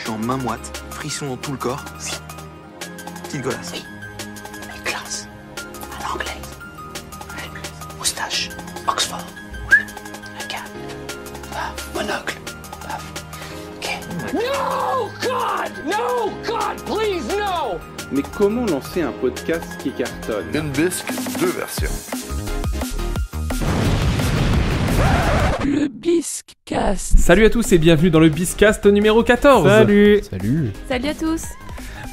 suis en main moite, frisson dans tout le corps. Petite golasse. Oui, mais classe. À l'anglais. Moustache. Oxford. Un cap. Paf. Monocle. Paf. Ok. No, God! No, God, please, no! Mais comment lancer un podcast qui cartonne ? Une bisque, 2 versions. Le Biscast. Salut à tous et bienvenue dans le Biscast numéro 14. Salut. Salut à tous.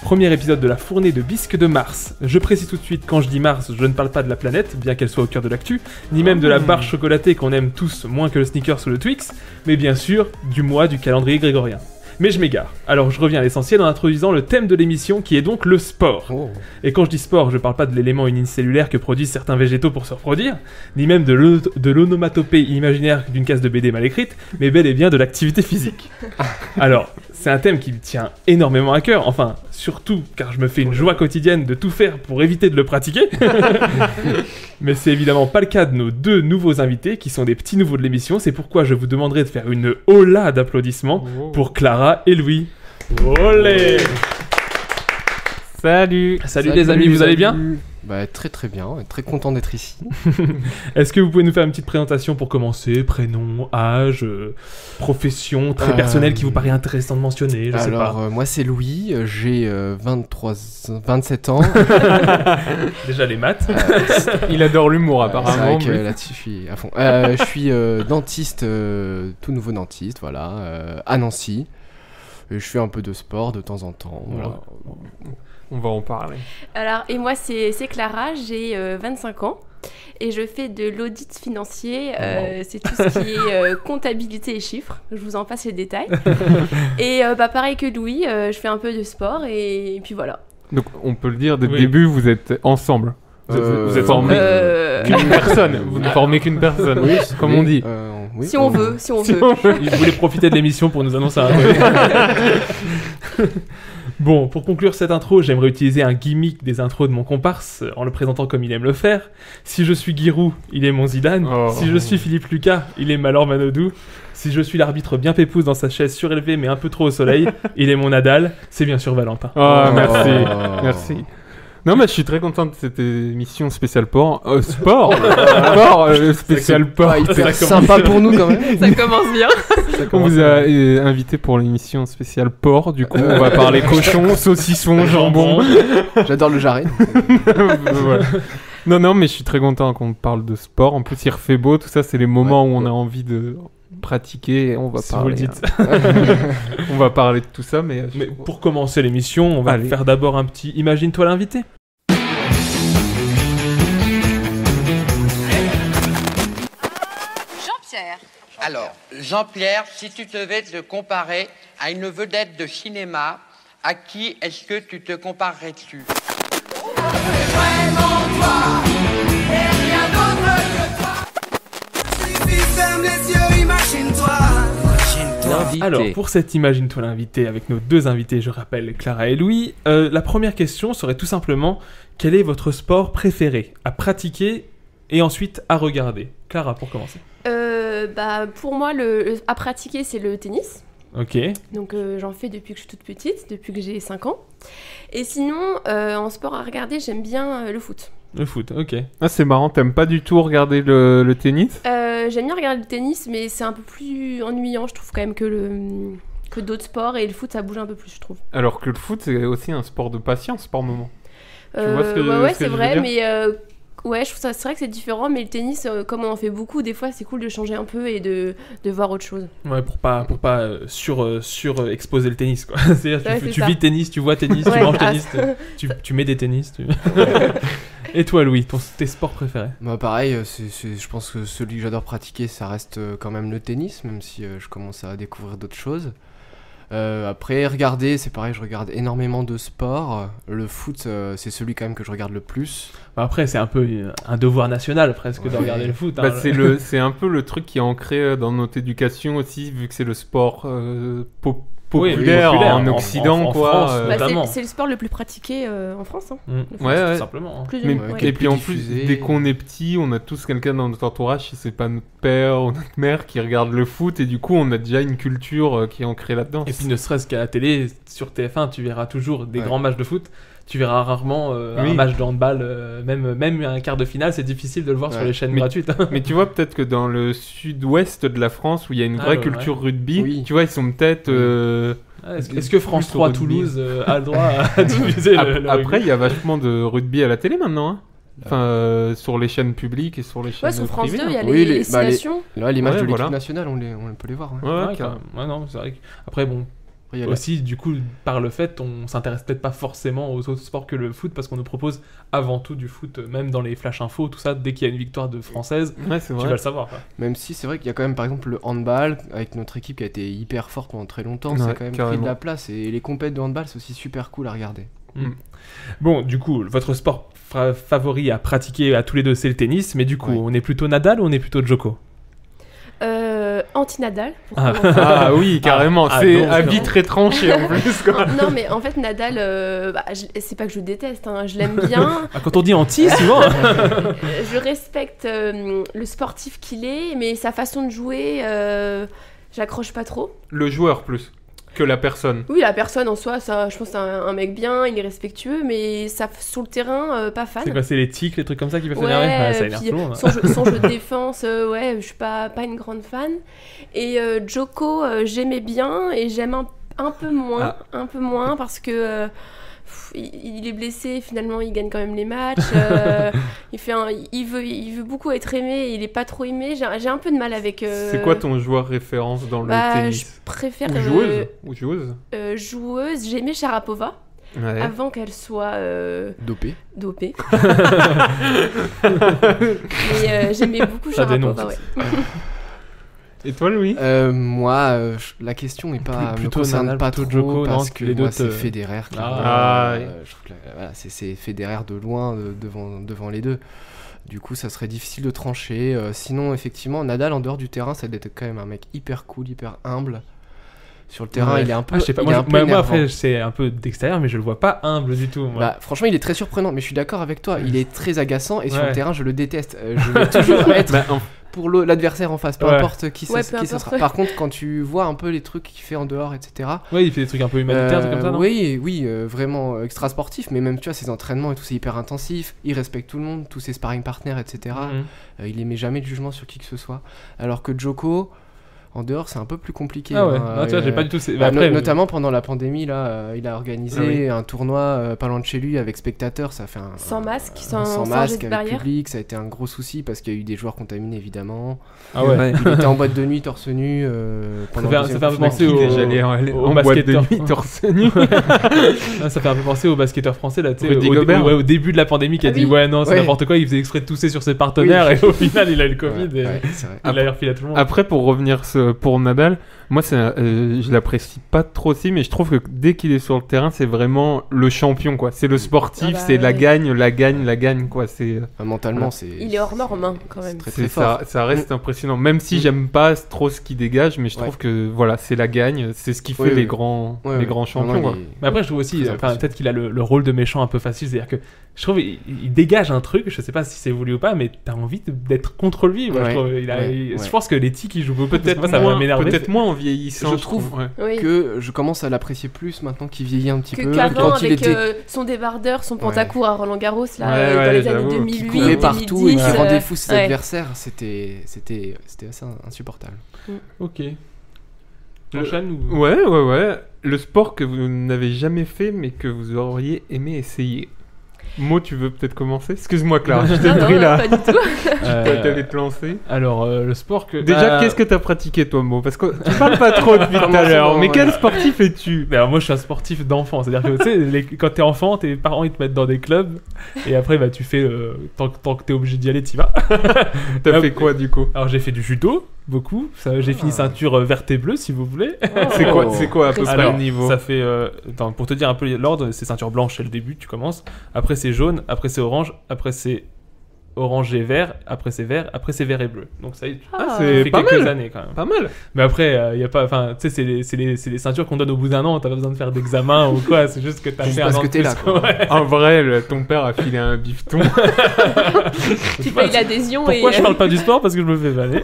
Premier épisode de la fournée de Bisque de Mars. Je précise tout de suite, quand je dis Mars, je ne parle pas de la planète, bien qu'elle soit au cœur de l'actu, ni même de la barre chocolatée qu'on aime tous moins que le Snickers ou le Twix, mais bien sûr du mois du calendrier grégorien. Mais je m'égare. Alors je reviens à l'essentiel en introduisant le thème de l'émission qui est donc le sport. Et quand je dis sport, je parle pas de l'élément unicellulaire que produisent certains végétaux pour se reproduire, ni même de l'onomatopée imaginaire d'une case de BD mal écrite, mais bel et bien de l'activité physique. Alors, c'est un thème qui me tient énormément à cœur, enfin, surtout car je me fais une joie quotidienne de tout faire pour éviter de le pratiquer. Mais c'est évidemment pas le cas de nos deux nouveaux invités, qui sont des petits nouveaux de l'émission, c'est pourquoi je vous demanderai de faire une hola d'applaudissements pour Clara et Louis. Olé! Salut les amis, vous allez bien? Bah très très bien, très content d'être ici. Est-ce que vous pouvez nous faire une petite présentation pour commencer? Prénom, âge, profession, très personnelle qui vous paraît intéressant de mentionner, je sais pas. Moi c'est Louis, j'ai 27 ans. Déjà les maths. Il adore l'humour apparemment. C'est vrai que là-dessus je suis à fond. Je suis dentiste, tout nouveau dentiste, voilà, à Nancy. Et je fais un peu de sport de temps en temps. Voilà. On va en parler. Alors, et moi, c'est Clara, j'ai 25 ans et je fais de l'audit financier. C'est tout ce qui est comptabilité et chiffres. Je vous en passe les détails. Et pareil que Louis, je fais un peu de sport et puis voilà. Donc, on peut le dire, dès le début, vous êtes ensemble. Vous êtes formé qu'une personne. Vous ne formez qu'une personne, oui, comme on dit. Oui, si on veut. Il voulait profiter de l'émission pour nous annoncer un truc. Bon, pour conclure cette intro, j'aimerais utiliser un gimmick des intros de mon comparse en le présentant comme il aime le faire. Si je suis Giroud, il est mon Zidane. Si je suis Philippe Lucas, il est Malor Manodou. Si je suis l'arbitre bien pépouze dans sa chaise surélevée mais un peu trop au soleil, il est mon Nadal. C'est bien sûr Valentin. Merci. Non, mais je suis très content de cette émission spéciale sport. Spécial sport. C'est sympa pour nous quand même. Ça commence bien. On vous a invité pour l'émission spéciale porc. Du coup, on va parler cochon, saucisson, jambon. J'adore le jarret. Voilà. Non, mais je suis très content qu'on parle de sport. En plus, il refait beau. Tout ça, c'est les moments où on a envie de pratiquer. Et on va parler. Vous le dites. On va parler de tout ça, mais pour commencer l'émission, on va faire d'abord un petit Imagine-toi l'invité. Jean-Pierre. Alors, Jean-Pierre, si tu devais te comparer à une vedette de cinéma, à qui est-ce que tu te comparerais-tu? Vraiment toi, et rien d'autre que toi. Si ferme les yeux, imagine-toi. Alors, pour cette Imagine-toi l'invité, avec nos deux invités, je rappelle Clara et Louis, la première question serait tout simplement, quel est votre sport préféré à pratiquer et ensuite à regarder? Clara, pour commencer. Pour moi, à pratiquer, c'est le tennis. Ok. Donc j'en fais depuis que je suis toute petite, depuis que j'ai 5 ans. Et sinon, en sport à regarder, j'aime bien le foot. Le foot, ok. Ah, c'est marrant, t'aimes pas du tout regarder le tennis? J'aime bien regarder le tennis, mais c'est un peu plus ennuyant, je trouve, quand même, que d'autres sports. Et le foot, ça bouge un peu plus, je trouve. Alors que le foot, c'est aussi un sport de patience par moment. Tu vois ce que c'est vrai, mais... je trouve ça, c'est vrai que c'est différent, mais le tennis, comme on en fait beaucoup, des fois c'est cool de changer un peu et de voir autre chose. Ouais, pour pas surexposer le tennis, quoi. C'est-à-dire tu vis tennis, tu vois tennis, tu manges tennis, tu mets des tennis. Et toi, Louis, tes sports préférés? Bah pareil, je pense que celui que j'adore pratiquer, ça reste quand même le tennis, même si je commence à découvrir d'autres choses. Après, regarder, c'est pareil, je regarde énormément de sports. Le foot, c'est celui quand même que je regarde le plus. Après, c'est un peu un devoir national presque de regarder le foot. Hein. C'est un peu le truc qui est ancré dans notre éducation aussi, vu que c'est le sport populaire, populaire, en Occident, quoi. France, Bah, notamment. c'est le sport le plus pratiqué en France. Hein. Mm. Le foot. Ouais, Tout simplement. hein. Plus Mais, ouais. et puis en plus, diffusé. dès qu'on est petit, on a tous quelqu'un dans notre entourage, si c'est pas notre père ou notre mère, qui regarde le foot, et du coup, on a déjà une culture qui est ancrée là-dedans. Et puis ne serait-ce qu'à la télé, sur TF1, tu verras toujours des Ouais. grands matchs de foot. Tu verras rarement Oui. un match de handball, même un quart de finale, c'est difficile de le voir sur Ouais. les chaînes Mais- gratuites. Mais tu vois, peut-être que dans le sud-ouest de la France, où il y a une Ah, vraie ouais, culture rugby, Oui. tu vois, ils sont peut-être... Ah, Est-ce que France Plus 3 au rugby. Toulouse a le droit à diffuser le Après, rugby il y a vachement de rugby à la télé maintenant, hein. Enfin, sur les chaînes publiques et sur les chaînes Ouais, sur France privées. 2, il y a hein. Oui, les les- bah, les- nations. Là, les matchs Ouais, de l'équipe voilà. nationale, on peut les voir. Ouais. Ouais, Ouais, carrément. ouais, non, c'est vrai. Après, bon, Après, il y a la- aussi, du coup, par le fait, on s'intéresse peut-être pas forcément aux autres sports que le foot, parce qu'on nous propose avant tout du foot, même dans les flash infos, tout ça, dès qu'il y a une victoire de française, Ouais, c'est tu vrai. vas le savoir. quoi. Même si c'est vrai qu'il y a quand même, par exemple, le handball, avec notre équipe qui a été hyper forte pendant très longtemps, Ouais, c'est quand même pris carrément. de la place. Et les compètes de handball, c'est aussi super cool à regarder. Bon, du coup, votre sport favori à pratiquer à tous les deux, c'est le tennis, mais du coup, Ouais. on est plutôt Nadal ou on est plutôt Djoko? Anti-Nadal. pour Ah. commencer. Ah oui, carrément. Ah, c'est donc, avis non. très tranché en plus, quoi. Non, mais en fait, Nadal, c'est pas que je le déteste, hein, je l'aime bien. Ah, quand on dit anti, souvent. Je respecte le sportif qu'il est, mais sa façon de jouer, j'accroche pas trop. Le joueur plus que la personne. Oui, la personne en soi, ça, je pense que c'est un mec bien, il est respectueux, mais ça, sur le terrain, pas fan. C'est quoi, c'est les tics, les trucs comme ça qui peuvent Ouais, s'énerver? Ouais, ça énerve puis tout le monde. son jeu de défense, ouais, je suis pas une grande fan. Et Djoko, j'aimais bien et j'aime un peu moins parce que il est blessé, finalement il gagne quand même les matchs. Il veut beaucoup être aimé, il est pas trop aimé. J'ai un peu de mal avec. C'est quoi ton joueur référence dans le Je tennis préfère Ou joueuse Ou joueuse joueuse. J'ai aimé Sharapova. Ouais. Avant qu'elle soit Dopé. dopée. Mais j'aimais beaucoup Ça dénonce. Sharapova, ouais. Et toi, Louis Moi, la question est pas, me Plutôt concerne Nadal, pas plutôt trop Djoko, parce non, que les moi deux c'est te- Federer. clairement. Ah, oui. Je trouve que voilà, c'est Federer de loin devant les deux. Du coup, ça serait difficile de trancher. Sinon, effectivement, Nadal en dehors du terrain, ça doit être quand même un mec hyper cool, hyper humble. Sur le terrain, Ouais. il est un peu. Ah, je sais pas, il est moi, un peu moi, énervant. après, c'est un peu d'extérieur, mais je le vois pas humble du tout. moi. Bah, franchement, il est très surprenant, mais je suis d'accord avec toi. Il est très agaçant et sur Ouais. le terrain, je le déteste. Je vais toujours être Bah, pour l'adversaire en face, peu Ouais. importe qui Ouais, ce peu ce importe, sera. ouais. Par contre, quand tu vois un peu les trucs qu'il fait en dehors, etc. Ouais, il fait des trucs un peu humanitaires, trucs comme ça, non? Oui, vraiment extra sportif, mais même tu vois ses entraînements et tout, c'est hyper intensif. Il respecte tout le monde, tous ses sparring partners, etc. Mhm. Il émet jamais de jugement sur qui que ce soit. Alors que Djoko, en dehors, c'est un peu plus compliqué. Ah ouais, hein. non, tu vois, j'ai pas du tout. Bah, Après, notamment pendant la pandémie, là, il a organisé Ah oui. un tournoi pas loin de chez lui avec spectateurs. Ça fait Sans masque, sans sans jet masque, de avec barrière. public. Ça a été un gros souci parce qu'il y a eu des joueurs contaminés évidemment. Ah ouais. Il était en boîte de nuit, torse nu. Pendant fait- le ça deuxième fait un peu confinement. penser Qui au- déjà allé au en boîte de basketteur. nuit torse nu Ah, ça fait un peu penser aux basketteurs français là, tu sais, Rudy au, Gobert. ouais, au début de la pandémie qui a Ah dit oui. ouais non c'est Ouais. n'importe quoi, il faisait exprès de tousser sur ses partenaires Oui. et au final il a eu le Covid et Ouais, c'est vrai. il l'a refilé à tout le monde. Après, pour revenir pour Nadal, moi, je l'apprécie pas trop aussi, mais je trouve que dès qu'il est sur le terrain, c'est vraiment le champion, quoi. C'est le sportif, Ah bah, c'est la ouais. gagne, quoi. C'est Mentalement, Voilà. c'est. Il est hors norme, hein, quand même. Très c'est très fort. ça reste impressionnant. Même si j'aime pas trop ce qu'il dégage, mais je trouve Ouais. que voilà, c'est la gagne, c'est ce qui fait Oui, les oui. grands, Ouais, les ouais. grands Non, champions. non, quoi. il est- Mais après je trouve aussi, Très enfin, impressionnant. peut-être qu'il a le rôle de méchant un peu facile, c'est-à-dire que je trouve il dégage un truc, je sais pas si c'est voulu ou pas, mais t'as envie d'être contre lui. Moi, Ouais. je trouve, Ouais. je pense que les tics il joue beaucoup, Peut-être moi, ça va moins, m'énerver. peut-être moins en vieillissant. Je trouve. Ouais. Oui. Que je commence à l'apprécier plus maintenant qu'il vieillit un petit peu. Qu'avant, Quand il avec était son débardeur, son pantacourt à Roland Garros, là, Ouais, dans ouais, les années j'avoue. 2008, qui courait partout et 2010, qui rendait fou ses ouais. adversaires, c'était assez insupportable. Ok. Enchaîne ou... Ouais. Le sport que vous n'avez jamais fait, mais que vous auriez aimé essayer. Mo, tu veux peut-être commencer? Excuse-moi, Clara, je t'ai Non, pris non, là. pas du tout. T'allais te lancer. Alors le sport que Déjà, qu'est-ce que t'as pratiqué, toi, Mo? Parce que tu parles pas trop depuis tout à l'heure. Mais quel sportif es-tu? Alors moi je suis un sportif d'enfant, c'est-à-dire que tu sais, quand t'es enfant, tes parents ils te mettent dans des clubs et après bah, tu fais, tant que t'es obligé d'y aller, t'y vas. T'as fait quoi, du coup? Alors j'ai fait du judo, beaucoup, j'ai fini ceinture verte et bleue si vous voulez. C'est quoi à peu près Alors, le niveau? ça fait, attends, pour te dire un peu l'ordre, c'est ceinture blanche c'est le début, tu commences, après c'est jaune, après c'est orange, après c'est orange et vert, après c'est vert, après c'est vert et bleu. Donc ça y est, c'est fait pas quelques mal. années quand même. Pas mal. Mais après, il y a pas, enfin, tu sais, c'est les ceintures qu'on donne au bout d'un an, t'as pas besoin de faire d'examen ou quoi, c'est juste que t'as Juste fait parce un an que de t'es là, plus, quoi. ouais. En vrai, ton père a filé un bifton. Tu payes l'adhésion et... Pourquoi je parle pas du sport? Parce que je me fais vanner.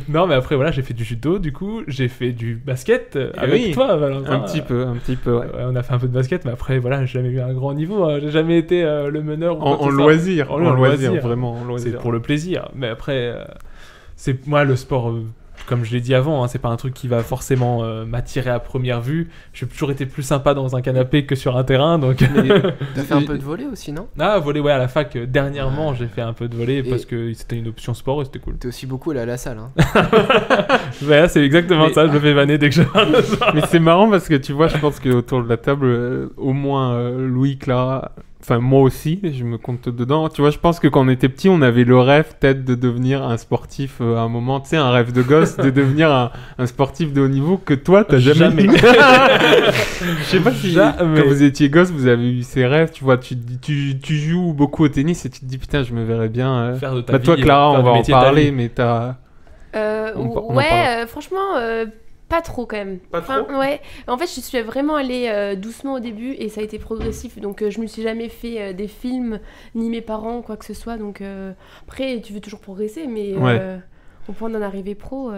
Non, mais après, voilà, j'ai fait du judo, du coup, j'ai fait du basket avec oui. toi, Valentin. Un petit peu, ouais. Ouais, on a fait un peu de basket, mais après, voilà, j'ai jamais eu un grand niveau. Hein. J'ai jamais été le meneur. Ou quoi que En ce soit. loisir, En en loisir, loisir. vraiment, en C'est loisir. pour le plaisir. Mais après, c'est moi le sport. Comme je l'ai dit avant, hein, c'est pas un truc qui va forcément m'attirer à première vue. J'ai toujours été plus sympa dans un canapé que sur un terrain, donc. T'as fait un peu de volley aussi, non? Ah, volley, ouais, à la fac. Dernièrement, Ouais. j'ai fait un peu de volley Et- parce que c'était une option sport et c'était cool. T'es aussi beaucoup allé à la salle, hein. Ouais, c'est exactement Mais- ça. Je me fais vanner dès que je parle de ça. Mais c'est marrant parce que tu vois, je pense qu'autour de la table, au moins Louis, Clara, enfin moi aussi, je me compte dedans. Tu vois, je pense que quand on était petit, on avait le rêve peut-être de devenir un sportif à un moment, tu sais, un rêve de gosse, de devenir un sportif de haut niveau que toi, t'as jamais eu. Je sais pas si Jamais. quand vous étiez gosse, vous avez eu ces rêves, tu vois, tu joues beaucoup au tennis et tu te dis putain, je me verrais bien. Faire de ta Bah, toi, vie, Clara, faire on du va en métier de ta parler, vie. mais t'as. On en Ouais, parlera. franchement, pas trop quand même. Pas trop Ouais. En fait, je suis vraiment allée doucement au début et ça a été progressif. Donc, je me suis jamais fait des films, ni mes parents, quoi que ce soit. Donc, après, tu veux toujours progresser, mais Ouais. au point d'en arriver pro.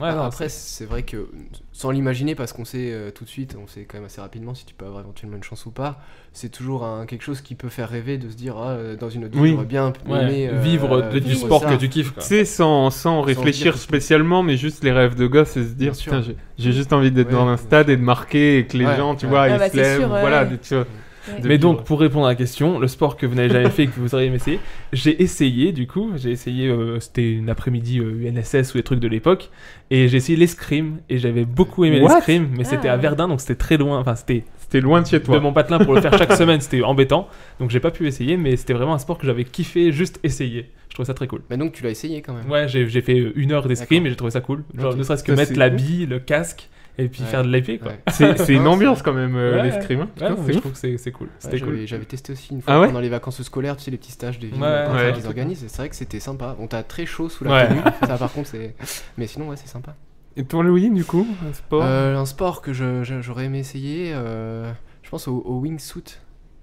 Ouais, non, Après, c'est vrai que sans l'imaginer, parce qu'on sait tout de suite, on sait quand même assez rapidement si tu peux avoir éventuellement une chance ou pas, c'est toujours quelque chose qui peut faire rêver de se dire dans une autre vie, Oui. j'aurais bien ouais, aimé vivre du vivre sport ça. que tu kiffes. Quoi. Tu sais, sans réfléchir dire- spécialement, mais juste les rêves de gosse et se dire, Bien sûr. putain, j'ai juste envie d'être Ouais, dans un bien stade sûr. et de marquer et que les Ouais, gens, tu ouais. vois, Ah ils bah, se c'est lèvent. sûr, ouais. Voilà, tu vois. Ouais. de Mais vivre. donc, pour répondre à la question, le sport que vous n'avez jamais fait et que vous auriez aimé essayer, j'ai essayé du coup, c'était une après-midi UNSS ou des trucs de l'époque, et j'ai essayé l'escrime, et j'avais beaucoup aimé What l'escrime, mais c'était Ah. à Verdun, donc c'était très loin, enfin c'était C'était loin de chez de toi. mon patelin pour le faire chaque semaine, c'était embêtant, donc j'ai pas pu essayer, mais c'était vraiment un sport que j'avais kiffé juste essayer. Je trouvais ça très cool. Mais donc, tu l'as essayé quand même. Ouais, j'ai fait 1 heure d'escrime D'accord. et j'ai trouvé ça cool. Genre, Ok. ne serait-ce que Ça, mettre c'est l'habit, le casque, et puis Ouais. faire de l'épée, quoi. Ouais. C'est une Non, ambiance quand même, Ouais, l'escrime. hein. Ouais, Putain, non, mais c'est je ouf. trouve que c'est cool. Ouais, C'était cool. 'J'avais testé aussi une fois Ah ouais pendant les vacances scolaires, tu sais, les petits stages des villes Ouais, ouais, ouais. qu'ils organisent. Et c'est vrai que c'était sympa. On t'a très chaud sous la Ouais. tenue. Ça, par contre, c'est. Mais sinon, ouais, c'est sympa. Et toi, Louis, du coup, un sport Un sport que j'aurais aimé essayer, je pense au wingsuit.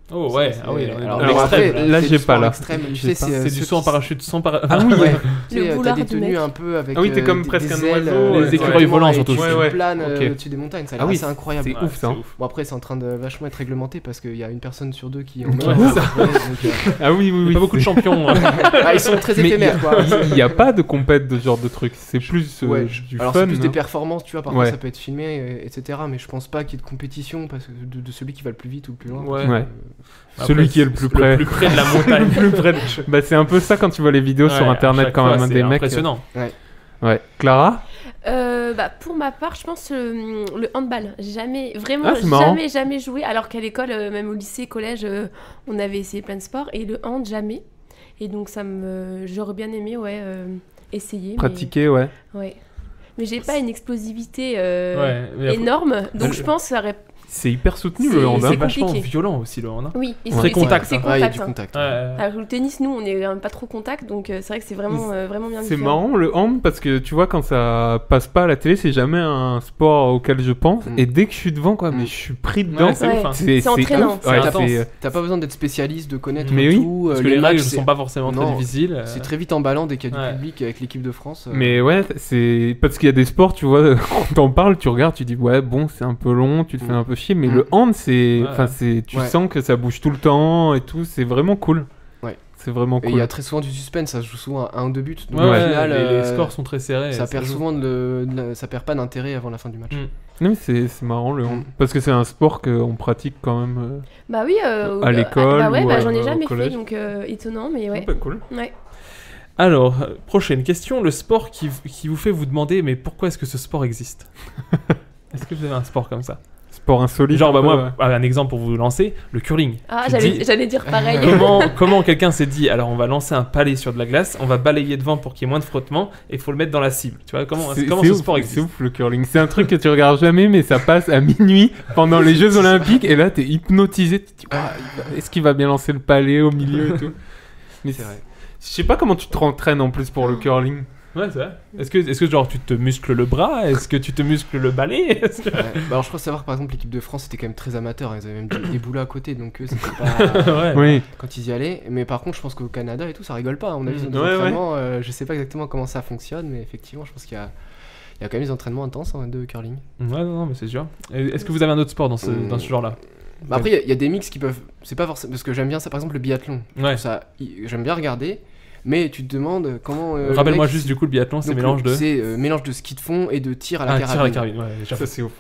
Oh ouais, Ça, ah oui, c'est- on est alors, dans alors l'extrême. après, là, c'est j'ai du pas, sport là. extrême, tu J'ai sais, pas. C'est du saut en parachute sans parachute. Ah oui, Ouais, Le tu sais, t'as boulard des du tenues mec. un peu avec Ah oui, t'es comme des presque un ailes, oiseau, les écureuils volants, surtout. Et tu Ouais, ouais. planes Ok. au-dessus des montagnes, ça a Ah l'air oui, assez incroyable. c'est ouf, ça. Bon, après, c'est en train de vachement être réglementé parce qu'il y a une personne sur deux qui en Ouais, meurt. c'est ça. Donc, Ah oui, oui, Il y oui. a pas beaucoup de c'est- champions. ah, ils sont très Mais éphémères, quoi. Il n'y a pas de compète de ce genre de truc. C'est plus Ouais, du alors fun. c'est plus des hein. performances, tu vois, parfois Ouais. ça peut être filmé, etc. Mais je pense pas qu'il y ait de compétition parce que de celui qui va le plus vite ou le plus loin. Ouais. Ouais. Après, Celui qui est le plus près. Le plus près de la montagne. Le plus près de- Bah, c'est un peu ça quand tu vois les vidéos sur Ouais, à internet chaque quand fois, même, hein, c'est des mecs. impressionnant. Ouais. Clara Pour ma part, je pense le handball. J'ai jamais, vraiment, Ah, c'est marrant. jamais joué. Alors qu'à l'école, même au lycée, collège, on avait essayé plein de sports. Et le hand, jamais. Et donc, j'aurais bien aimé, essayer. Pratiquer, ouais. Ouais. Mais j'ai pas une explosivité Ouais, mais après- énorme. Donc, Je- je pense que ça aurait. C'est hyper soutenu C'est- le hand. C'est hein. vachement compliqué. violent aussi le hand. Hein. Oui, et Très c'est contact, c'est hein. Ah, il y a contact. du hein. contact. Ouais. Alors, le tennis, nous, on est quand même pas trop contact. Donc, c'est vrai que c'est vraiment, vraiment bien C'est différent. marrant le hand parce que tu vois quand ça passe pas à la télé c'est jamais un sport auquel je pense Mm. et dès que je suis devant quoi Mm. mais je suis pris dedans Ouais, c'est ouf, hein. C'est entraînant. ouf. Ouais, C'est intense. T'as pas besoin d'être spécialiste, de connaître Mais oui, tout. Parce que les matchs, règles c'est- sont pas forcément très Non, difficiles. C'est très vite emballant dès qu'il y a du Ouais. public avec l'équipe de France. mais ouais c'est parce qu'il y a des sports tu vois quand t'en parles tu regardes tu dis ouais bon c'est un peu long tu te fais Mm. un peu chier mais Mm. le hand c'est Ouais. enfin c'est tu Ouais. sens que ça bouge tout le temps et tout c'est vraiment cool Ouais. c'est vraiment Et il cool y a très souvent du suspense, ça se joue souvent à 1 ou 2 buts. Donc Ouais, au ouais, final, les scores sont très serrés. ça ça perd joue. souvent ça perd pas d'intérêt avant la fin du match. Mm. non mais c'est marrant le hand Mm. parce que c'est un sport qu'on pratique quand même Bah oui. À l'école Bah ouais, ou, j'en ai au jamais collège. fait. Donc, étonnant, mais ouais. pas cool Ouais. Alors, prochaine question. Le sport qui vous fait vous demander mais pourquoi est-ce que ce sport existe? Est-ce que vous avez un sport comme ça? sport insolite Genre, un bah, peu, moi, un exemple pour vous lancer, le curling. Ah, Tu te dis- j'allais dire pareil. Comment quelqu'un s'est dit alors on va lancer un palais sur de la glace, on va balayer devant pour qu'il y ait moins de frottement et il faut le mettre dans la cible. Tu vois comment C'est ce ouf, sport c'est existe? ouf le curling. C'est un truc que tu regardes jamais, mais ça passe à minuit pendant les Jeux Olympiques et là t'es hypnotisé. Tu te dis, ah, est-ce qu'il va bien lancer le palais au milieu et tout. Mais C'est vrai. je sais pas comment tu te rentraînes en plus pour le curling. Ouais, c'est vrai. Est-ce que genre tu te muscles le bras? Est-ce que tu te muscles le balai? Ouais. Bah alors je crois savoir que par exemple l'équipe de France était quand même très amateur, ils avaient même des boulots à côté, donc eux c'était pas Ouais. Oui. quand ils y allaient. Mais par contre je pense qu'au Canada et tout ça rigole pas. On a vu Mm. des Ouais, entraînements, je sais pas exactement comment ça fonctionne, mais effectivement je pense qu'il y a quand même des entraînements intenses de curling. Ouais, non, mais c'est sûr. Et est-ce que vous avez un autre sport dans ce genre-là? Bah après il y a des mix qui peuvent, c'est pas forcément parce que j'aime bien ça, par exemple le biathlon. Je Ouais. trouve ça, j'aime bien regarder. Mais tu te demandes comment. Rappelle-moi le mec, juste du coup le biathlon, c'est donc, mélange de. C'est mélange de ski de fond et de tir à la Ah, carabine. tir à la carabine, ouais. Ça, c'est ouf.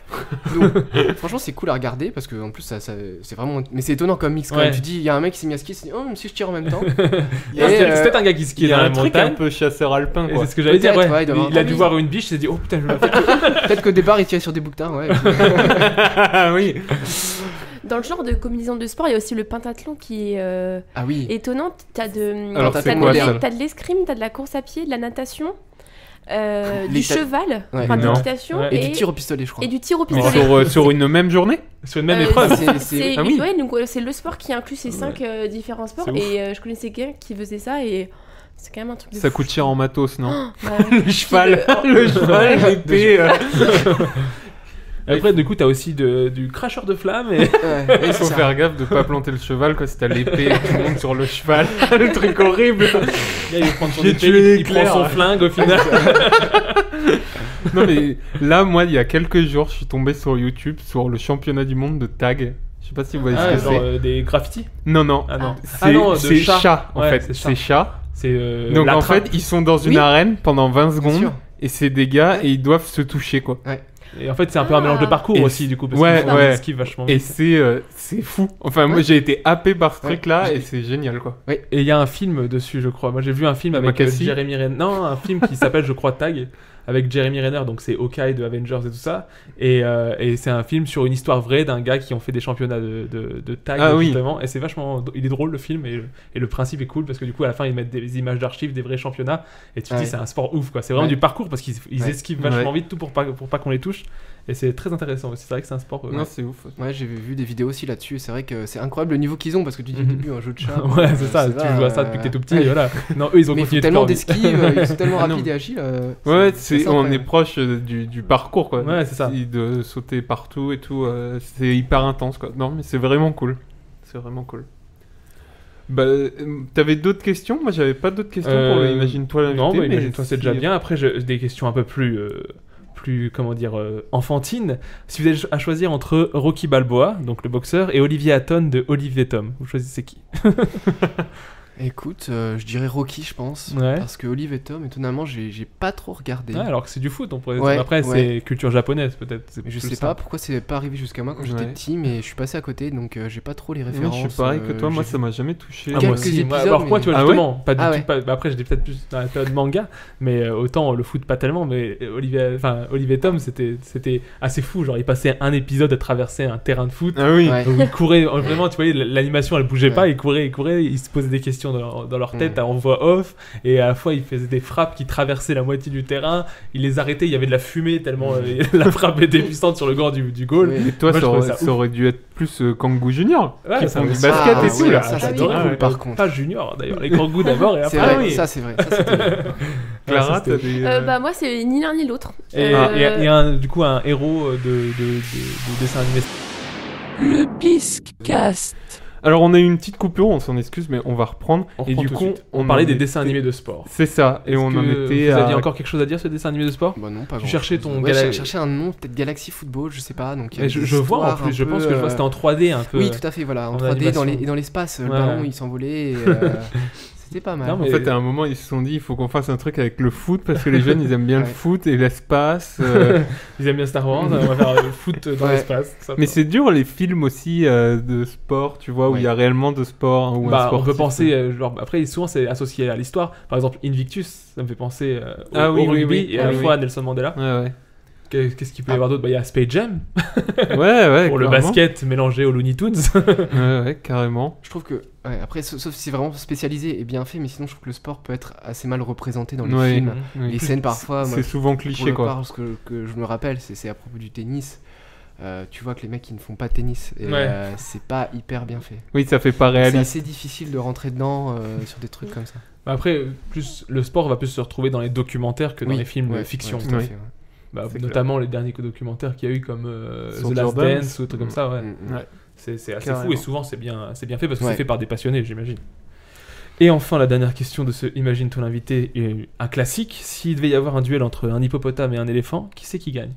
Donc, franchement, c'est cool à regarder parce que en plus, ça c'est vraiment. Mais c'est étonnant comme mix quand Ouais. même. Tu dis, il y a un mec qui s'est mis à skier, il s'est dit, oh, même si je tire en même temps. C'est peut-être un gars qui Il skie y dans a la un truc un montagne. peu chasseur alpin, Et quoi. c'est ce que j'allais dire, Peut-être, ouais. ouais, il doit avoir Il a dû envie. voir une biche, il s'est dit, oh putain, je vais la faire. Peut-être qu'au départ, il tirait sur des bouquetins, ouais. Ah oui. Dans le genre de combinaison de sport, il y a aussi le pentathlon qui est Ah oui. étonnant. T'as Alors, t'as c'est de quoi, l'es- ça t'as de l'escrime, t'as de la course à pied, de la natation, Les du ta- cheval, Ouais. enfin de Non. l'équitation Ouais. Et du tir au pistolet, je crois. et du tir au Mais pistolet. sur une même journée? Sur une même Euh, épreuve. c'est- Ah oui. Ouais, donc c'est le sport qui inclut ces 5 différents sports. C'est ouf. Et je connaissais quelqu'un qui faisait ça et c'est quand même un truc de Ça fou. coûte cher en matos, non? Ouais. Le cheval, le cheval, l'épée. Après, du coup, t'as aussi du cracheur de flammes et. Ouais, Il faut faire gaffe de pas planter le cheval, quoi. Si t'as l'épée, tu montes sur le cheval. Le truc horrible. Le gars, il prend son J'ai épée, tué il prend Claire. son flingue au final. Non, mais là, moi, il y a quelques jours, je suis tombé sur YouTube sur le championnat du monde de tag. Je sais pas si vous voyez Ah, ce que genre c'est. des graffitis. Non, non. Ah non. C'est Ah non, de c'est chat. chat, en Ouais, fait. c'est chat. C'est chat. C'est Donc, la en trappe. fait, ils sont dans une Oui. arène pendant 20 secondes. sûr. Et c'est des gars et ils doivent se toucher, quoi. Et en fait, c'est un peu un mélange de parcours Et aussi, du coup, parce ouais, qu'ils font ouais. des skis vachement Et vite. c'est fou. Enfin, moi, j'ai été happé par ce Ouais. truc-là et c'est génial, quoi. Et il y a un film dessus, je crois. Moi, j'ai vu un film avec Macassi. Jeremy Renner. Non, un film qui s'appelle, je crois, Tag, avec Jeremy Renner. Donc, c'est Hawkeye de Avengers et tout ça. Et c'est un film sur une histoire vraie d'un gars qui ont fait des championnats de tag, Ah oui. justement. Et c'est vachement. Il est drôle, le film. Et le principe est cool parce que, du coup, à la fin, ils mettent des images d'archives des vrais championnats. Et tu te Ouais. dis, c'est un sport ouf, quoi. C'est vraiment Ouais. du parcours parce qu'ils Ouais. esquivent vachement Ouais. vite, tout pour pas qu'on les touche. Et c'est très intéressant aussi. C'est vrai que c'est un sport. Non, c'est ouf. Ouais, j'ai vu des vidéos aussi là-dessus. Et c'est vrai que c'est incroyable le niveau qu'ils ont parce que tu dis au Mhm. début un jeu de chat. Ouais, c'est ça. Tu va, joues à ça depuis que t'es tout petit. ouais. Voilà. Non, eux, ils ont Mais ils continué font de tellement faire. d'esquives, ils sont tellement Ah non. rapides et agiles. Ouais, c'est on sympa. est proche du parcours, quoi. Ouais, c'est ça. De sauter partout et tout. C'est hyper intense, quoi. Non, mais c'est vraiment cool. C'est vraiment cool. Bah, t'avais d'autres questions? Moi, j'avais pas d'autres questions pour le Imagine-toi l'invité. Non, bah, mais imagine-toi, c'est déjà bien. Après, j'ai des questions un peu plus comment dire, enfantines. Si vous avez à choisir entre Rocky Balboa, donc le boxeur, et Olivier Hatton de Olivier Tom, vous choisissez qui? Écoute, je dirais Rocky, je pense. Ouais. Parce que Olive et Tom, étonnamment, j'ai pas trop regardé. Ouais, alors que c'est du foot, on pourrait... Ouais, Après, ouais. c'est culture japonaise, peut-être. c'est Mais je plus sais ça. pas pourquoi c'est pas arrivé jusqu'à moi quand j'étais Ouais. petit, mais je suis passé à côté, donc j'ai pas trop les Moi, références. je suis pareil que toi. Moi, j'ai ça m'a jamais touché. Ah, moi quelques aussi. épisodes, Alors moi, mais- tu vois, Ah justement, pas du Ah tout. ouais. Bah, après, j'étais peut-être plus dans la période manga, mais autant le foot pas tellement. Mais Olivier Tom, c'était assez fou. Genre, il passait un épisode à traverser un terrain de foot. Ah oui. Ouais. Où ils couraient, vraiment, tu voyais, l'animation elle bougeait Ouais. pas, ils couraient, ils se posaient des questions dans leur tête en voix off, et à la fois ils faisaient des frappes qui traversaient la moitié du terrain, ils les arrêtaient, il y avait de la fumée tellement la frappe était puissante sur le goal du goal. Ouais. Et toi, Moi, je ça, trouvais aurait, ça ça aurait dû être plus Kangoo Junior. Ouais, qui ça font me- du basket Ah, et tout, ouais, là. ça, c'était J'adorais, cool, par contre. Pas junior d'ailleurs, les grands goûts d'abord et C'est après. vrai, oui. ça c'est vrai. Ça, c'était- Clara, Ouais, ça, t'as des. Bah moi c'est ni l'un ni l'autre. Et du coup un héros de dessin animé. Le Biscast. Alors, on a eu une petite coupure, on s'en excuse, mais on va reprendre. On et reprend du tout de coup, suite. On parlait des dessins était- animés de sport. C'est ça. Et Est-ce on en que était vous aviez à. encore quelque chose à dire sur les dessins animés de sport? Bah non, pas Tu grand cherchais chose. ton Ouais, gala- je cherchais un nom, peut-être Galaxy Football, je sais pas. Donc il y a Et des je vois en histoires plus, un je pense peu, que je vois c'était en 3D un peu. Oui, tout à fait, voilà, en en 3D animation. dans l'espace, le Ouais. ballon il s'envolait. C'était pas mal. Non, En mais- fait, à un moment, ils se sont dit, il faut qu'on fasse un truc avec le foot parce que les jeunes, ils aiment bien le Ouais. foot et l'espace. Ils aiment bien Star Wars, on va faire le foot dans Ouais. l'espace. ça Mais va. c'est dur les films aussi de sport, tu vois, où il y a réellement de sport hein, ou un Bah, on sportif. peut penser, genre, après, souvent c'est associé à l'histoire. Par exemple, Invictus, ça me fait penser Ah au oui, oui, rugby oui. et à Ah la oui. fois à Nelson Mandela. Ouais, Qu'est-ce qu'il peut y avoir d'autre? Bah, il y a Space Jam ouais, pour le clairement. basket mélangé aux Looney Tunes. Ouais, carrément. Je trouve que, ouais, après, sauf si c'est vraiment spécialisé et bien fait, mais sinon je trouve que le sport peut être assez mal représenté dans les Ouais. films. Oui. Les scènes parfois, moi, C'est souvent pour cliché, le quoi. part, ce que je me rappelle, c'est à propos du tennis. tu vois que les mecs ils ne font pas de tennis et Ouais. c'est pas hyper bien fait. Oui, ça fait pas C'est réaliste. assez difficile de rentrer dedans sur des trucs comme ça. Bah après, plus le sport va plus se retrouver dans les documentaires que dans Oui, les films ouais, de fiction. ouais, tout à Oui. fait, ouais. Bah, C'est notamment les derniers documentaires qu'il y a eu comme Sur The Last Jordan. Dance ou des trucs comme ça. Ouais. Ouais. C'est assez Carrément. fou et souvent c'est bien fait parce que Ouais. c'est fait par des passionnés, j'imagine. Et enfin, la dernière question de ce Imagine ton invité, un classique. S'il devait y avoir un duel entre un hippopotame et un éléphant, qui c'est qui gagne?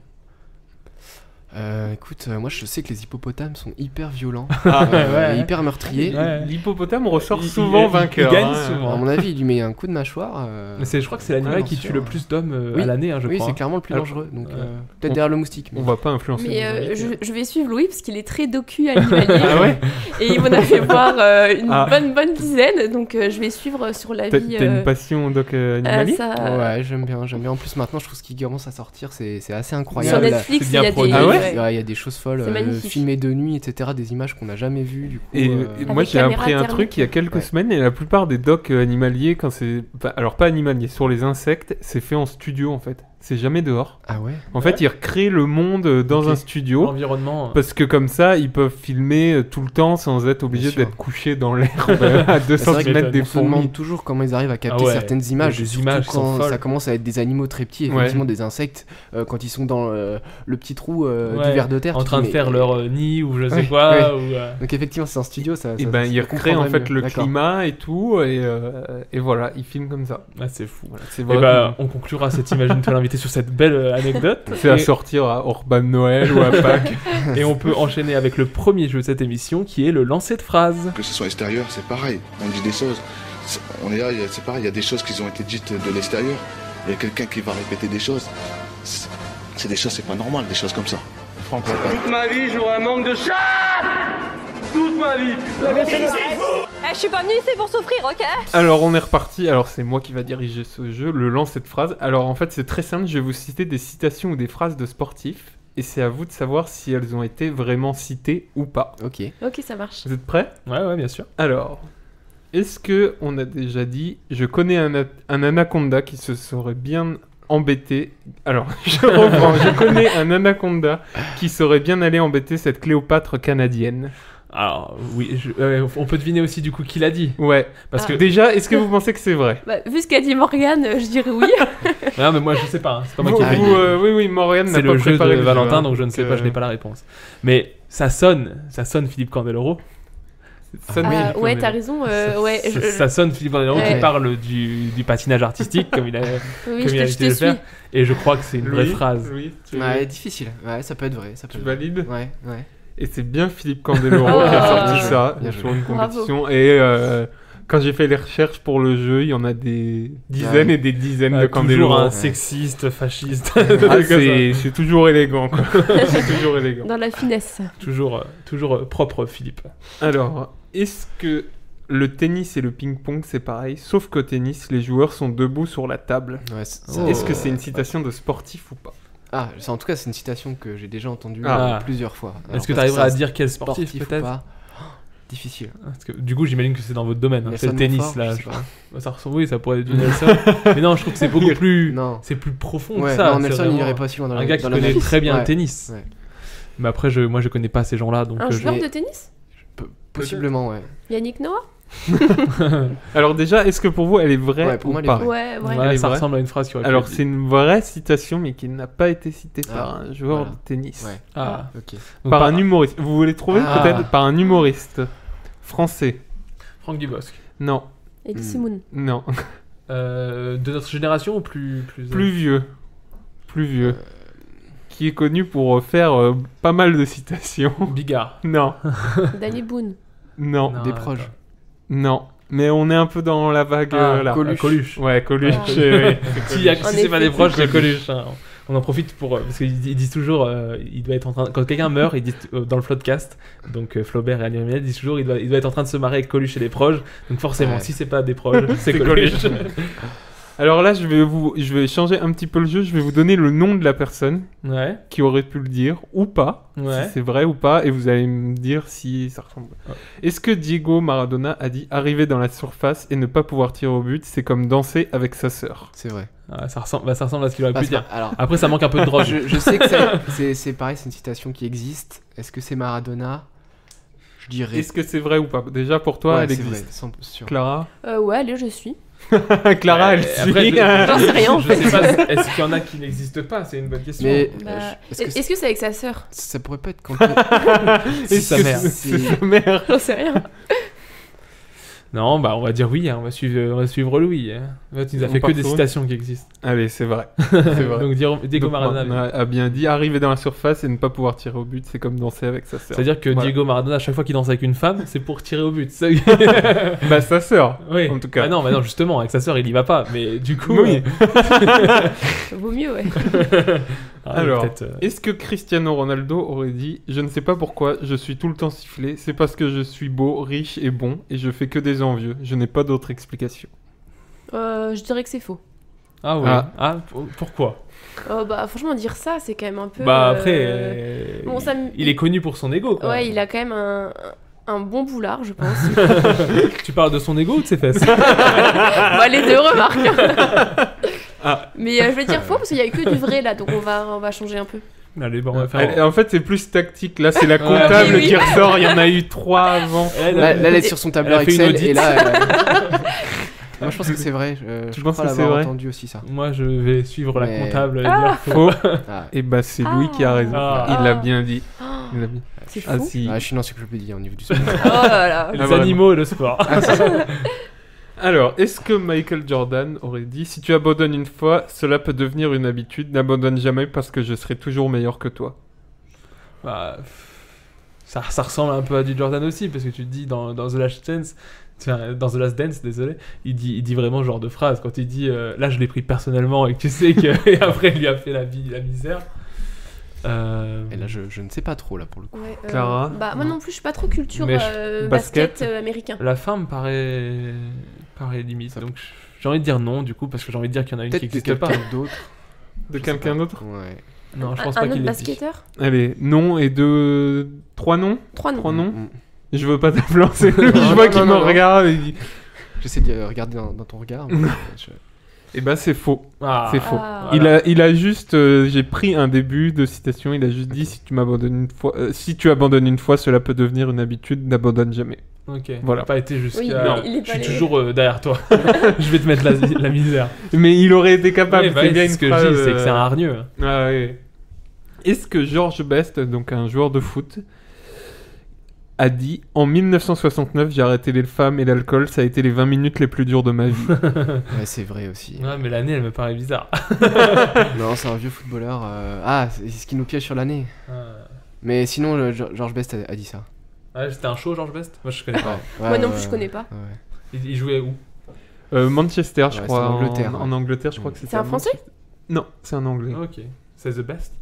Écoute, moi je sais que les hippopotames sont hyper violents, ouais. et hyper meurtriers. Ouais. L'hippopotame ressort Il- souvent il vainqueur. gagne hein. souvent. À mon avis, il lui met un coup de mâchoire. Mais je crois que c'est l'animal Ouais, qui bien tue sûr. le plus d'hommes Oui. à l'année, hein, je Oui, crois. c'est clairement le plus Alors, dangereux. Donc, ouais. peut-être On- derrière le moustique. On va pas influencer. Mais nos invités. je vais suivre Louis parce qu'il est très docu animalier. Ah ouais. Et il m'en a fait voir une Ah. bonne dizaine. Donc je vais suivre sur la T'as vie. une passion doc animalier ça- Ouais, j'aime bien. En plus, maintenant, je trouve ce qui commence à sortir, c'est assez Sur incroyable. Netflix, c'est il y bien a produit. des. Ah ouais Il y a des choses folles, C'est magnifique. filmées de nuit, etc. Des images qu'on n'a jamais vues. Du coup, Et moi Avec j'ai caméra appris un thermique. truc il y a quelques Ouais. semaines et la plupart des docs animaliers quand c'est alors pas animalier sur les insectes c'est fait en studio en fait. C'est jamais dehors. Ah ouais. En fait ils recréent le monde dans Ok. un studio L'environnement. parce que comme ça ils peuvent filmer tout le temps sans être obligés Bien sûr. d'être couchés dans l'herbe à 2 C'est vrai que cm des on se fourmis. demande toujours comment ils arrivent à capter Ah ouais. certaines images. Il y a des surtout images qui sont quand folles. ça commence à être des animaux très petits, Ouais. effectivement des insectes, quand ils sont dans le petit trou Ouais, du ver de terre. en tu train dis, de faire mais- leur nid ou je sais Ouais, quoi. ouais. Ou, Donc effectivement, c'est en studio, ça. Et ça- ben ça ils se recréent en comprendrait fait mieux. le D'accord. climat et tout et voilà ils filment comme ça. Ah, c'est fou. Voilà, c'est Et vrai. bah, on conclura cette Imagine-toi l'invité sur cette belle anecdote. C'est à Et- sortir à Orban Noël ou à Pâques. Et on peut enchaîner avec le premier jeu de cette émission qui est le lancer de phrase. Que ce soit extérieur, c'est pareil. On dit des choses. On est là, c'est pareil, il y a des choses qui ont été dites de l'extérieur. Il y a quelqu'un qui va répéter des choses. C'est des choses, c'est pas normal, des choses comme ça. Franchement. Toute ma vie, j'aurai un manque de chat. Toute ma vie. Je suis pas venue ici pour souffrir, ok? Alors on est reparti, alors c'est moi qui va diriger ce jeu, le lancer de phrase. Alors en fait c'est très simple, je vais vous citer des citations ou des phrases de sportifs et c'est à vous de savoir si elles ont été vraiment citées ou pas. Ok. Ok, ça marche. Vous êtes prêts? Ouais, bien sûr. Alors, est-ce que on a déjà dit je connais un anaconda qui se serait bien embêté. Alors, je reprends, je connais un anaconda qui serait bien allé embêter cette Cléopâtre canadienne. Alors, oui, on peut deviner aussi du coup qui l'a dit. Ouais, parce que déjà, est-ce que vous pensez que c'est vrai? Bah, vu ce qu'a dit Morgane, je dirais oui. Non, mais moi je sais pas, hein. C'est pas moi Vous, qui l'ai dit. oui, Morgane n'a C'est pas le jeu de préparé le Valentin, hein, donc je ne sais pas, je n'ai pas la réponse. Mais ça sonne Philippe Candeloro. Ça sonne Ouais, t'as raison. Ouais, Ça sonne Philippe Candeloro Ouais. qui parle du patinage artistique comme il a, Oui, comme il a je été te le faire. suis. Et je crois que c'est une vraie Louis, phrase. Louis, Ouais, difficile. Ouais, ça peut être vrai. Ça peut Tu être vrai. valides? Ouais. Et c'est bien Philippe Candeloro Oh, qui a sorti bien ça joué. sur une Bravo. compétition. Et quand j'ai fait les recherches pour le jeu, il y en a des dizaines Ouais. et des dizaines de Toujours Candeloro. un Ouais. sexiste, fasciste. Ah, c'est toujours élégant, quoi. C'est toujours élégant. Dans la finesse. toujours propre, Philippe. Alors, est-ce que le tennis et le ping-pong, c'est pareil? Sauf qu'au tennis, les joueurs sont debout sur la table. Ouais, Est-ce que c'est une citation de sportif ou pas? Ah, en tout cas, c'est une citation que j'ai déjà entendue Ah. plusieurs fois. Est-ce que tu arriveras à dire quel sportif, sportif ou peut-être? pas? Difficile. Parce que, du coup, j'imagine que c'est dans votre domaine. Hein. C'est Nelson le tennis, Montfort, là. je sais je pas. crois. Bah, ça ressemble, oui, ça pourrait être du Nelson. Mais non, je trouve que c'est beaucoup plus... Non. C'est plus profond que Ouais, ça. non, c'est Nelson, il vraiment irait pas si loin dans un la gars qui dans connaît l'analyse. très bien Ouais. le tennis. Ouais. Mais après, moi, je connais pas ces gens-là. Donc, Un joueur je... de tennis Possiblement, ouais. Yannick Noah Alors déjà, est-ce que pour vous, elle est vraie Ouais, pour ou moi, elle est pas? vraie. Ouais, ouais. Ouais, Elle est ça vraie. ressemble à une phrase qui aurait pu Alors être c'est une vraie citation, mais qui n'a pas été citée Ah, par un joueur voilà. de tennis. Ouais. Ah, Ok. donc Par un humoriste. Vous voulez trouver Ah. peut-être par un humoriste français? Franck Dubosc. Non, Elie Semoun. non. De notre génération ou plus... Plus vieux. Plus vieux. Qui est connu pour faire pas mal de citations. Bigard. Non, Danny Boone. non, Non, Des attends. proches. non. Mais on est un peu dans la vague là. Coluche. Ouais, Coluche. Ah. oui, c'est Si, Coluche. En si c'est pas effet, des proches, c'est c'est Coluche. Hein. On en profite pour... parce qu'ils disent toujours... il doit être en train... Quand quelqu'un meurt, ils disent dans le Floodcast, donc Flaubert et Annie Miel disent toujours il doit être en train de se marrer avec Coluche et des proches. Donc forcément, Ouais. si c'est pas des proches, c'est C'est Coluche. Alors là, je vais changer un petit peu le jeu. Je vais vous donner le nom de la personne Ouais. qui aurait pu le dire ou pas, Ouais. si c'est vrai ou pas, et vous allez me dire si ça ressemble. Ouais. Est-ce que Diego Maradona a dit arriver dans la surface et ne pas pouvoir tirer au but, c'est comme danser avec sa sœur? C'est vrai. Ah, ça ressemble à ce qu'il aurait pu dire. Alors, Après, ça manque un peu de drogue. je sais que c'est pareil, c'est une citation qui existe. Est-ce que c'est Maradona? Je dirais. Est-ce que c'est vrai ou pas? Déjà, pour toi, Ouais, elle c'est vrai, existe. 100%. Clara? Ouais, allez, je suis. Clara, elle Après, suit. j'en sais rien, en Je fait. sais pas, est-ce qu'il y en a qui n'existent pas? C'est une bonne question. Mais Est-ce que c'est avec sa sœur? ça pourrait pas être quand C'est sa mère. C'est sa mère. J'en sais rien. Non, bah on va dire oui, hein, on va suivre Louis. Hein. En fait, il nous a On fait part que des sur- citations qui existent. Allez, c'est vrai. C'est vrai. Donc Diego Donc, Maradona. a bien dit, arriver dans la surface et ne pas pouvoir tirer au but, c'est comme danser avec sa sœur. C'est-à-dire que Voilà. Diego Maradona, à chaque fois qu'il danse avec une femme, c'est pour tirer au but. Ça... Bah, sa sœur, oui. en tout cas. Ah non, bah non, justement, avec sa sœur, il y va pas. Mais du coup. Oui. Vaut mieux, ouais. Alors, peut-être, est-ce que Cristiano Ronaldo aurait dit « Je ne sais pas pourquoi, je suis tout le temps sifflé, c'est parce que je suis beau, riche et bon, et je fais que des envieux. Je n'ai pas d'autre explication. Je dirais que c'est faux. Ah ouais. Ah. Ah, pourquoi? Bah, franchement, dire ça, c'est quand même un peu. Bah après, bon, ça il est connu pour son ego. Quoi. Ouais, il a quand même un bon boulard, je pense. Tu parles de son ego ou de ses fesses? Bah, les deux, remarque. Ah. Mais je vais dire faux parce qu'il y a eu que du vrai là, donc on va changer un peu. Allez, bon, on va faire... En fait, c'est plus tactique. Là, c'est la comptable oui. qui ressort. Il y en a eu 3 avant. Là, elle est sur son tableur elle a fait une Excel audit. et là. Moi, je pense que c'est vrai. Tu Je penses crois que c'est l'avoir vrai entendu aussi ça. Moi, je vais suivre la Mais- comptable et dire faux. Ah, Et bah, c'est Louis qui a raison. Ah. Il l'a bien dit. Il l'a bien. C'est Ah, fou. si. je suis une encyclopédie au niveau du sport. Oh là là. Les vraiment. animaux et le sport. Alors, est-ce que Michael Jordan aurait dit « Si tu abandonnes une fois, cela peut devenir une habitude. N'abandonne jamais parce que je serai toujours meilleur que toi. Bah, ça ressemble un peu à du Jordan aussi, parce que tu te dis dans The Last Dance, dans The Last Dance, désolé, il dit vraiment ce genre de phrase. Quand il dit là, je l'ai pris personnellement et que tu sais que. Et après, il lui a fait la misère. Et là, je ne sais pas trop là pour le coup. Ouais, Clara? Bah, moi non plus, je suis pas trop culture Mais basket américain. La fin me paraît limite. Donc j'ai envie de dire non, du coup, parce que j'ai envie de dire qu'il y en a une qui Peut-être de n'existe pas. quelqu'un d'autre. De quelqu'un d'autre? Ouais. Non, je pense Un pas autre qu'il l'ait dit. basketteur? Allez, non et 3 noms? 3 noms. 3 noms? Mm. Je veux pas t'influencer. Je vois qu'il me regarde et il dit... J'essaie de regarder dans ton regard. mais Eh ben, c'est faux. Ah. C'est faux. Ah. Voilà. Il a juste... j'ai pris un début de citation. Il a juste dit si tu abandonnes une fois, cela peut devenir une habitude. N'abandonne jamais. Ok. Voilà. Il a pas été jusqu'à. Oui, Non, il est je pas suis allé. toujours derrière toi. Je vais te mettre la misère. Mais il aurait été capable. Ouais, bah, c'est bien ce une que phrase, je dis, c'est que c'est un hargneux. Ah, oui. Est-ce que George Best, donc un joueur de foot, a dit « En 1969, j'ai arrêté les femmes et l'alcool, ça a été les 20 minutes les plus dures de ma vie. ouais, c'est vrai aussi. Ouais, mais l'année, elle me paraît bizarre. Non, c'est un vieux footballeur. Ah, c'est ce qui nous piège sur l'année. Mais sinon, George Best a dit ça. Ouais, c'était un show, George Best? Moi, je connais pas. Moi non plus, je connais pas. Ouais. Il jouait où? Manchester, je Ouais, crois. c'est en Angleterre, En ouais. Angleterre, je crois que c'était. C'est un à Français? Manchester. Non, c'est un anglais. Ok. C'est The Best.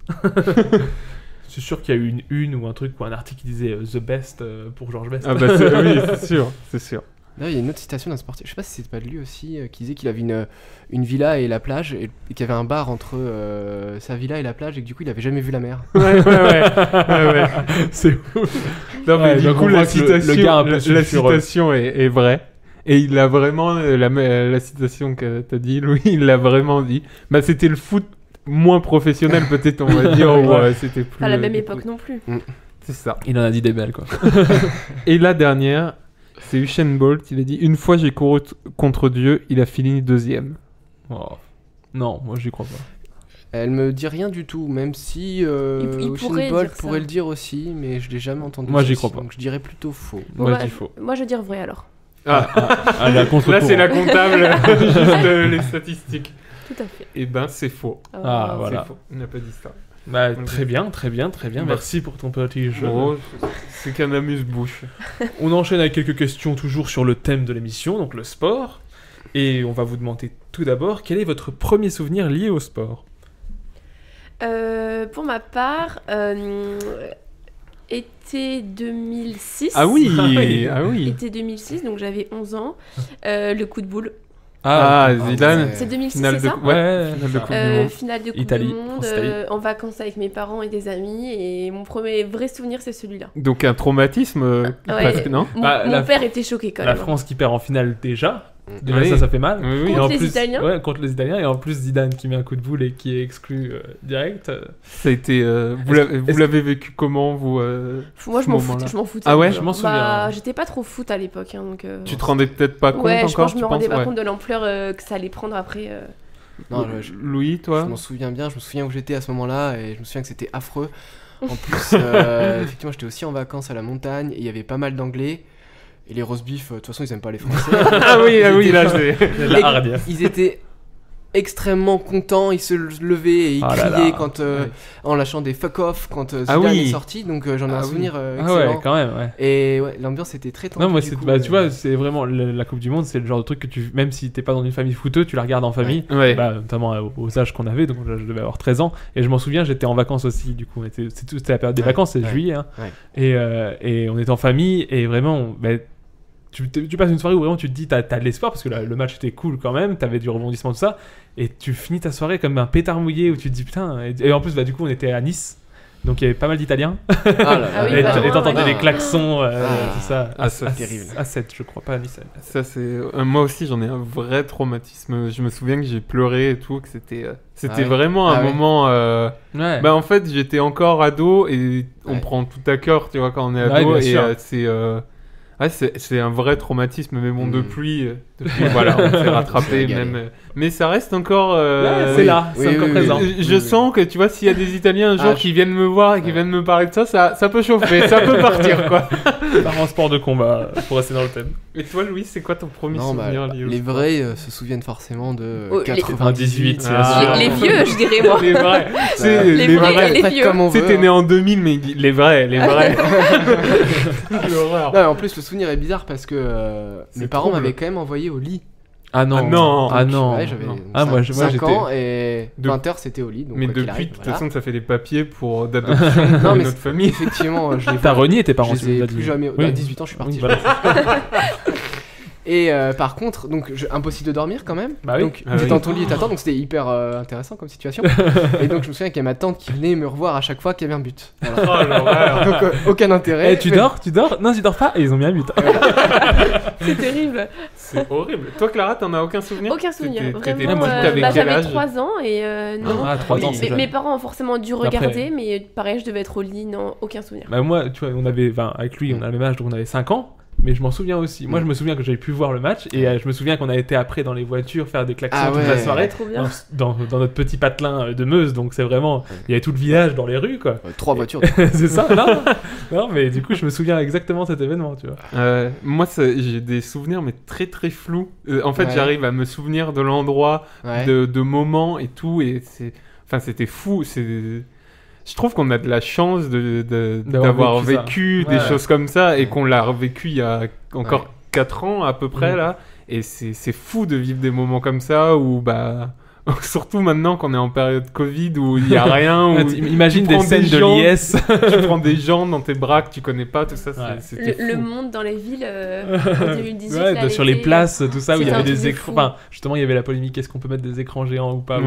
Je suis sûr qu'il y a eu une ou un truc ou un article qui disait The Best pour George Best. Ah bah oui, c'est sûr, c'est sûr. Là, il y a une autre citation d'un sportif, je sais pas si c'est pas de lui aussi, qui disait qu'il avait une villa et la plage, et qu'il y avait un bar entre sa villa et la plage, et que du coup il avait jamais vu la mer. Ouais. C'est ouf. Non, mais Ouais, du donc coup, on la voit que citation, le gars un peu la sulfureux. citation est vraie. Et il a vraiment, la citation que t'as dit, Louis, il l'a vraiment dit. Bah, c'était le foot moins professionnel, peut-être, on va dire, ou c'était plus. Pas à la même époque non plus. C'est ça. Il en a dit des belles, quoi. Et la dernière, c'est Usain Bolt. Il a dit Une fois j'ai couru contre Dieu, il a fini 2e. Oh. Non, moi, j'y crois pas. Elle me dit rien du tout, même si il Usain pourrait Bolt dire ça. pourrait le dire aussi, mais je l'ai jamais entendu. Moi, ça j'y aussi, crois pas. Donc je dirais plutôt faux. Moi, bah, je dis faux. Moi, je veux dire vrai alors. La contre Là, c'est la comptable, juste les statistiques. Tout à fait. Et ben, c'est faux. Ah, voilà. C'est faux. On n'a pas dit ça. Bah, très bien. Merci pour ton petit jeu. Oh, c'est qu'un amuse-bouche. On enchaîne avec quelques questions toujours sur le thème de l'émission, donc le sport. Et on va vous demander tout d'abord, quel est votre premier souvenir lié au sport? Pour ma part, été 2006. Ah oui, ah oui. Été 2006, donc j'avais 11 ans. Le coup de boule. Ah, Zidane. C'est 2006, Finale c'est de ça ouais, finale de Coupe du Monde. Finale de Coupe Italie, du Monde, France-Italie. en vacances avec mes parents et des amis. Et mon premier vrai souvenir, c'est celui-là. Donc un traumatisme, Ouais. presque, non? Mon Bah, père était choqué quand La même. France qui perd en finale déjà. Déjà, Oui. ça fait mal. Oui, oui. Et Contre en les plus, Italiens. Ouais, contre les Italiens. Et en plus, Zidane qui met un coup de boule et qui est exclu direct. Ça a été. Vous l'avez vécu comment, vous Moi, ce je m'en moment-là foutais. Ah ouais, je m'en souviens. J'étais pas trop foot à l'époque. Hein, donc, Tu te rendais peut-être pas compte ouais, encore, je pense que je me tu rendais penses pas Ouais. compte de l'ampleur que ça allait prendre après. Non, Louis, toi Je m'en souviens bien, je me souviens où j'étais à ce moment-là et je me souviens que c'était affreux. En plus, effectivement, j'étais aussi en vacances à la montagne et il y avait pas mal d'anglais. Et les roast beef, de toute façon, ils aiment pas les Français. Ah oui, là, c'est la hardiesse. Ils étaient extrêmement contents, ils se levaient et ils criaient quand, en lâchant des fuck off quand Zidane est sorti. Donc j'en ai un souvenir excellent. Ah ouais, quand même, ouais. Et ouais, l'ambiance était très tendue. Non, moi, du coup, tu vois, c'est vraiment la Coupe du Monde, c'est le genre de truc que même si t'es pas dans une famille footeuse, tu la regardes en famille, Ouais. bah, notamment aux âges qu'on avait, donc je devais avoir 13 ans, et je m'en souviens, j'étais en vacances aussi, du coup, c'était la période des vacances, c'est juillet, hein, et on était en famille, et vraiment, tu passes une soirée où vraiment tu te dis t'as de l'espoir parce que le match était cool quand même, t'avais du rebondissement tout ça, et tu finis ta soirée comme un pétard mouillé où tu te dis putain, et en plus du coup on était à Nice, donc il y avait pas mal d'Italiens. Et t'entendais les klaxons, tout ça. C'est terrible. À 7 je crois, pas à Nice. Ça c'est moi aussi j'en ai un vrai traumatisme. Je me souviens que j'ai pleuré et tout, que c'était vraiment un moment. Bah en fait j'étais encore ado et on prend tout à cœur, tu vois, quand on est ado, et c'est un vrai traumatisme, mais bon, depuis voilà, on s'est rattrapé même. Mais ça reste encore. C'est là, c'est encore présent. Je sens que, tu vois, s'il y a des Italiens un jour qui viennent me voir et qui viennent me parler de ça peut chauffer, ça peut partir, quoi. Par un sport de combat, pour rester dans le thème. Et toi, Louis, c'est quoi ton premier souvenir lié au Les sport vrais se souviennent forcément de 98. Les vieux, je dirais, moi. Les vrais. Les vrais, les vieux. C'était né en 2000, mais les vrais. L'horreur. Non, en plus, le souvenir est bizarre parce que mes parents m'avaient quand même envoyé au lit. Ah non. Ouais, j'avais moi 5 ans et 20h c'était au lit. Donc mais quoi qu'il depuis, arrive, de toute voilà. façon, ça fait des papiers d'adoption pour notre famille. Effectivement, T'as renié tes parents, je les ai plus jamais. À 18 ans, je suis parti. Voilà. Et par contre, donc impossible de dormir quand même. Bah oui. Donc t'es dans ton lit et t'attends, donc c'était hyper intéressant comme situation. Et donc je me souviens qu'il y a ma tante qui venait me revoir à chaque fois qu'il y avait un but. Voilà. Oh l'horreur. Donc aucun intérêt. Et tu dors Non, tu dors pas. Et ils ont mis un but. C'est terrible. C'est horrible. Toi, Clara, t'en as aucun souvenir? Aucun souvenir. T'étais Vraiment, petite, t'avais quel j'avais âge? 3 ans et non. Ah, 3 ans, c'est jeune. Mes parents ont forcément dû Après- regarder, mais pareil, je devais être au lit, non, aucun souvenir. Bah moi, tu vois, avec lui, on a le même âge, donc on avait 5 ans. Mais je m'en souviens aussi. Moi, je me souviens que j'avais pu voir le match et je me souviens qu'on a été après dans les voitures faire des klaxons toute la soirée trop bien. dans notre petit patelin de Meuse. Donc c'est vraiment, il y avait tout le village dans les rues, quoi. 3 voitures. C'est ça. Non, mais du coup, je me souviens exactement de cet événement, tu vois. Moi, j'ai des souvenirs, mais très très flous. En fait, j'arrive à me souvenir de l'endroit, de moments et tout, et c'était fou. Je trouve qu'on a de la chance d'avoir vécu des choses comme ça et qu'on l'a revécu il y a encore 4 ans à peu près là. Et c'est fou de vivre des moments comme ça où surtout maintenant qu'on est en période Covid où il n'y a rien. Où imagine des scènes de l'IS. Tu prends des gens dans tes bras que tu connais pas, tout ça. C'était fou. Le monde dans les villes en 2018. Sur les places, tout ça, où il y avait des écrans. Enfin, justement, il y avait la polémique, est-ce qu'on peut mettre des écrans géants ou pas,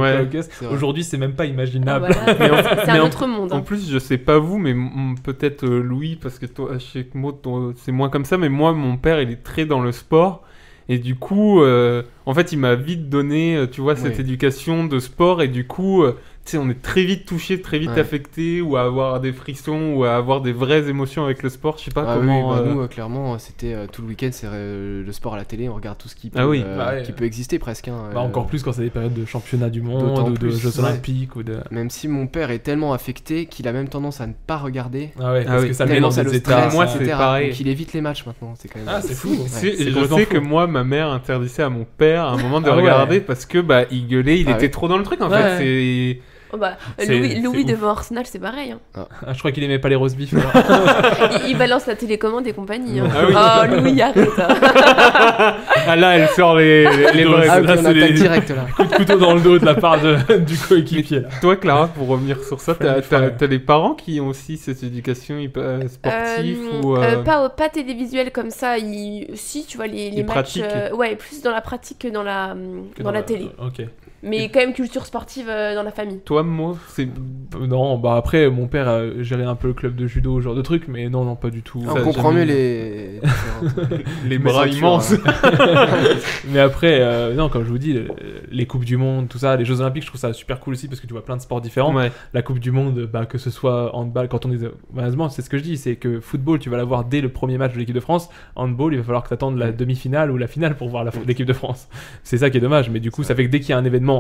Aujourd'hui, c'est même pas imaginable. C'est un autre monde. En plus, je sais pas vous, mais peut-être Louis, parce que toi, je sais que Maud, c'est moins comme ça, mais moi, mon père, il est très dans le sport. Et du coup, en fait, il m'a vite donné, tu vois, cette éducation de sport. Et du coup, tu sais, on est très vite touché, très vite affecté, ou à avoir des frissons, ou à avoir des vraies émotions avec le sport. Je sais pas comment. Oui, nous, clairement, c'était tout le week-end, c'est le sport à la télé. On regarde tout ce qui peut, qui peut exister presque. Encore plus quand c'est des périodes de championnat du monde, ou de Jeux Olympiques. Ou de... Même si mon père est tellement affecté qu'il a même tendance à ne pas regarder. Parce que ça le met dans des états. Moi, c'est pareil. Donc il évite les matchs maintenant. C'est quand même. C'est fou. Je sais que moi, ma mère interdisait à mon père à un moment de regarder parce que il gueulait, il était trop dans le truc en fait. Louis devant Arsenal, c'est pareil. Hein. Je crois qu'il aimait pas les roast beef. il balance la télécommande et compagnie. Hein. Louis, arrête. Là, elle sort les vrais. On attaque direct là. Coup de couteau dans le dos de la part du coéquipier. Toi, Clara, pour revenir sur ça, t'as les parents qui ont aussi cette éducation sportive ou pas télévisuelle comme ça. Si, tu vois les matchs. Plus dans la pratique que dans la télé. Ok. Mais quand même culture sportive dans la famille. Toi, moi, c'est... Non, bah après, mon père a géré un peu le club de judo, ce genre de truc, mais non, pas du tout. On comprend mieux les... les bras immenses. Mais après, non, comme je vous dis, les Coupes du Monde, tout ça, les Jeux Olympiques, je trouve ça super cool aussi parce que tu vois plein de sports différents. Ouais. La Coupe du Monde, bah, que ce soit handball, quand on est... Honnêtement, c'est ce que je dis, c'est que football, tu vas l'avoir dès le premier match de l'équipe de France. Handball, il va falloir que tu attendes la demi-finale ou la finale pour voir l'équipe de France. C'est ça qui est dommage, mais du coup, ça fait que dès qu'il y a un événement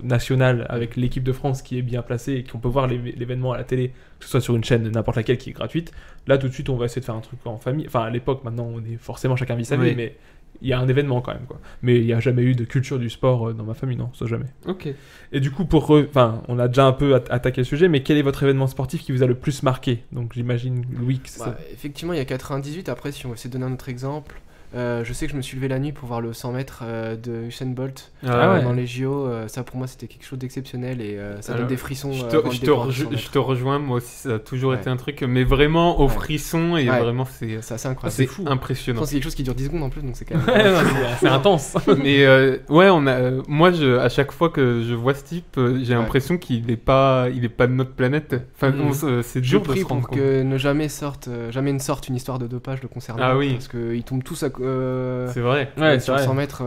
national avec l'équipe de France qui est bien placée et qu'on peut voir l'événement à la télé, que ce soit sur une chaîne n'importe laquelle qui est gratuite, là tout de suite on va essayer de faire un truc en famille. Enfin à l'époque, maintenant on est forcément chacun vit sa vie, mais il y a un événement quand même quoi. Mais il n'y a jamais eu de culture du sport dans ma famille, non, ça jamais. Ok. Et du coup on a déjà un peu attaqué le sujet, mais quel est votre événement sportif qui vous a le plus marqué? Donc j'imagine Louis que c'est ça. Effectivement il y a 98, après si on essaie de donner un autre exemple. Je sais que je me suis levé la nuit pour voir le 100 mètres de Usain Bolt dans les JO. Ça pour moi c'était quelque chose d'exceptionnel et ça donne des frissons. Je te rejoins, moi aussi ça a toujours été un truc, mais vraiment au frisson et vraiment c'est assez incroyable. C'est fou. Impressionnant. C'est quelque chose qui dure 10 secondes en plus donc c'est quand même. C'est intense. Mais moi à chaque fois que je vois ce type, j'ai l'impression qu'il est pas de notre planète. Enfin c'est dur de se rendre compte. Pour que jamais ne sorte une histoire de dopage le concernant. Ah oui. Parce qu'ils tombent tous à c'est vrai. Sur 100 mètres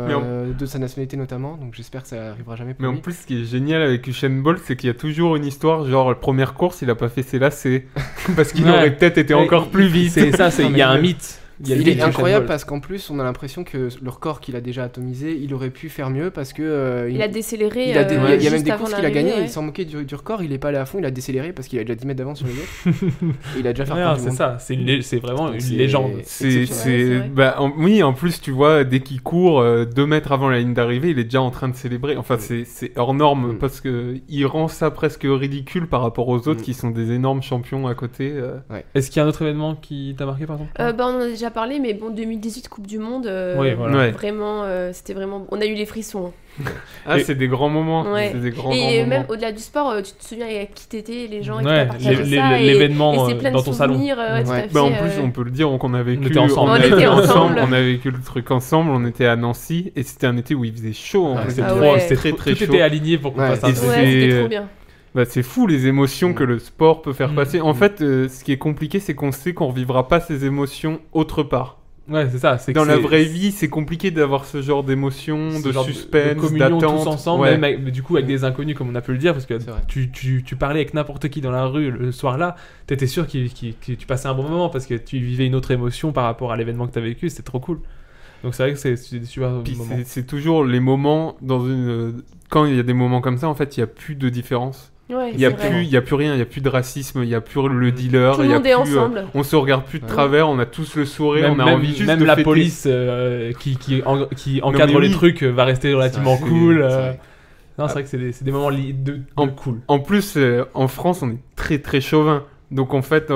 de sa nationalité notamment, donc j'espère que ça arrivera jamais pour lui. Mais en plus, ce qui est génial avec Usain Bolt, c'est qu'il y a toujours une histoire, genre la première course, il a pas fait ses lacets parce qu'il aurait peut-être été encore plus vite. C'est ça, il y a un mythe. Il est incroyable parce qu'en plus on a l'impression que le record qu'il a déjà atomisé, il aurait pu faire mieux parce que il a décéléré. Il y a même des courses qu'il a gagnées, il s'en moquait du record, il est pas allé à fond, il a décéléré parce qu'il a déjà 10 mètres d'avance sur les autres. Et il a déjà fait le c'est ça, c'est vraiment une légende. Oui, en plus tu vois, dès qu'il court 2 mètres avant la ligne d'arrivée, il est déjà en train de célébrer. Enfin c'est hors norme parce que il rend ça presque ridicule par rapport aux autres qui sont des énormes champions à côté. Est-ce qu'il y a un autre événement qui t'a marqué par exemple? On en a déjà parlé, mais bon, 2018 Coupe du Monde, vraiment, c'était vraiment, on a eu les frissons. C'est des grands moments. Ouais. C'est des grands même moments. au-delà du sport, tu te souviens avec qui t'étais, les gens qui t'ont partagé ça, l'événement et c'est plein dans de ton souvenirs, salon. En plus, on peut le dire qu'on a vécu. On était ensemble. On a vécu le truc ensemble. On était à Nancy et c'était un été où il faisait chaud. C'était très très chaud. Tout était aligné pour qu'on fasse un truc. C'était trop bien. C'est fou les émotions que le sport peut faire passer. En fait, ce qui est compliqué, c'est qu'on sait qu'on vivra pas ces émotions autre part. Ouais, c'est ça. Dans la vraie vie, c'est compliqué d'avoir ce genre d'émotions, de suspense, d'attente. Tous ensemble, même du coup avec des inconnus, comme on a pu le dire, parce que tu parlais avec n'importe qui dans la rue le soir-là, t'étais sûr que tu passais un bon moment parce que tu vivais une autre émotion par rapport à l'événement que t'as vécu, c'était trop cool. Donc c'est vrai que c'est des super moments. C'est toujours les moments quand il y a des moments comme ça, en fait, il y a plus de différence. Ouais, il y a plus rien, il y a plus de racisme, il y a plus le dealer, tout le monde est ensemble. On se regarde plus de travers, on a tous le sourire, on a envie juste même de la fêter. police qui encadre les trucs va rester relativement cool. Non, c'est vrai que c'est des moments cool. En plus, en France, on est très très chauvin. Donc en fait,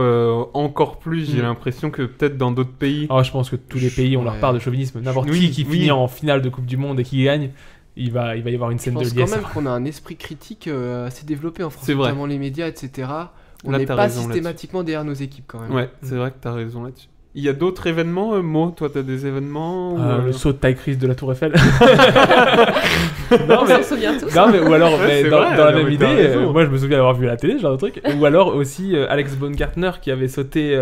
encore plus, j'ai l'impression que peut-être dans d'autres pays... Je pense que tous les pays ont leur part de chauvinisme. N'importe qui finit en finale de Coupe du Monde et qui gagne, il va y avoir une scène de liesse. Je pense quand même qu'on a un esprit critique assez développé en France, notamment les médias, etc. On n'est pas systématiquement derrière nos équipes quand même. Ouais, c'est vrai que t'as raison là-dessus. Il y a d'autres événements, Mo, toi t'as des événements Le saut de taille Chris de la Tour Eiffel. On s'en souvient tous. Non, mais, ou alors, dans la même idée, moi je me souviens d'avoir vu à la télé, ce genre de truc. Ou alors aussi Alex Baumgartner qui avait sauté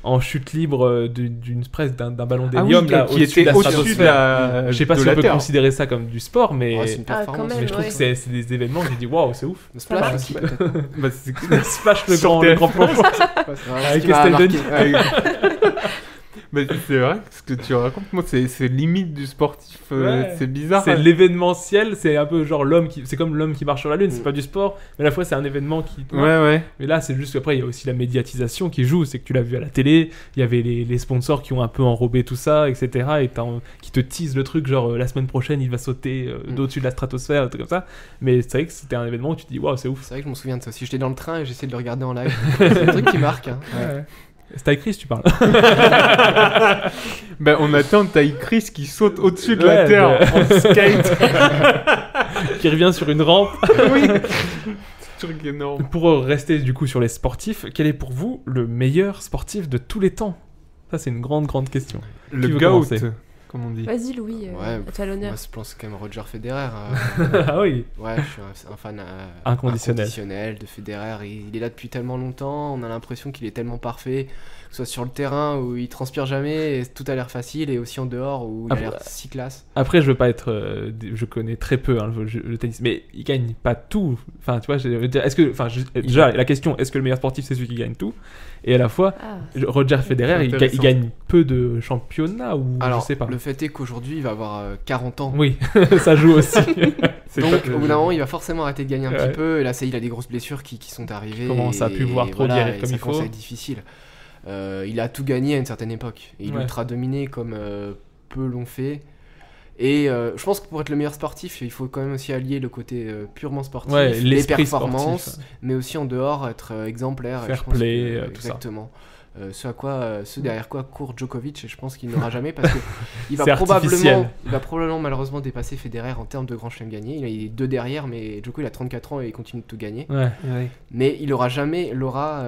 en chute libre d'une presse d'un ballon d'hélium qui était au-dessus de la. Je sais pas si on peut considérer ça comme du sport, mais c'est une performance. Mais je trouve que c'est des événements que j'ai dit waouh, c'est ouf. Le splash aussi peut-être. Splash le grand plan. Avec Estelle Denis. Mais c'est vrai, ce que tu racontes, moi, c'est limite du sportif, c'est bizarre. C'est l'événementiel, c'est un peu genre c'est comme l'homme qui marche sur la lune, c'est pas du sport, mais à la fois c'est un événement qui... Ouais. Mais là, c'est juste qu'après, il y a aussi la médiatisation qui joue, c'est que tu l'as vu à la télé, il y avait les sponsors qui ont un peu enrobé tout ça, etc., et qui te teasent le truc, genre la semaine prochaine, il va sauter d'au-dessus de la stratosphère, un truc comme ça. Mais c'est vrai que c'était un événement où tu te dis, waouh, c'est ouf. C'est vrai que je me souviens de ça aussi, j'étais dans le train et j'essayais de le regarder en live. C'est un truc qui marque. Hein. Ouais. C'est Ty Chris, tu parles. On attend Ty Chris qui saute au-dessus de la terre en skate. Qui revient sur une rampe. Oui. Truc énorme. Pour rester du coup sur les sportifs, quel est pour vous le meilleur sportif de tous les temps? Ça, c'est une grande question. Le GOAT. comme on dit. Vas-y Louis, Ouais, à toi l'honneur. moi je pense quand même Roger Federer. Ah oui. Ouais, je suis un fan Inconditionnel de Federer. Il est là depuis tellement longtemps, on a l'impression qu'il est tellement parfait, que ce soit sur le terrain où il transpire jamais et tout a l'air facile, et aussi en dehors où il a l'air si classe. Après, je veux pas être. Je connais très peu le tennis, mais il gagne pas tout. Enfin, tu vois, je veux dire, est-ce que. Enfin, déjà, la question, est-ce que le meilleur sportif c'est celui qui gagne tout? Et à la fois, Roger Federer, il gagne peu de championnats ou alors, je sais pas. Le fait est qu'aujourd'hui, il va avoir 40 ans. Oui, ça joue aussi. Donc, au bout d'un moment, il va forcément arrêter de gagner un petit peu. Et là, il a des grosses blessures qui sont arrivées. Commence à plus pouvoir trop guérir comme il faut. Ça commence à être difficile. Il a tout gagné à une certaine époque. Et il ultra dominé comme peu l'ont fait. Et je pense que pour être le meilleur sportif, il faut quand même aussi allier le côté purement sportif, les performances, sportif, mais aussi en dehors être exemplaire. Fair play, tout exactement. Ce derrière quoi court Djokovic, et je pense qu'il n'aura jamais, parce que il va probablement malheureusement dépasser Federer en termes de Grand Chelem gagné. Il est 2 derrière, mais Djoko il a 34 ans et il continue de tout gagner. Mais il n'aura jamais l'aura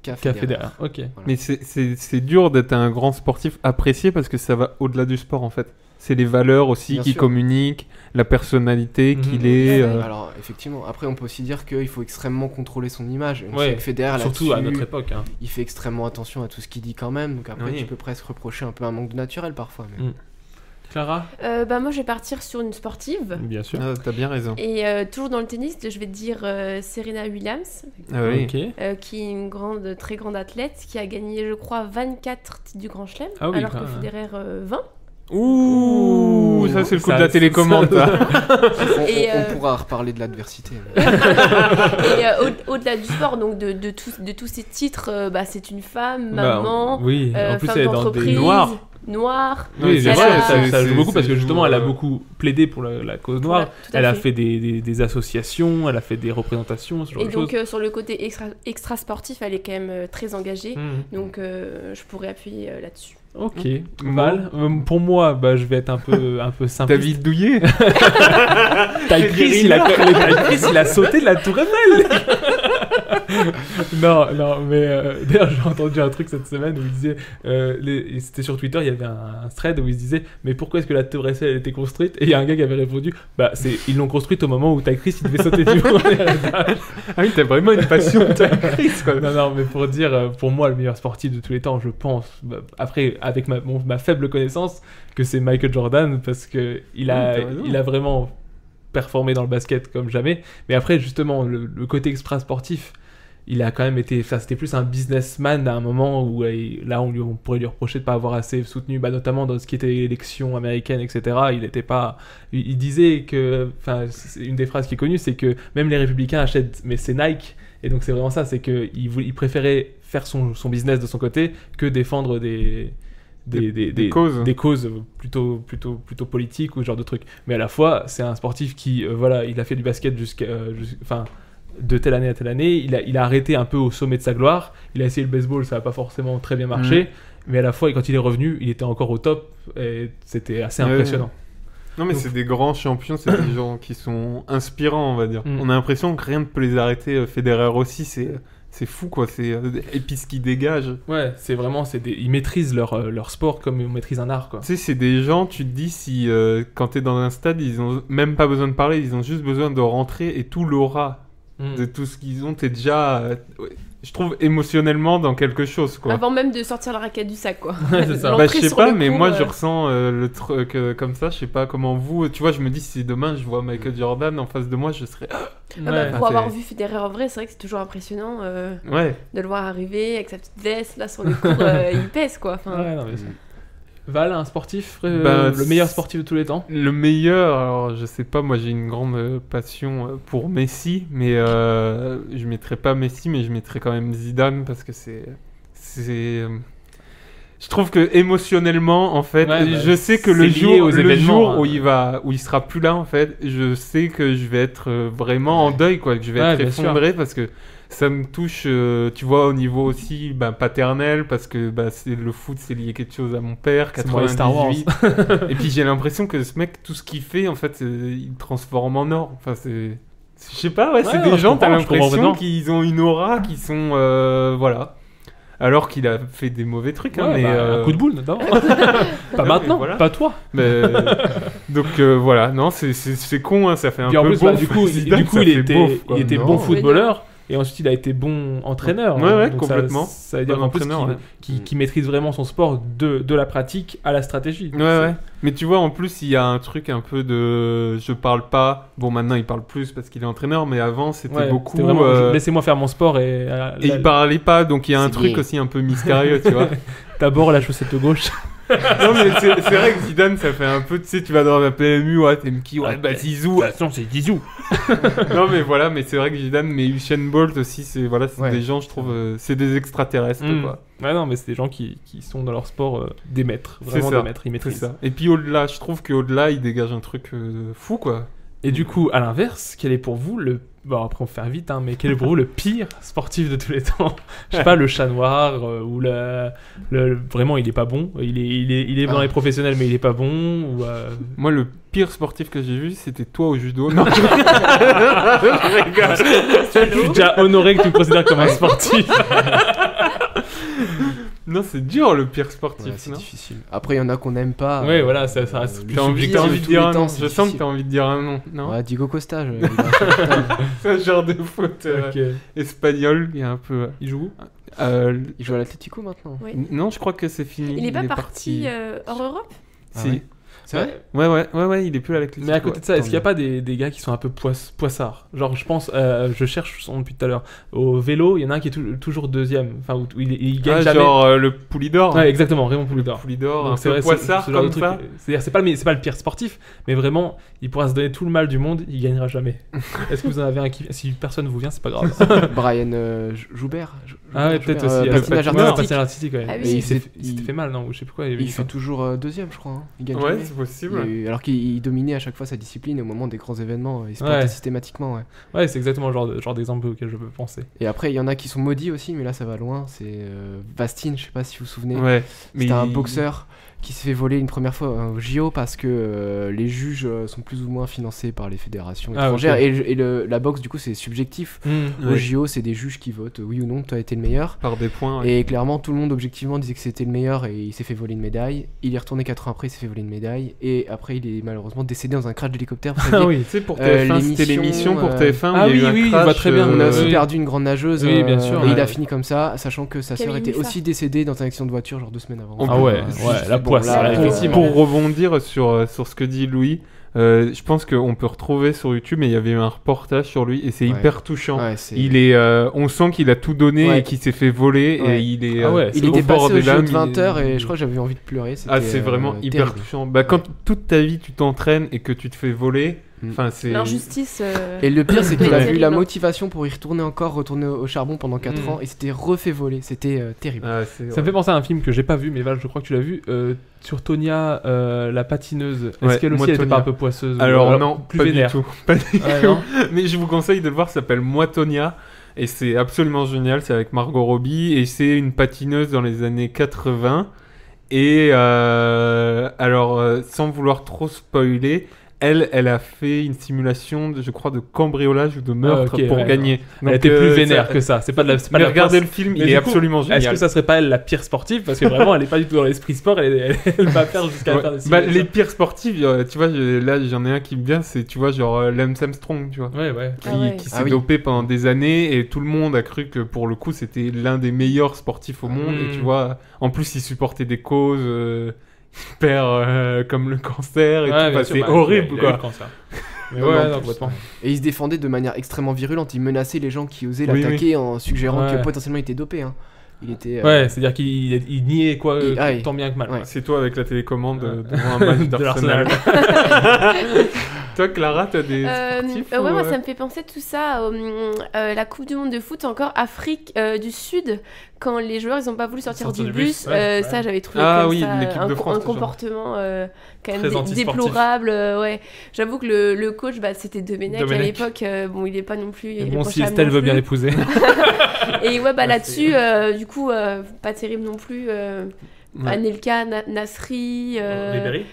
qu'a Federer. Ok. Voilà. Mais c'est dur d'être un grand sportif apprécié, parce que ça va au-delà du sport en fait. C'est les valeurs aussi qui communiquent, la personnalité qu'il est. Alors effectivement, après on peut aussi dire qu'il faut extrêmement contrôler son image. On sait que Federer, surtout à notre époque. Il fait extrêmement attention à tout ce qu'il dit quand même. Donc après tu peux presque reprocher un peu un manque de naturel parfois. Mais... Clara moi je vais partir sur une sportive. Bien sûr, t'as bien raison. Et toujours dans le tennis, je vais te dire Serena Williams, qui est une très grande athlète, qui a gagné je crois 24 titres du Grand Chelem, alors que Federer 20. Ouh, ça c'est le coup de la télécommande. On pourra reparler de l'adversité. Et au-delà du sport, donc de tous ces titres, c'est une femme, maman, en plus femme elle est dans des noire. Oui, c'est vrai, ça joue beaucoup parce que justement elle a beaucoup plaidé pour la cause noire. Elle a fait des associations, elle a fait des représentations, ce genre de choses. Et donc sur le côté extra sportif, elle est quand même très engagée. Donc je pourrais appuyer là-dessus. Ok, Val. Pour moi, je vais être un peu simpliste. David Douillet. Ty Chris, il a sauté de la Tour Eiffel. Non, mais d'ailleurs j'ai entendu un truc cette semaine où il disait, c'était sur Twitter, il y avait un thread où il se disait, mais pourquoi est-ce que la Tour Eiffel a été construite? Et il y a un gars qui avait répondu, ils l'ont construite au moment où Ty Chris il devait sauter du premier étage. Ah oui, t'as vraiment une passion de Ty Chris quoi. Non, mais pour dire, pour moi le meilleur sportif de tous les temps, je pense, après avec ma faible connaissance, que c'est Michael Jordan, parce que il a vraiment performé dans le basket comme jamais. Mais après justement le côté extra sportif, il a quand même été, c'était plus un businessman à un moment où là on pourrait lui reprocher de pas avoir assez soutenu, notamment dans ce qui était l'élection américaine, etc. Il disait que, une des phrases qui est connue, c'est que même les républicains achètent, mais c'est Nike, et donc c'est vraiment ça, c'est que il préférait faire son business de son côté que défendre des causes plutôt politiques ou ce genre de trucs. Mais à la fois, c'est un sportif qui, il a fait du basket de telle année à telle année. Il a arrêté un peu au sommet de sa gloire. Il a essayé le baseball, ça n'a pas forcément très bien marché. Mais à la fois, quand il est revenu, il était encore au top. Et c'était assez impressionnant. Non, mais c'est des grands champions, c'est des gens qui sont inspirants, on va dire. On a l'impression que rien ne peut les arrêter. Federer aussi, c'est fou quoi, et puis ce qu'ils dégagent. Ouais, c'est vraiment, ils maîtrisent leur sport comme on maîtrise un art quoi. Tu sais, c'est des gens, tu te dis si quand t'es dans un stade, ils ont même pas besoin de parler, ils ont juste besoin de rentrer et tout l'aura de tout ce qu'ils ont, t'es déjà, je trouve, émotionnellement dans quelque chose quoi. Avant même de sortir la raquette du sac quoi. Ouais, c'est ça. Je sais pas, mais moi je ressens le truc comme ça, je sais pas comment vous, tu vois, je me dis si demain je vois Michael Jordan en face de moi, je serais... pour avoir vu Federer en vrai, c'est vrai que c'est toujours impressionnant de le voir arriver avec sa petite veste là sur le court, il pèse quoi. Val, un sportif, le meilleur sportif de tous les temps? Le meilleur, alors je sais pas, moi j'ai une grande passion pour Messi, mais je mettrais pas Messi, mais je mettrais quand même Zidane, parce que je trouve que émotionnellement, en fait, je sais que le jour où il sera plus là, en fait, je sais que je vais être vraiment en deuil, quoi, que je vais être effondré, parce que ça me touche, tu vois, au niveau aussi paternel, parce que le foot, c'est lié quelque chose à mon père, 98. Star Wars. Et puis j'ai l'impression que ce mec, tout ce qu'il fait, en fait, il transforme en or. Enfin, je sais pas, c'est des gens, t'as l'impression qu'ils ont une aura, qui sont, voilà. alors qu'il a fait des mauvais trucs. Hein, Ouais, mais, un coup de boule, non Pas Non, maintenant, mais voilà. pas toi. Mais, donc voilà, non, c'est con, hein, ça fait un Puis peu en plus, beauf. du coup, Zidane, ça il fait était, beauf, quoi. il était Non. bon footballeur. Et ensuite, il a été bon entraîneur. Ouais, ouais, Donc complètement. Ça veut dire Bon qu'en plus, entraîneur, qu'il maîtrise vraiment son sport de la pratique à la stratégie. Donc, Ouais. Mais tu vois, en plus, il y a un truc un peu de... Je parle pas... Bon, maintenant, il parle plus parce qu'il est entraîneur, mais avant, c'était beaucoup... C'était vraiment, laissez-moi faire mon sport et... il parlait pas, donc il y a un truc gay. aussi un peu mystérieux, tu vois. D'abord, la chaussette de gauche. Non, mais c'est vrai que Zidane, ça fait un peu... Tu sais, tu vas dans la PMU, ouais, t'aimes qui? Ouais, bah Zizou. Attention, c'est Zizou. Non, mais voilà, mais c'est vrai que Zidane, mais Usain Bolt aussi, c'est des gens, je trouve... c'est des extraterrestres, quoi. Ouais, non, mais c'est des gens qui sont dans leur sport des maîtres. Vraiment ça. des maîtres, ils maîtrisent. C'est ça. Et puis au-delà, je trouve qu'au-delà, il dégage un truc fou, quoi. Et du coup, à l'inverse, quel est pour vous le... Bon, après on va faire vite, hein, mais quel est pour vous le pire sportif de tous les temps? Je sais pas, le chat noir, ou vraiment il est pas bon. Il est dans les professionnels, mais il est pas bon. Ou, Moi, le pire sportif que j'ai vu, c'était toi au judo. Non, je rigole. Je suis déjà honoré que tu me considères comme un sportif. Non, c'est dur le pire sportif. Ouais, c'est non difficile. Après, il y en a qu'on n'aime pas. Ouais, voilà, ça reste plus T'as envie subjectif. de dire un nom. c'est Je sens que difficile. t'as envie de dire un nom. Non. Ouais, Diego Costa. C'est un genre de foot Ok. espagnol. Il y a un peu. Il joue où Il joue à l'Atlético maintenant. Oui. Non, je crois que c'est fini. Il est pas parti hors Europe? Si. ouais. C'est vrai? Ouais, il est plus à l'Atlético. Mais à côté de ça, est-ce qu'il n'y a pas des gars qui sont un peu poissards? Genre, je pense, je cherche son nom depuis tout à l'heure. Au vélo, il y en a un qui est toujours deuxième. Enfin, où il gagne jamais. Genre le Poulidor. Ouais, exactement, Raymond Poulidor. Poulidor, Donc, un c'est peu vrai, poissard ce genre de comme truc. ça. C'est-à-dire, c'est pas le pire sportif, mais vraiment, il pourra se donner tout le mal du monde, il gagnera jamais. Est-ce que vous en avez un qui... Si personne vous vient, c'est pas grave. Brian Joubert. Ah ouais, peut-être aussi. Patinage Ouais, artistique. patinage artistique, ouais. Ah oui. Et il s'était il- fait mal, non? Ou je sais plus quoi. Il fait toujours deuxième, je crois. Hein. Il gagne Ouais, jamais. c'est possible. Alors qu'il dominait à chaque fois sa discipline et au moment des grands événements, il se plantait Ouais. systématiquement. Ouais. Ouais, c'est exactement le genre d'exemple auquel je peux penser. Et après, il y en a qui sont maudits aussi, mais là ça va loin. C'est Bastien, je sais pas si vous vous souvenez. Ouais. C'était un boxeur qui s'est fait voler une première fois au JO parce que les juges sont plus ou moins financés par les fédérations étrangères. ok. Et la boxe, du coup, c'est subjectif. Au Ouais. JO, c'est des juges qui votent oui ou non, toi été le meilleur. Par des points. Ouais. Et clairement, tout le monde objectivement disait que c'était le meilleur et il s'est fait voler une médaille. Il est retourné 4 ans après, il s'est fait voler une médaille. Et après, il est malheureusement décédé dans un crash d'hélicoptère. Vous Ah saviez, oui. Tu sais, pour TF1, c'était l'émission pour TF1 où Ah il y a eu oui, un oui, crash. je vois très bien. on a aussi oui. perdu une grande nageuse. Oui, bien sûr, Et il ouais. a fini comme ça, sachant que sa sœur Camille était Muffat. aussi décédée dans un accident de voiture, genre 2 semaines avant. Ah Ah ouais, Juste, ouais, la bon, poisse, là, là, effectivement. Pour rebondir sur ce que dit Louis, je pense qu'on peut retrouver sur YouTube, mais il y avait eu un reportage sur lui et c'est Ouais. hyper touchant. Ouais, c'est- Il est, on sent qu'il a tout donné Ouais. et qu'il s'est fait voler Ouais. et il est. Ah ouais, Il au était bord passé des au JO lames, de 20h et je crois que j'avais envie de pleurer. Ah, c'est vraiment hyper terrible. touchant. Bah, quand toute ta vie tu t'entraînes et que tu te fais voler, Mm. enfin c'est. L'injustice. Et le pire, c'est Oui, qu'il a terrible, eu la hein. motivation pour y retourner au charbon pendant 4 Mm. ans et s'était refait voler. C'était terrible. Ah, Ça me fait penser à un film que j'ai pas vu, mais Val, je crois que tu l'as vu, sur Tonia, la patineuse. Est-ce Ouais, qu'elle aussi moi, elle était pas Tonia. un peu poisseuse? Alors non, plus pas vénère. du tout. Pas du Ouais, tout. non. Mais je vous conseille de le voir, ça s'appelle Moi Tonia. Et c'est absolument génial, c'est avec Margot Robbie. Et c'est une patineuse dans les années 80. Et alors, sans vouloir trop spoiler, elle a fait une simulation, je crois, de cambriolage ou de meurtre ok, pour ouais, gagner. Elle était plus vénère que ça. C'est pas de la. c'est pas de Mais la regardez poisse. le film, Mais il du est coup, absolument génial. Est-ce que ça serait pas elle la pire sportive? Parce que vraiment, elle est pas du tout dans l'esprit sport. Elle va faire jusqu'à Ouais. faire des Bah, simulations. les pires sportifs, tu vois, là j'en ai un qui me vient, c'est tu vois genre Lance Armstrong, tu vois, Ouais, ouais. qui, Ah ouais. qui s'est Ah oui. dopé pendant des années et tout le monde a cru que pour le coup c'était l'un des meilleurs sportifs au monde et tu vois, en plus il supportait des causes hyper comme le cancer et Ouais, tout, bien bah, sûr, c'est bah, horrible il a eu quoi. le cancer. Mais Non, ouais, mais en non, plus, complètement. Et il se défendait de manière extrêmement virulente. Il menaçait les gens qui osaient Oui, l'attaquer en suggérant Ouais. que potentiellement il était dopé. Hein. Il était. Ouais, c'est-à-dire qu'il niait quoi, ouais. tant bien que mal. Ouais. C'est toi avec la télécommande devant un match De d'Arsenal. l'Arsenal. Toi Clara, t'as des sportifs Ouais, ou, moi ça me fait penser tout ça la Coupe du Monde de foot encore Afrique du Sud quand les joueurs ils ont pas voulu sortir du bus, ouais, ça j'avais trouvé Ah comme oui, ça, l'équipe de France, un toujours. comportement quand même Très antisportif. déplorable, ouais. J'avoue que le coach c'était Domenech à Domenech. l'époque, bon il est pas non plus Mais bon, si irréprochable Estelle non veut bien plus. l'épouser. Et ouais bah Ouais, là-dessus du coup pas terrible non plus, Anelka, Nasri, Ribéry.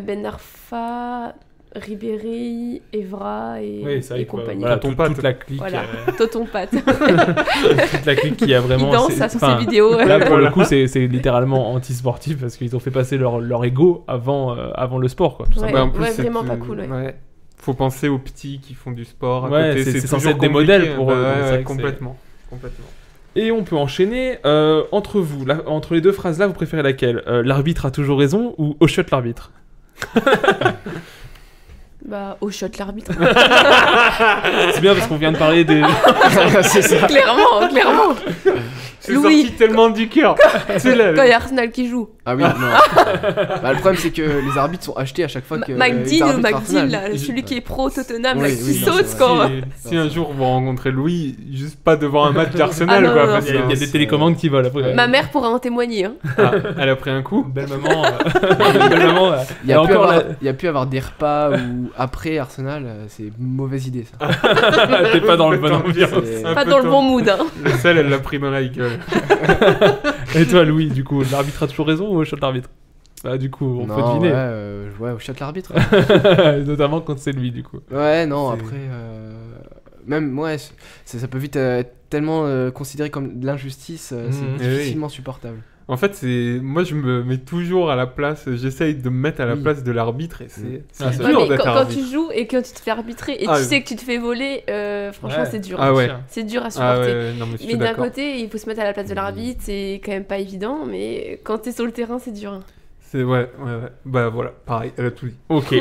Ben Arfa, Ribéry, Evra et compagnie. Voilà, toute la clique. Voilà, Toton Pat. Toute la clique qui a vraiment... Il danse ça sur ses vidéos. Là, pour le coup, c'est littéralement anti-sportif parce qu'ils ont fait passer leur ego avant le sport, quoi. Tout ouais, simplement. En plus, ouais, vraiment pas cool. Ouais. Faut penser aux petits qui font du sport à ouais, côté. C'est censé être des modèles pour eux. Ouais, complètement. Et on peut enchaîner entre vous. Là, entre les deux phrases là, vous préférez laquelle l'arbitre a toujours raison ou au shot l'arbitre? Bah, au shot l'arbitre. C'est bien parce qu'on vient de parler des... C'est ça. Clairement. C'est sorti tellement du cœur. Quand il y a Arsenal qui joue. Ah oui, non. Bah, le problème, c'est que les arbitres sont achetés à chaque fois que... McDean, là, celui qui est pro Tottenham, là, qui saute quand... Si un jour vous rencontrez Louis, juste pas devant un match d'Arsenal, quoi. Non. Il y a des télécommandes qui volent après. Ma mère pourra en témoigner. Hein. Ah, elle a pris un coup. Belle maman. Il y a pu avoir des repas où après Arsenal, c'est une mauvaise idée, ça. T'es pas dans le bon ambiance. Pas dans le bon mood. Hein. Celle, elle l'a pris dans la gueule. Et toi, Louis, du coup, l'arbitre a toujours raison ou au shot l'arbitre? Bah, du coup, on peut deviner. Ouais, au shot l'arbitre. Notamment quand c'est lui, du coup. Ouais, non, après... Même, ouais, ça peut vite être tellement considéré comme de l'injustice, c'est difficilement supportable. En fait, moi je me mets toujours à la place, j'essaye de me mettre à la place de l'arbitre et c'est dur d'être quand arbitre. tu joues et que tu te fais arbitrer et tu sais que tu te fais voler, franchement c'est dur. Ah ouais. C'est dur à supporter. Non, mais d'un côté, il faut se mettre à la place de l'arbitre, c'est quand même pas évident, mais quand t'es sur le terrain, c'est dur. C'est ouais. Bah voilà, pareil, elle a tout dit. Ok.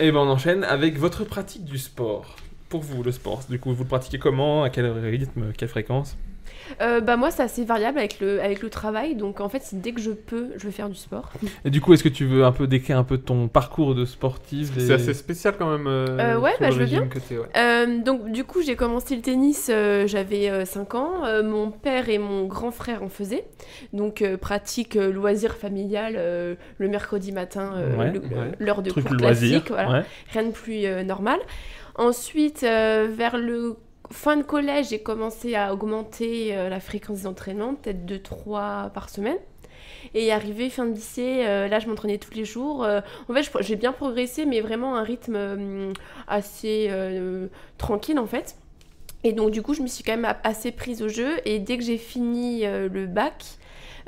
Et ben on enchaîne avec votre pratique du sport. Pour vous, le sport, du coup, vous le pratiquez comment? À quel rythme? Quelle fréquence? Bah moi c'est assez variable avec le travail, donc en fait dès que je peux je vais faire du sport. Et du coup est-ce que tu veux un peu décrire un peu ton parcours de sportive C'est assez spécial quand même. Ouais, bah je veux bien. Ouais. Donc du coup j'ai commencé le tennis, j'avais 5 ans, mon père et mon grand frère en faisaient, donc pratique loisir familial le mercredi matin, l'heure de cours classique, voilà. Rien de plus normal. Ensuite vers le fin de collège, j'ai commencé à augmenter la fréquence des entraînements, peut-être 2-3 par semaine. Et arrivé fin de lycée, là je m'entraînais tous les jours. En fait, j'ai bien progressé, mais vraiment un rythme assez tranquille en fait. Et donc du coup, je me suis quand même assez prise au jeu. Et dès que j'ai fini le bac,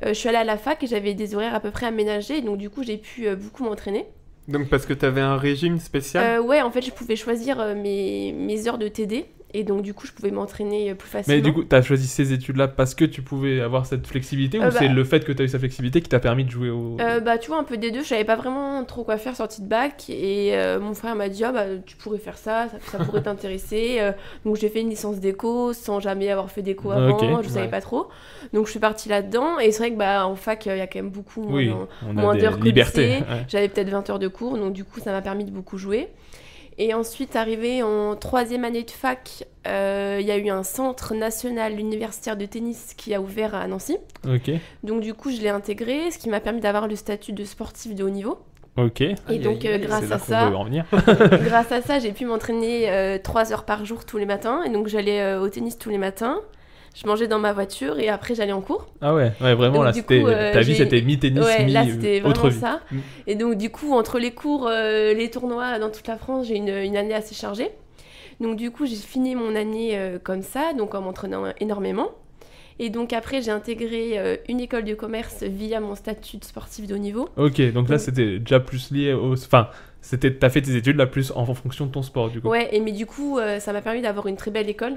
je suis allée à la fac et j'avais des horaires à peu près aménagés. Et donc du coup, j'ai pu beaucoup m'entraîner. Donc parce que tu avais un régime spécial? Ouais, en fait, je pouvais choisir mes heures de TD. Et donc du coup je pouvais m'entraîner plus facilement. Mais du coup t'as choisi ces études-là parce que tu pouvais avoir cette flexibilité ou c'est le fait que t'as eu cette flexibilité qui t'a permis de jouer au... Bah tu vois un peu des deux, je savais pas vraiment trop quoi faire sortie de bac et mon frère m'a dit tu pourrais faire ça pourrait t'intéresser. Donc j'ai fait une licence d'éco sans jamais avoir fait d'éco avant, je savais pas trop. Donc je suis partie là-dedans et c'est vrai que en fac il y a quand même beaucoup moins d'heures que le lycée. J'avais peut-être 20 heures de cours donc du coup ça m'a permis de beaucoup jouer. Et ensuite, arrivé en 3e année de fac, il y a eu un centre national universitaire de tennis qui a ouvert à Nancy. Ok. Donc du coup, je l'ai intégré, ce qui m'a permis d'avoir le statut de sportif de haut niveau. Ok. Et donc, grâce à ça, j'ai pu m'entraîner 3 heures par jour tous les matins. Et donc, j'allais au tennis tous les matins. Je mangeais dans ma voiture et après j'allais en cours. Ah ouais vraiment donc, là c'était ta vie c'était mi-tennis, là c'était autre vraiment vie. Ça. Et donc du coup entre les cours, les tournois dans toute la France, j'ai une année assez chargée. Donc du coup j'ai fini mon année comme ça, donc en m'entraînant énormément. Et donc après j'ai intégré une école de commerce via mon statut de sportif de haut niveau. Ok, donc là c'était déjà plus lié au... Enfin, t'as fait tes études là plus en fonction de ton sport du coup. Ouais, mais du coup ça m'a permis d'avoir une très belle école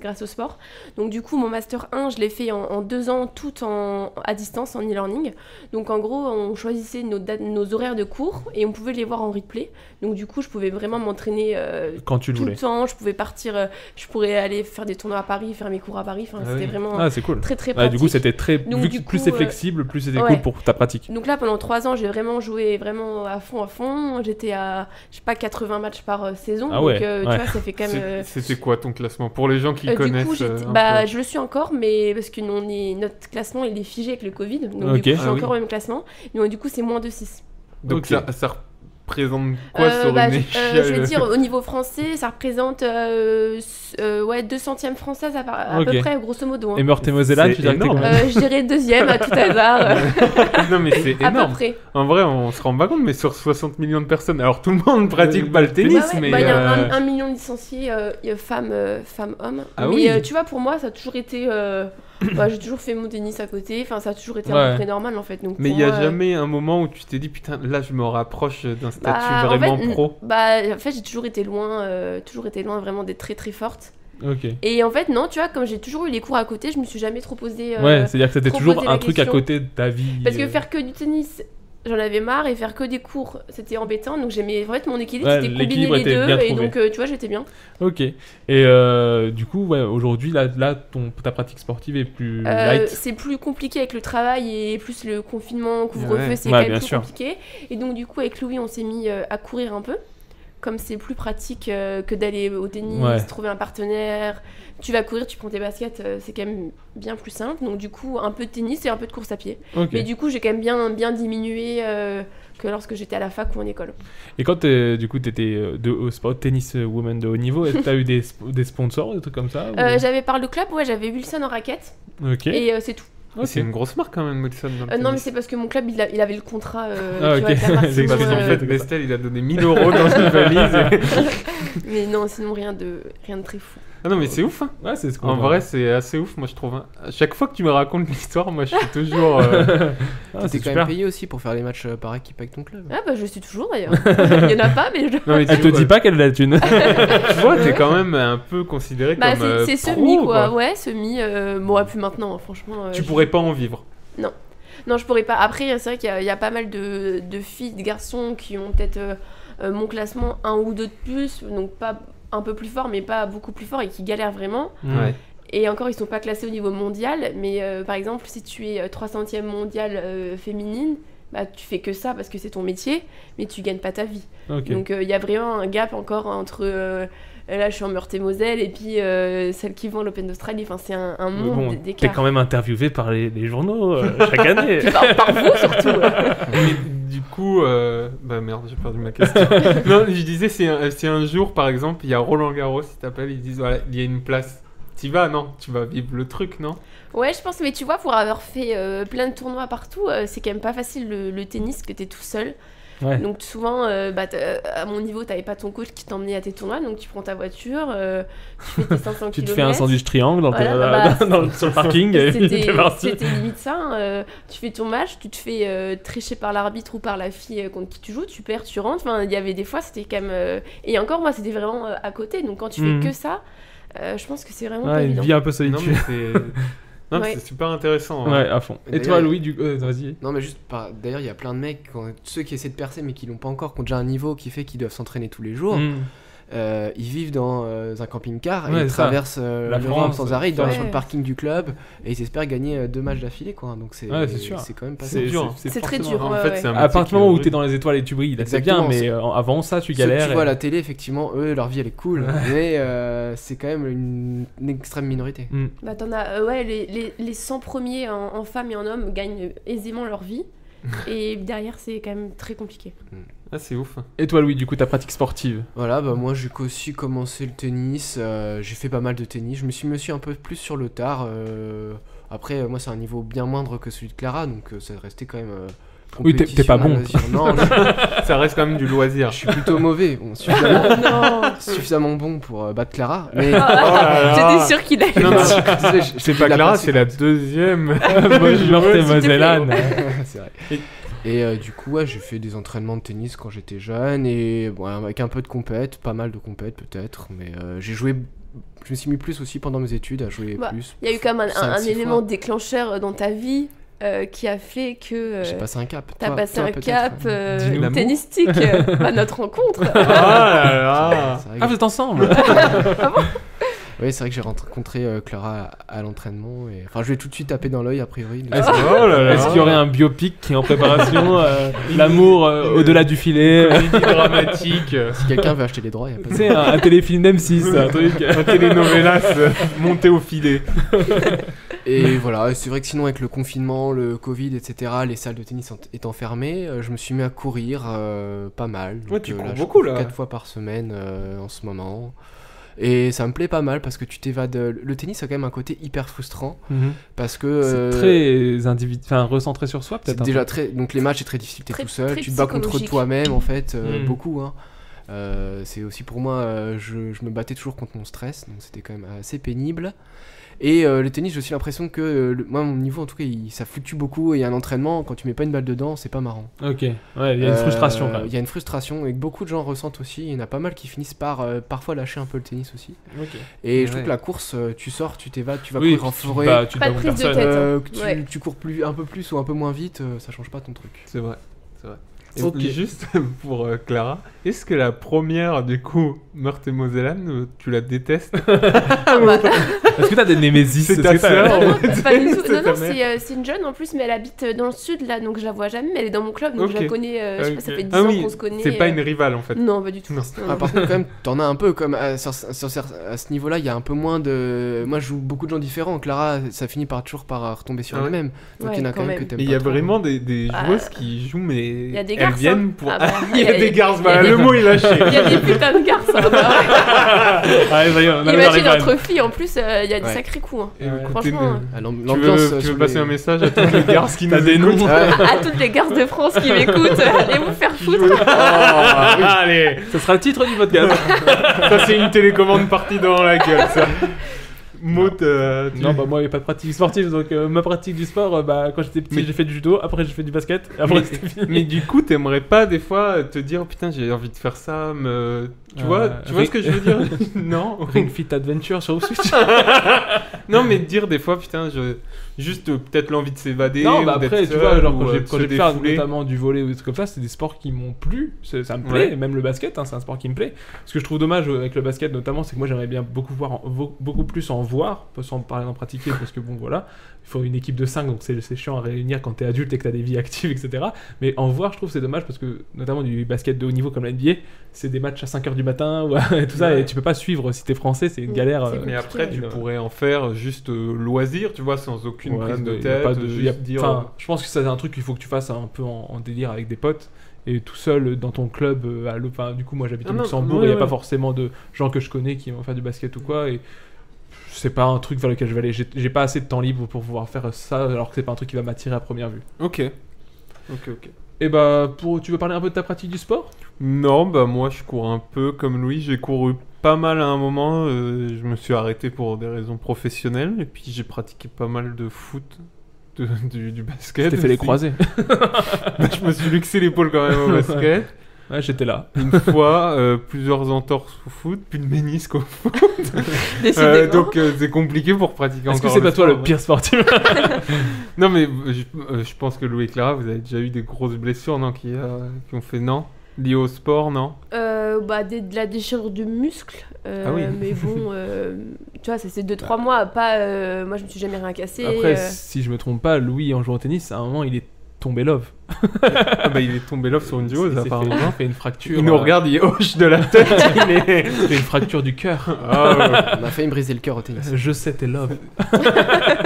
grâce au sport. Donc du coup mon master 1 je l'ai fait en 2 ans tout à distance en e-learning. Donc en gros on choisissait nos horaires de cours et on pouvait les voir en replay. Donc du coup je pouvais vraiment m'entraîner quand tu le voulais. Tout le temps. Je pouvais partir, je pourrais aller faire des tournois à Paris, faire mes cours à Paris. Enfin c'était vraiment c'est cool. très très pratique. Du coup c'était très plus c'est flexible, plus c'était cool pour ta pratique. Donc là pendant 3 ans j'ai vraiment joué vraiment à fond. J'étais à, je sais pas, 80 matchs par saison. Ah donc, tu vois, ça fait quand même... C'était quoi ton classement? Pour les gens qui connaissent... Du coup, je le suis encore, mais parce que notre classement, il est figé avec le Covid. Donc, du coup, je suis encore au même classement. Donc, du coup, c'est moins de 6. Donc, représente quoi sur une échelle je vais dire, au niveau français, ça représente 2 centièmes françaises à peu près, grosso modo. Hein. Et Meurthe-et-Mosellane, tu dirais énorme. Je dirais 2e à tout hasard. Non, mais c'est à énorme. peu près. En vrai, on se rend pas compte, mais sur 60 millions de personnes, alors tout le monde pratique pas le tennis, mais... Il y a 1 million de licenciés femmes-hommes. Ah mais oui. tu vois, pour moi, ça a toujours été... j'ai toujours fait mon tennis à côté, enfin ça a toujours été à peu près normal en fait. Donc, mais il n'y a jamais un moment où tu t'es dit putain là je me rapproche d'un statut vraiment pro. En fait j'ai toujours été loin vraiment d'être très très forte. Ok. Et en fait non, tu vois, comme j'ai toujours eu les cours à côté, je me suis jamais trop posé c'est-à-dire que c'était toujours un truc à côté de ta vie. Parce que faire que du tennis, j'en avais marre, et faire que des cours, c'était embêtant, donc j'aimais en fait mon équilibre, c'était combiner les deux, et donc tu vois, j'étais bien. Ok. Et du coup, aujourd'hui, là ta pratique sportive est plus light. C'est plus compliqué avec le travail et plus le confinement, couvre-feu, c'est quand même plus compliqué. Et donc du coup, avec Louis, on s'est mis à courir un peu. Comme c'est plus pratique que d'aller au tennis, trouver un partenaire, tu vas courir, tu prends tes baskets, c'est quand même bien plus simple. Donc du coup, un peu de tennis et un peu de course à pied. Okay. Mais du coup, j'ai quand même bien diminué que lorsque j'étais à la fac ou en école. Et quand du coup, tu étais tennis woman de haut niveau, est-ce que tu as eu des sponsors, des trucs comme ça J'avais par le club, j'ai Wilson en raquette. Ok. Et c'est tout. Okay. C'est une grosse marque quand même, Wilson. Non, mais c'est parce que mon club, il avait le contrat. En fait, Bestel, il a donné 1 000 € dans une valise. Mais non, sinon rien de très fou. Ah non, mais c'est ouf. Hein. Ouais, c'est en vrai, c'est assez ouf, moi je trouve. À chaque fois que tu me racontes l'histoire, moi je suis toujours. T'es quand même payé aussi pour faire les matchs par équipe avec ton club. Ah bah je suis toujours d'ailleurs. Il y en a pas, mais je. Non, mais elle te dit pas qu'elle a la thune. Tu vois, t'es quand même un peu considéré comme. C'est semi quoi. Ouais, semi. Bon, plus maintenant, franchement. Tu pourrais pas en vivre. Non, je pourrais pas. Après, c'est vrai qu'il y a pas mal de filles, de garçons qui ont peut-être mon classement 1 ou 2 de plus, donc pas un peu plus fort, mais pas beaucoup plus fort et qui galèrent vraiment. Ouais. Et encore, ils sont pas classés au niveau mondial, mais par exemple, si tu es 300e mondiale féminine, bah, tu fais que ça parce que c'est ton métier, mais tu gagnes pas ta vie. Okay. Donc il y a vraiment un gap encore entre là je suis en Meurthe-et-Moselle et puis celle qui vend l'Open d'Australie, enfin c'est un monde d'écart. T'es quand même interviewé par les journaux chaque année. par vous surtout. Mais du coup, bah merde, j'ai perdu ma question. Non, je disais c'est un jour par exemple, il y a Roland Garros, ils t'appellent, ils disent voilà, il y a une place. T'y vas, non? Tu vas vivre le truc, non? Ouais, je pense, mais tu vois, pour avoir fait plein de tournois partout, c'est quand même pas facile le tennis, que t'es tout seul. Ouais. Donc souvent, à mon niveau, t'avais pas ton coach qui t'emmenait à tes tournois, donc tu prends ta voiture, tu fais tes 500 km. Tu te fais un sandwich triangle sur le parking. C'était limite ça. Tu fais ton match, tu te fais tricher par l'arbitre ou par la fille contre qui tu joues, tu perds, tu rentres. Enfin, il y avait des fois, c'était quand même... Et encore, moi, c'était vraiment à côté. Donc quand tu fais que ça, je pense que c'est vraiment pas évident. Une vie un peu solitude. Non, c'est super intéressant. Ouais, à fond. Et toi, Louis, vas-y. Non, mais juste, d'ailleurs, il y a plein de mecs, ceux qui essaient de percer mais qui l'ont pas encore, qui ont déjà un niveau qui fait qu'ils doivent s'entraîner tous les jours. Ils vivent dans un camping-car et ils traversent l'Europe sans arrêt, ils dorment sur le parking du club et ils espèrent gagner 2 matchs d'affilée, quoi. Donc c'est quand même pas dur. C'est très dur. En fait, c'est à partir du moment où t'es dans les étoiles et tu brilles, c'est bien, mais avant ça, tu galères. Ceux que tu vois à la télé, effectivement, eux, leur vie elle est cool, mais c'est quand même une extrême minorité. Bah t'en as, les 100 premiers en femmes et en hommes gagnent aisément leur vie. Et derrière, c'est quand même très compliqué. Ah, c'est ouf. Et toi, Louis, du coup, ta pratique sportive? Voilà, bah moi, j'ai aussi commencé le tennis. J'ai fait pas mal de tennis. Je me suis un peu plus sur le tard. Après, moi, c'est un niveau bien moindre que celui de Clara, donc ça restait quand même. Oui, t'es pas bon. Non, ça reste quand même du loisir. Je suis plutôt mauvais. Bon, suffisamment bon pour battre Clara. Mais j'étais sûr qu'il allait. Non, c'est pas Clara, c'est la deuxième. Meurthe-et-Mosellane. C'est vrai. Et du coup, j'ai fait des entraînements de tennis quand j'étais jeune et bon, avec un peu de compète, pas mal de compète peut-être, mais j'ai joué. Je me suis mis plus aussi pendant mes études à jouer plus. Il y a eu quand même un élément décleur dans ta vie. Qui a fait que j'ai passé un cap. T'as passé un cap tennistique, notre rencontre. Ah, vous êtes ensemble. Ah bon? Oui, c'est vrai que j'ai rencontré Clara à l'entraînement. Enfin, je vais tout de suite taper dans l'œil a priori. Est-ce qu'il y aurait un biopic qui est en préparation? L'amour au-delà du filet. Dramatique. Si quelqu'un veut acheter les droits, il y a pas de... C'est un téléfilm d'M6, un truc. Un télénovelas monté au filet. Et voilà, et c'est vrai que sinon avec le confinement, le Covid, etc., les salles de tennis étant fermées, je me suis mis à courir pas mal. Ouais, tu cours je beaucoup cours là. 4 fois par semaine en ce moment. Et ça me plaît pas mal parce que tu t'évades. Le tennis a quand même un côté hyper frustrant parce que c'est très recentré sur soi peut-être. C'est déjà très. Donc les matchs c'est très difficile, t'es tout seul, très tu te bats contre psychologique. toi-même en fait, beaucoup. Hein. C'est aussi pour moi, je me battais toujours contre mon stress, donc c'était quand même assez pénible. Et le tennis, j'ai aussi l'impression que moi, mon niveau en tout cas, ça fluctue beaucoup. Et un entraînement, quand tu mets pas une balle dedans, c'est pas marrant. Ok, ouais, il y a une frustration quand même. Il y a une frustration et que beaucoup de gens ressentent aussi. Il y en a pas mal qui finissent par parfois lâcher un peu le tennis aussi. Okay. Et je trouve que la course, tu sors, tu t'évades, tu vas courir en forêt. Pas de prise de tête. Tu cours un peu plus ou un peu moins vite, ça change pas ton truc. C'est vrai. Et juste pour Clara, est-ce que la première, du coup, Meurthe-et-Mosellane, tu la détestes? Est-ce que t'as des némésis? C'est ta sœur? Non, pas du tout. Non, c'est une jeune en plus, mais elle habite dans le sud là, donc je la vois jamais, mais elle est dans mon club, donc je la connais, je sais pas, ça fait 10 ans qu'on se connaît. C'est pas une rivale en fait? Non, pas du tout. Par contre, quand même, t'en as un peu, comme à ce niveau-là, il y a un peu moins de... Moi, je joue beaucoup de gens différents. Clara, ça finit toujours par retomber sur elle-même. Donc il y en a quand même que t'aimes pas. Il y a vraiment des joueuses qui jouent, mais elles viennent pour... Il y a des garces, voilà, le mot est lâché. Il y a des putains de garces. Imagine entre filles, en plus, il y a des sacrés coups. Franchement. Tu veux passer un message à toutes les garces qui nous écoutent? À toutes les garces de France qui m'écoutent, allez vous faire foutre. Allez, ce sera le titre du podcast. Ça, c'est une télécommande partie dans la gueule, ça. Maud, non, bah moi, il n'y a pas de pratique sportive, donc ma pratique du sport, quand j'étais petit, j'ai fait du judo, après j'ai fait du basket, après c'était fini. Mais du coup, t'aimerais pas des fois te dire, putain, j'ai envie de faire ça, tu vois ce que je veux dire? Non. Ring Fit Adventure sur Switch. Non, mais dire des fois, putain, juste peut-être l'envie de s'évader. Non, bah après, tu vois, genre quand j'ai fait défouler. notamment du volley ou des trucs comme ça, c'est des sports qui m'ont plu, ça me plaît, Ouais. même le basket, c'est un sport qui me plaît. Ce que je trouve dommage avec le basket notamment, c'est que moi j'aimerais bien beaucoup plus en voir, pas sans parler d'en pratiquer, parce que bon voilà, il faut une équipe de 5, donc c'est chiant à réunir quand t'es adulte et que t'as des vies actives, etc. Mais en voir, je trouve c'est dommage parce que notamment du basket de haut niveau comme la NBA, c'est des matchs à 5h du matin et tout ça, et tu peux pas suivre si t'es français, c'est une galère. Mais après, tu pourrais en faire juste loisir, tu vois, sans aucune prise de tête. Je pense que c'est un truc qu'il faut que tu fasses un peu en délire avec des potes. Et tout seul dans ton club, du coup moi j'habite au Luxembourg, il n'y a pas forcément de gens que je connais qui vont faire du basket ou quoi, et c'est pas un truc vers lequel je vais aller, j'ai pas assez de temps libre pour pouvoir faire ça, alors que c'est pas un truc qui va m'attirer à première vue. Ok. Et bah, tu veux parler un peu de ta pratique du sport? Non, bah moi je cours un peu comme Louis, j'ai couru pas mal à un moment, je me suis arrêté pour des raisons professionnelles, et puis j'ai pratiqué pas mal de foot. Du basket. Tu t'es fait les croisés. Je me suis luxé l'épaule quand même au basket. Ouais, j'étais là. Une fois, plusieurs entorses au foot, puis le ménisque au foot. Donc c'est compliqué pour pratiquer encore. Est-ce que c'est pas toi le pire sportif? Non mais je pense que Louis et Clara, vous avez déjà eu des grosses blessures, non, qui ont fait non? Liées au sport, non? De la déchirure du muscle. Ah oui. Mais bon, tu vois, ça c'est 2-3 mois. Pas, moi, je me suis jamais rien cassé. Après, si je me trompe pas, Louis, en jouant au tennis, à un moment, il est tombé love. Il est tombé love sur une joueuse, apparemment. Il fait une fracture. Il nous regarde, il hoche de la tête. Il fait une fracture du cœur. On a failli me briser le cœur au tennis. Je sais, t'es love.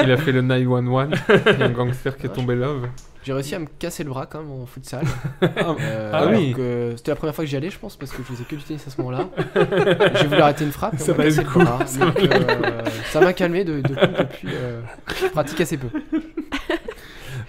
Il a fait le 911. Il y a un gangster qui est tombé love. J'ai réussi à me casser le bras quand même en futsal. Oui. C'était la première fois que j'y allais, je pense, parce que je faisais que du tennis à ce moment-là. J'ai voulu arrêter une frappe. Ça valait le coup. Ça m'a calmé depuis. Je pratique assez peu.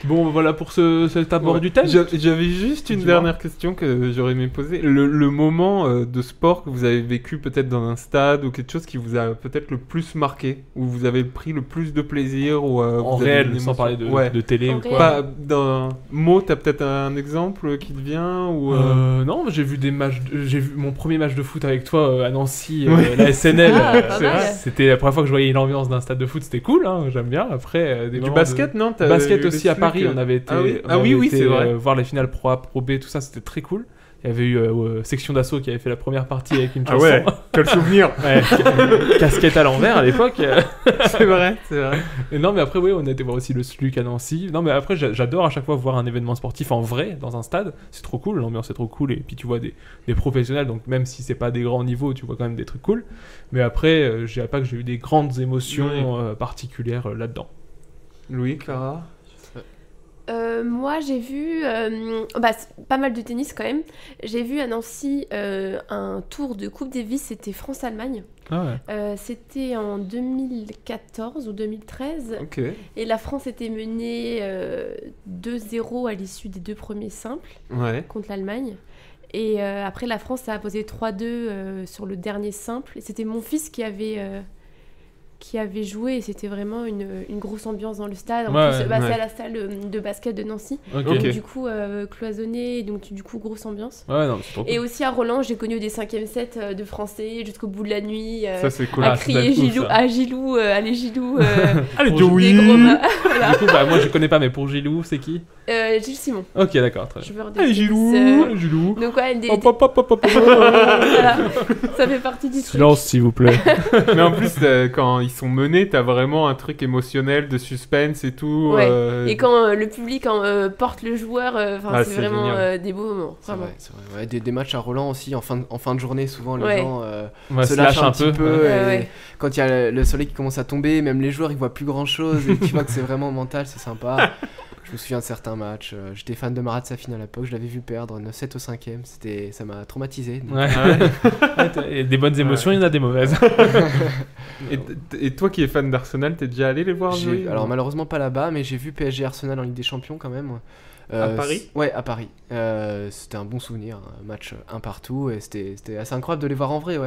Bon, voilà pour cet abord du thème. J'avais juste une dernière question que j'aurais aimé poser. Le moment de sport que vous avez vécu peut-être dans un stade ou quelque chose qui vous a peut-être le plus marqué, où vous avez pris le plus de plaisir ou en réel, sans parler de télé ou quoi. Pas d'un mot, t'as peut-être un exemple qui te vient ou Non, j'ai vu j'ai vu mon premier match de foot avec toi à Nancy, la SNL. C'était la première fois que je voyais l'ambiance d'un stade de foot, c'était cool, hein, j'aime bien. Après, du basket, non? Basket aussi à Paris, on avait été, c'est vrai. voir les finales Pro A, Pro B, tout ça, c'était très cool. Il y avait eu Section d'Assaut qui avait fait la première partie avec une chanson. Ah ouais, quel souvenir. Casquette à l'envers à l'époque. C'est vrai. Et non, mais après, on a été voir aussi le SLUC à Nancy. Non, mais après, j'adore à chaque fois voir un événement sportif en vrai, dans un stade. C'est trop cool, l'ambiance est trop cool. Et puis tu vois des professionnels, donc même si c'est pas des grands niveaux, tu vois quand même des trucs cool. Mais après, je dirais pas que j'ai eu des grandes émotions particulières là-dedans. Louis, Clara? Moi, j'ai vu pas mal de tennis quand même. J'ai vu à Nancy un tour de Coupe Davis, c'était France-Allemagne. Ah ouais. C'était en 2014 ou 2013. Ok. Et la France était menée 2-0 à l'issue des 2 premiers simples contre l'Allemagne. Et après, la France a posé 3-2 sur le dernier simple. Et c'était mon fils qui avait joué et c'était vraiment une grosse ambiance dans le stade. En plus, c'est à la salle de basket de Nancy. Donc, du coup, cloisonné, donc du coup, grosse ambiance. Ouais, non, c'est trop cool. Et aussi à Roland, j'ai connu des 5e sets de français jusqu'au bout de la nuit. Ça, c'est cool. À crier Gilou, allez Gilou. Allez, Joey. Voilà. Du coup, moi, je connais pas, mais pour Gilou, c'est qui? Gilles Simon. Ok, d'accord. Très bien. Allez, Gilou. Gilou. Donc, ouais, Voilà. Ça fait partie du truc. Silence, s'il vous plaît. Mais en plus, quand ils sont menés, t'as vraiment un truc émotionnel de suspense et tout. Ouais. Et quand le public porte le joueur, c'est vraiment des beaux moments. C'est vrai. Ouais, des matchs à Roland aussi, en fin de journée, souvent les gens se lâchent un petit peu. Quand il y a le soleil qui commence à tomber, même les joueurs ils voient plus grand chose et tu vois que c'est vraiment mental, c'est sympa. Je me souviens de certains matchs. J'étais fan de Marat Safin à l'époque, je l'avais vu perdre 9-7 au 5ème. Ça m'a traumatisé. Donc... Ouais. Des bonnes émotions, il y en a des mauvaises. Et toi qui es fan d'Arsenal, t'es déjà allé les voir jouer? Alors malheureusement pas là-bas, mais j'ai vu PSG Arsenal en Ligue des Champions quand même. À Paris? Ouais, à Paris. C'était un bon souvenir, un match un partout, et c'était assez incroyable de les voir en vrai.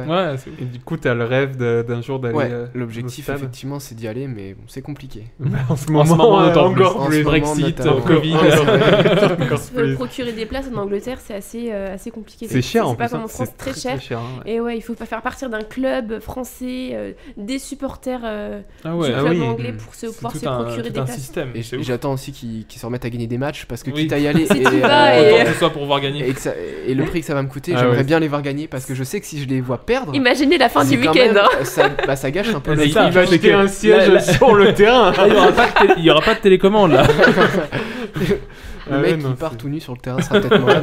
Et du coup, t'as le rêve d'un jour d'aller. L'objectif, effectivement, c'est d'y aller, mais bon, c'est compliqué. En ce moment, encore plus. Brexit, Covid. Se procurer des places en Angleterre, c'est assez compliqué. C'est cher en plus. C'est pas plus. comme en France, très cher. Et il faut pas faire partir d'un club français, des supporters du club anglais pour pouvoir se procurer des places. Et j'attends aussi qu'ils se remettent à gagner des matchs, parce que quitte à y aller autant que ce soit pour voir gagner et le prix que ça va me coûter, j'aimerais bien les voir gagner, parce que je sais que si je les vois perdre, imaginez la fin du week-end, ça gâche un peu. Il va acheter un siège sur le terrain. Il y aura pas de télécommande là. Le mec qui part tout nu sur le terrain sera peut-être moi.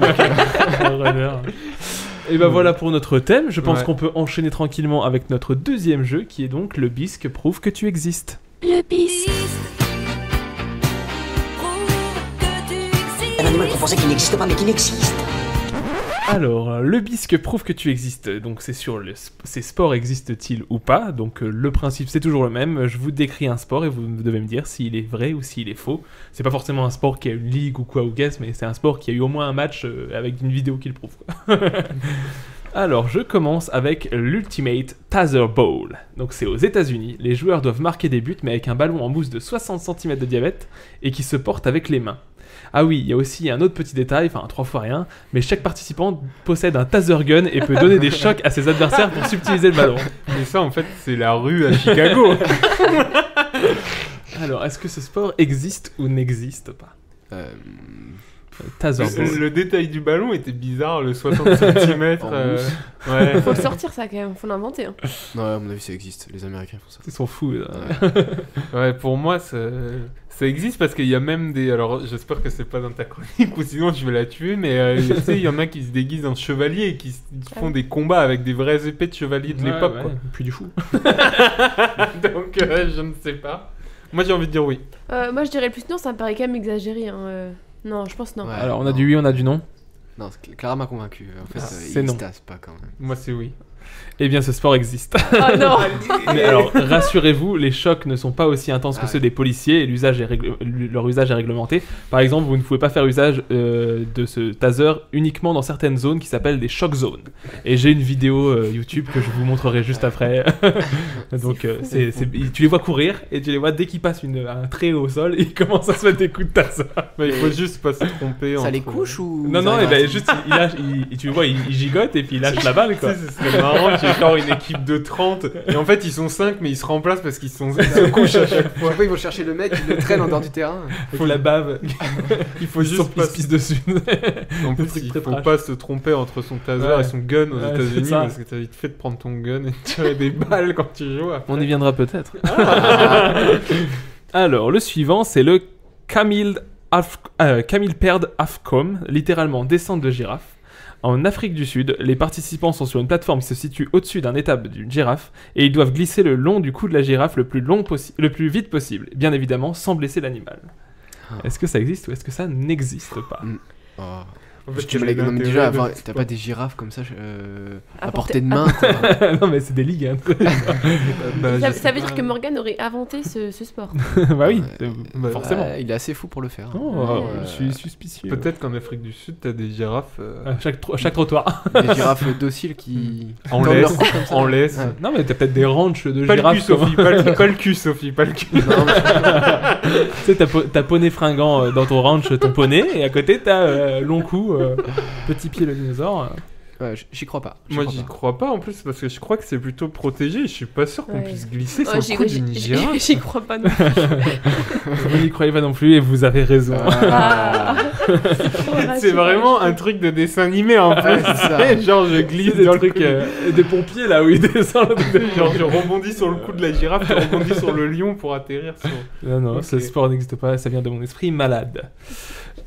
Et ben voilà pour notre thème. Je pense qu'on peut enchaîner tranquillement avec notre deuxième jeu, qui est donc le bisque prouve que tu existes. Le bisque. Un animal qu'on pensait qu'il n'existe pas, mais qui n'existe. Alors, le bisque prouve que tu existes. Donc, c'est sur ces sports existent-ils ou pas. Donc, le principe, c'est toujours le même. Je vous décris un sport et vous devez me dire s'il est vrai ou s'il est faux. C'est pas forcément un sport qui a une ligue ou quoi ou qu'est-ce, mais c'est un sport qui a eu au moins un match avec une vidéo qui le prouve, quoi. Alors, je commence avec l'Ultimate Taser Bowl. Donc, c'est aux États-Unis. Les joueurs doivent marquer des buts, mais avec un ballon en mousse de 60 cm de diamètre et qui se porte avec les mains. Ah oui, il y a aussi un autre petit détail, enfin 3 fois rien, mais chaque participant possède un taser gun et peut donner des chocs à ses adversaires pour subtiliser le ballon. Mais ça, en fait, c'est la rue à Chicago. Alors, est-ce que ce sport existe ou n'existe pas? Taser Bowl. Le détail du ballon était bizarre, le 60 cm. Faut le sortir ça quand même, faut l'inventer. Hein. Non, à mon avis ça existe, les Américains font ça. Ils sont fous. Ouais, pour moi ça existe parce qu'il y a même des... Alors j'espère que c'est pas dans ta chronique ou sinon je vais la tuer, mais tu sais, il y en a qui se déguisent en chevalier et qui font des combats avec des vraies épées de chevalier de l'époque. Quoi. Puis du fou. Donc je ne sais pas. Moi j'ai envie de dire oui. Moi je dirais plus non, ça me paraît quand même exagéré. Hein. Non, je pense non. Ouais, alors on a du oui, on a du non. Non, Clara m'a convaincu. En fait, c'est non. Il se tasse pas quand même. Moi c'est oui. Eh bien, ce sport existe. Oh non. Mais alors, rassurez-vous, les chocs ne sont pas aussi intenses que ceux des policiers et leur usage est réglementé. Par exemple, vous ne pouvez pas faire usage de ce taser uniquement dans certaines zones qui s'appellent des shock zones. Et j'ai une vidéo YouTube que je vous montrerai juste après. Donc, tu les vois courir et tu les vois dès qu'ils passent un trait au sol, ils commencent à se mettre des coups de taser. Mais il faut juste pas se tromper. Ça les couche ou... Non, et ben juste, tu le vois, il gigote et puis il lâche la balle, quoi. C'est marrant, tu es genre une équipe de 30 et en fait ils sont 5 mais ils se remplacent parce qu'ils se couchent à chaque fois. Ils vont chercher le mec, ils le traînent en dehors du terrain. Il faut la bave. Il faut juste pas pisse dessus. En plus il faut pas se tromper entre son taser et son gun aux États-Unis parce que t'as vite fait de prendre ton gun et de tirer des balles quand tu joues. Après. On y viendra peut-être. Alors le suivant c'est le Camel Perd Afcom, littéralement descente de girafe. En Afrique du Sud, les participants sont sur une plateforme qui se situe au-dessus d'un étable d'une girafe et ils doivent glisser le long du cou de la girafe le plus vite possible, bien évidemment sans blesser l'animal. Est-ce que ça existe ou est-ce que ça n'existe pas? En fait, Tu me l'as nommé déjà, t'as pas des girafes comme ça à portée de main quoi. Non mais c'est des ligues. Hein. Ça veut dire que Morgane aurait inventé ce sport. Bah oui, forcément. Il est assez fou pour le faire. Je suis suspicieux. Peut-être qu'en Afrique du Sud, t'as des girafes... À chaque trottoir. Des girafes dociles qui... En laisse. Ouais. Non mais t'as peut-être des ranchs de pas girafes. Le cul, Sophie, pas le cul, Sophie, pas le cul. Tu sais, t'as poney fringant dans ton ranch, ton poney, et à côté t'as long cou, petit pied le dinosaure. Ouais, j'y crois pas. Moi, j'y crois pas en plus parce que je crois que c'est plutôt protégé. Je suis pas sûr qu'on puisse glisser sur le cou d'une girafe. J'y crois pas non plus. Vous n'y croyez pas non plus et vous avez raison. C'est vraiment un truc de dessin animé en plus. Genre, je glisse dans le truc des pompiers là où ils descendent. Genre, je rebondis sur le cou de la girafe, je rebondis sur le lion pour atterrir sur. Non, ce sport n'existe pas. Ça vient de mon esprit malade.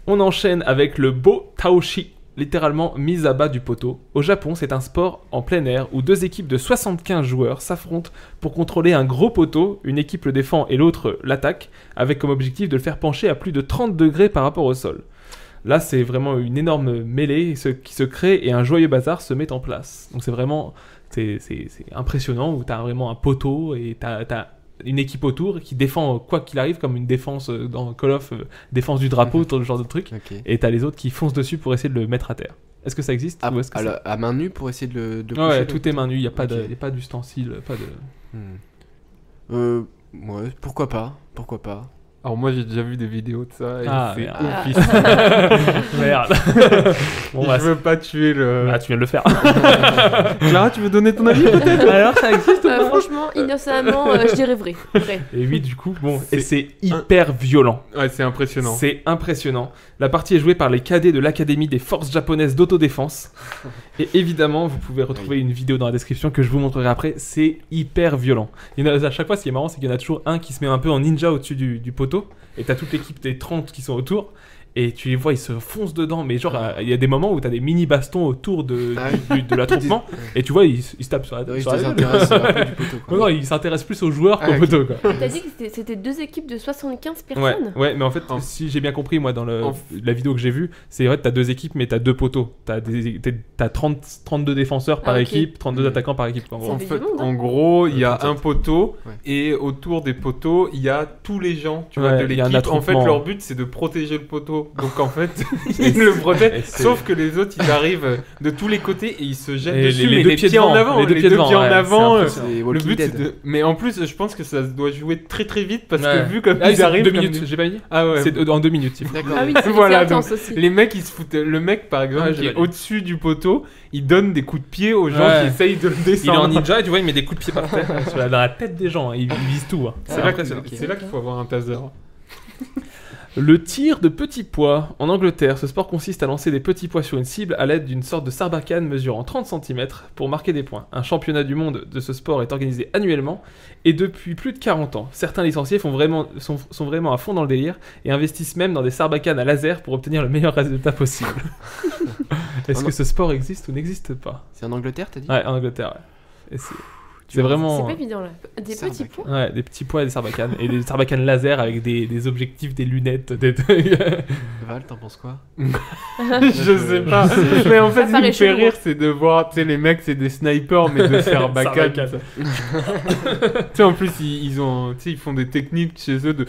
On enchaîne avec le Bo Taoshi. Littéralement mise à bas du poteau. Au Japon, c'est un sport en plein air où deux équipes de 75 joueurs s'affrontent pour contrôler un gros poteau. Une équipe le défend et l'autre l'attaque, avec comme objectif de le faire pencher à plus de 30 degrés par rapport au sol. Là, c'est vraiment une énorme mêlée qui se crée et un joyeux bazar se met en place. Donc c'est vraiment c'est impressionnant où t'as vraiment un poteau et t'as une équipe autour qui défend quoi qu'il arrive, comme une défense dans Call of, défense du drapeau, ce genre de truc. Okay. Et t'as les autres qui foncent dessus pour essayer de le mettre à terre. Est-ce que ça existe ou est-ce que à main nue pour essayer de le ouais, tout est main nue, il n'y a pas d'ustensile, pas de... Ouais, pourquoi pas. Alors moi j'ai déjà vu des vidéos de ça et c'est oufissime. Merde. Bon, je veux pas tuer le... Ah, tu viens de le faire. Clara, tu veux donner ton avis peut-être? Alors ça existe pas? Franchement, innocemment, je dirais vrai. Et oui, du coup, bon, et c'est hyper violent. Ouais, c'est impressionnant. C'est impressionnant. La partie est jouée par les cadets de l'Académie des forces japonaises d'autodéfense. Et évidemment, vous pouvez retrouver une vidéo dans la description que je vous montrerai après. C'est hyper violent. Il y en a, à chaque fois, ce qui est marrant, c'est qu'il y en a toujours un qui se met un peu en ninja au-dessus du poteau. Et t'as toute l'équipe des 30 qui sont autour. Et tu les vois, ils se foncent dedans. Mais genre, il y a des moments où t'as des mini bastons autour de l'attroupement. Et tu vois, ils se tapent sur la gueule. Non, ils s'intéressent plus aux joueurs qu'au poteau. T'as dit que c'était deux équipes de 75 personnes. Ouais, mais en fait, si j'ai bien compris, moi, dans la vidéo que j'ai vue, c'est vrai que t'as deux équipes, mais t'as deux poteaux. T'as 32 défenseurs par équipe, 32 attaquants par équipe. En gros, il y a un poteau. Et autour des poteaux, il y a tous les gens de l'équipe. En fait, leur but, c'est de protéger le poteau. Donc en fait, ils le protègent. Sauf que les autres, ils arrivent de tous les côtés et ils se jettent dessus. Les deux pieds en avant. Les deux pieds en avant. Le but, c'est de... Mais en plus, je pense que ça doit jouer très très vite parce que vu comme ils arrivent... 2 minutes, j'ai pas dit. Ah ouais. C'est en 2 minutes. D'accord. Ah oui, c'est intense aussi. Les mecs, ils se foutent... Le mec, par exemple, qui est au-dessus du poteau, il donne des coups de pied aux gens qui essayent de le descendre. Il est en ninja et tu vois, il met des coups de pied par terre dans la tête des gens. Il vise tout. C'est là qu'il faut avoir un taser. Le tir de petits pois. En Angleterre, ce sport consiste à lancer des petits pois sur une cible à l'aide d'une sorte de sarbacane mesurant 30 cm pour marquer des points. Un championnat du monde de ce sport est organisé annuellement et depuis plus de 40 ans. Certains licenciés sont vraiment à fond dans le délire et investissent même dans des sarbacanes à laser pour obtenir le meilleur résultat possible. Est-ce que ce sport existe ou n'existe pas? C'est en Angleterre, t'as dit? Ouais, en Angleterre, ouais. C'est vraiment... C'est pas évident là. Des petits pois. Ouais, des petits pois et des sarbacanes. Et des sarbacanes laser avec des objectifs, des lunettes. Val, t'en penses quoi? Je sais pas. Mais en fait, ce qui me fait rire, c'est de voir, tu sais, les mecs, c'est des snipers, mais de sarbacanes. Tu sais, en plus, ils font des techniques chez eux de...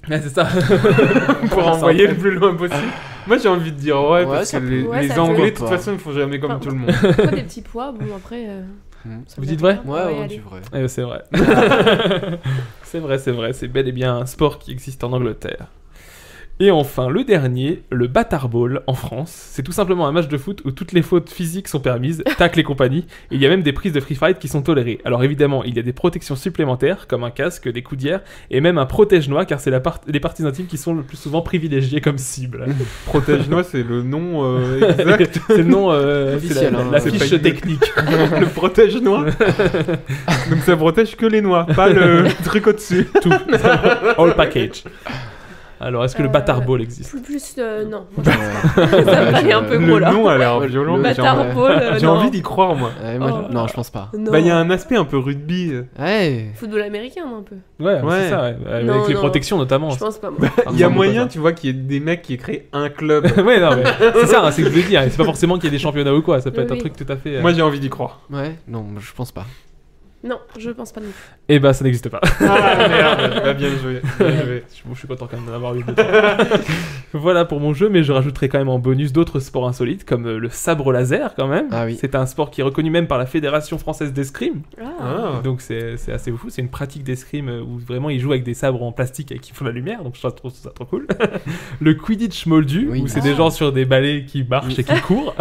Ouais, c'est ça. Pour envoyer le plus loin possible. Moi, j'ai envie de dire parce que les Anglais, de toute façon, ils font jamais comme tout le monde. Pourquoi des petits pois? Bon, après... Vous dites vrai? Ouais, c'est vrai. C'est vrai. C'est vrai. C'est bel et bien un sport qui existe en Angleterre. Et enfin, le dernier, le bâtard ball en France. C'est tout simplement un match de foot où toutes les fautes physiques sont permises, tacles et compagnie. Et il y a même des prises de free fight qui sont tolérées. Alors évidemment, il y a des protections supplémentaires, comme un casque, des coudières, et même un protège-noix, car c'est les parties intimes qui sont le plus souvent privilégiées comme cible. Protège-noix, c'est le nom exact. C'est le nom officiel, la fiche technique. Le protège-noix. Donc ça protège que les noix, pas le truc au-dessus. Tout. All package. Alors, est-ce que le Bâtard Ball existe? Plus, non. Moi, je pense pas. Ça me paraît un peu gros, Le là. nom a l'air violent. Le mais j'ai Bâtard envie- Ball, J'ai non. envie d'y croire, moi. Non, je pense pas. Non. Bah, il y a un aspect un peu rugby. Ouais. Football américain, un peu. Ouais, Ouais. c'est ça, ouais. Avec Non, les non. protections notamment. Je pense pas, moi. Il y a ressemble moyen, pas tu vois, qu'il y ait des mecs qui aient créé un club. Ouais, non, mais c'est ça, hein, c'est ce que je veux dire. C'est pas forcément qu'il y ait des championnats ou quoi. Ça peut être un Oui. truc tout à fait. Moi, j'ai envie d'y croire. Ouais, non, je pense pas. Non, je pense pas non plus. Eh bah, ça n'existe pas. Ah merde, bah, bien joué. Bien joué. Je suis content quand même d'en avoir eu deux. Voilà pour mon jeu, mais je rajouterai quand même en bonus d'autres sports insolites, comme le sabre laser quand même. Ah oui. C'est un sport qui est reconnu même par la Fédération française d'escrime. Ah. Donc c'est assez fou, c'est une pratique d'escrime où vraiment ils jouent avec des sabres en plastique et qui font la lumière, donc je trouve ça trop cool. Le Quidditch moldu, Oui. où c'est des gens sur des balais qui marchent et qui courent.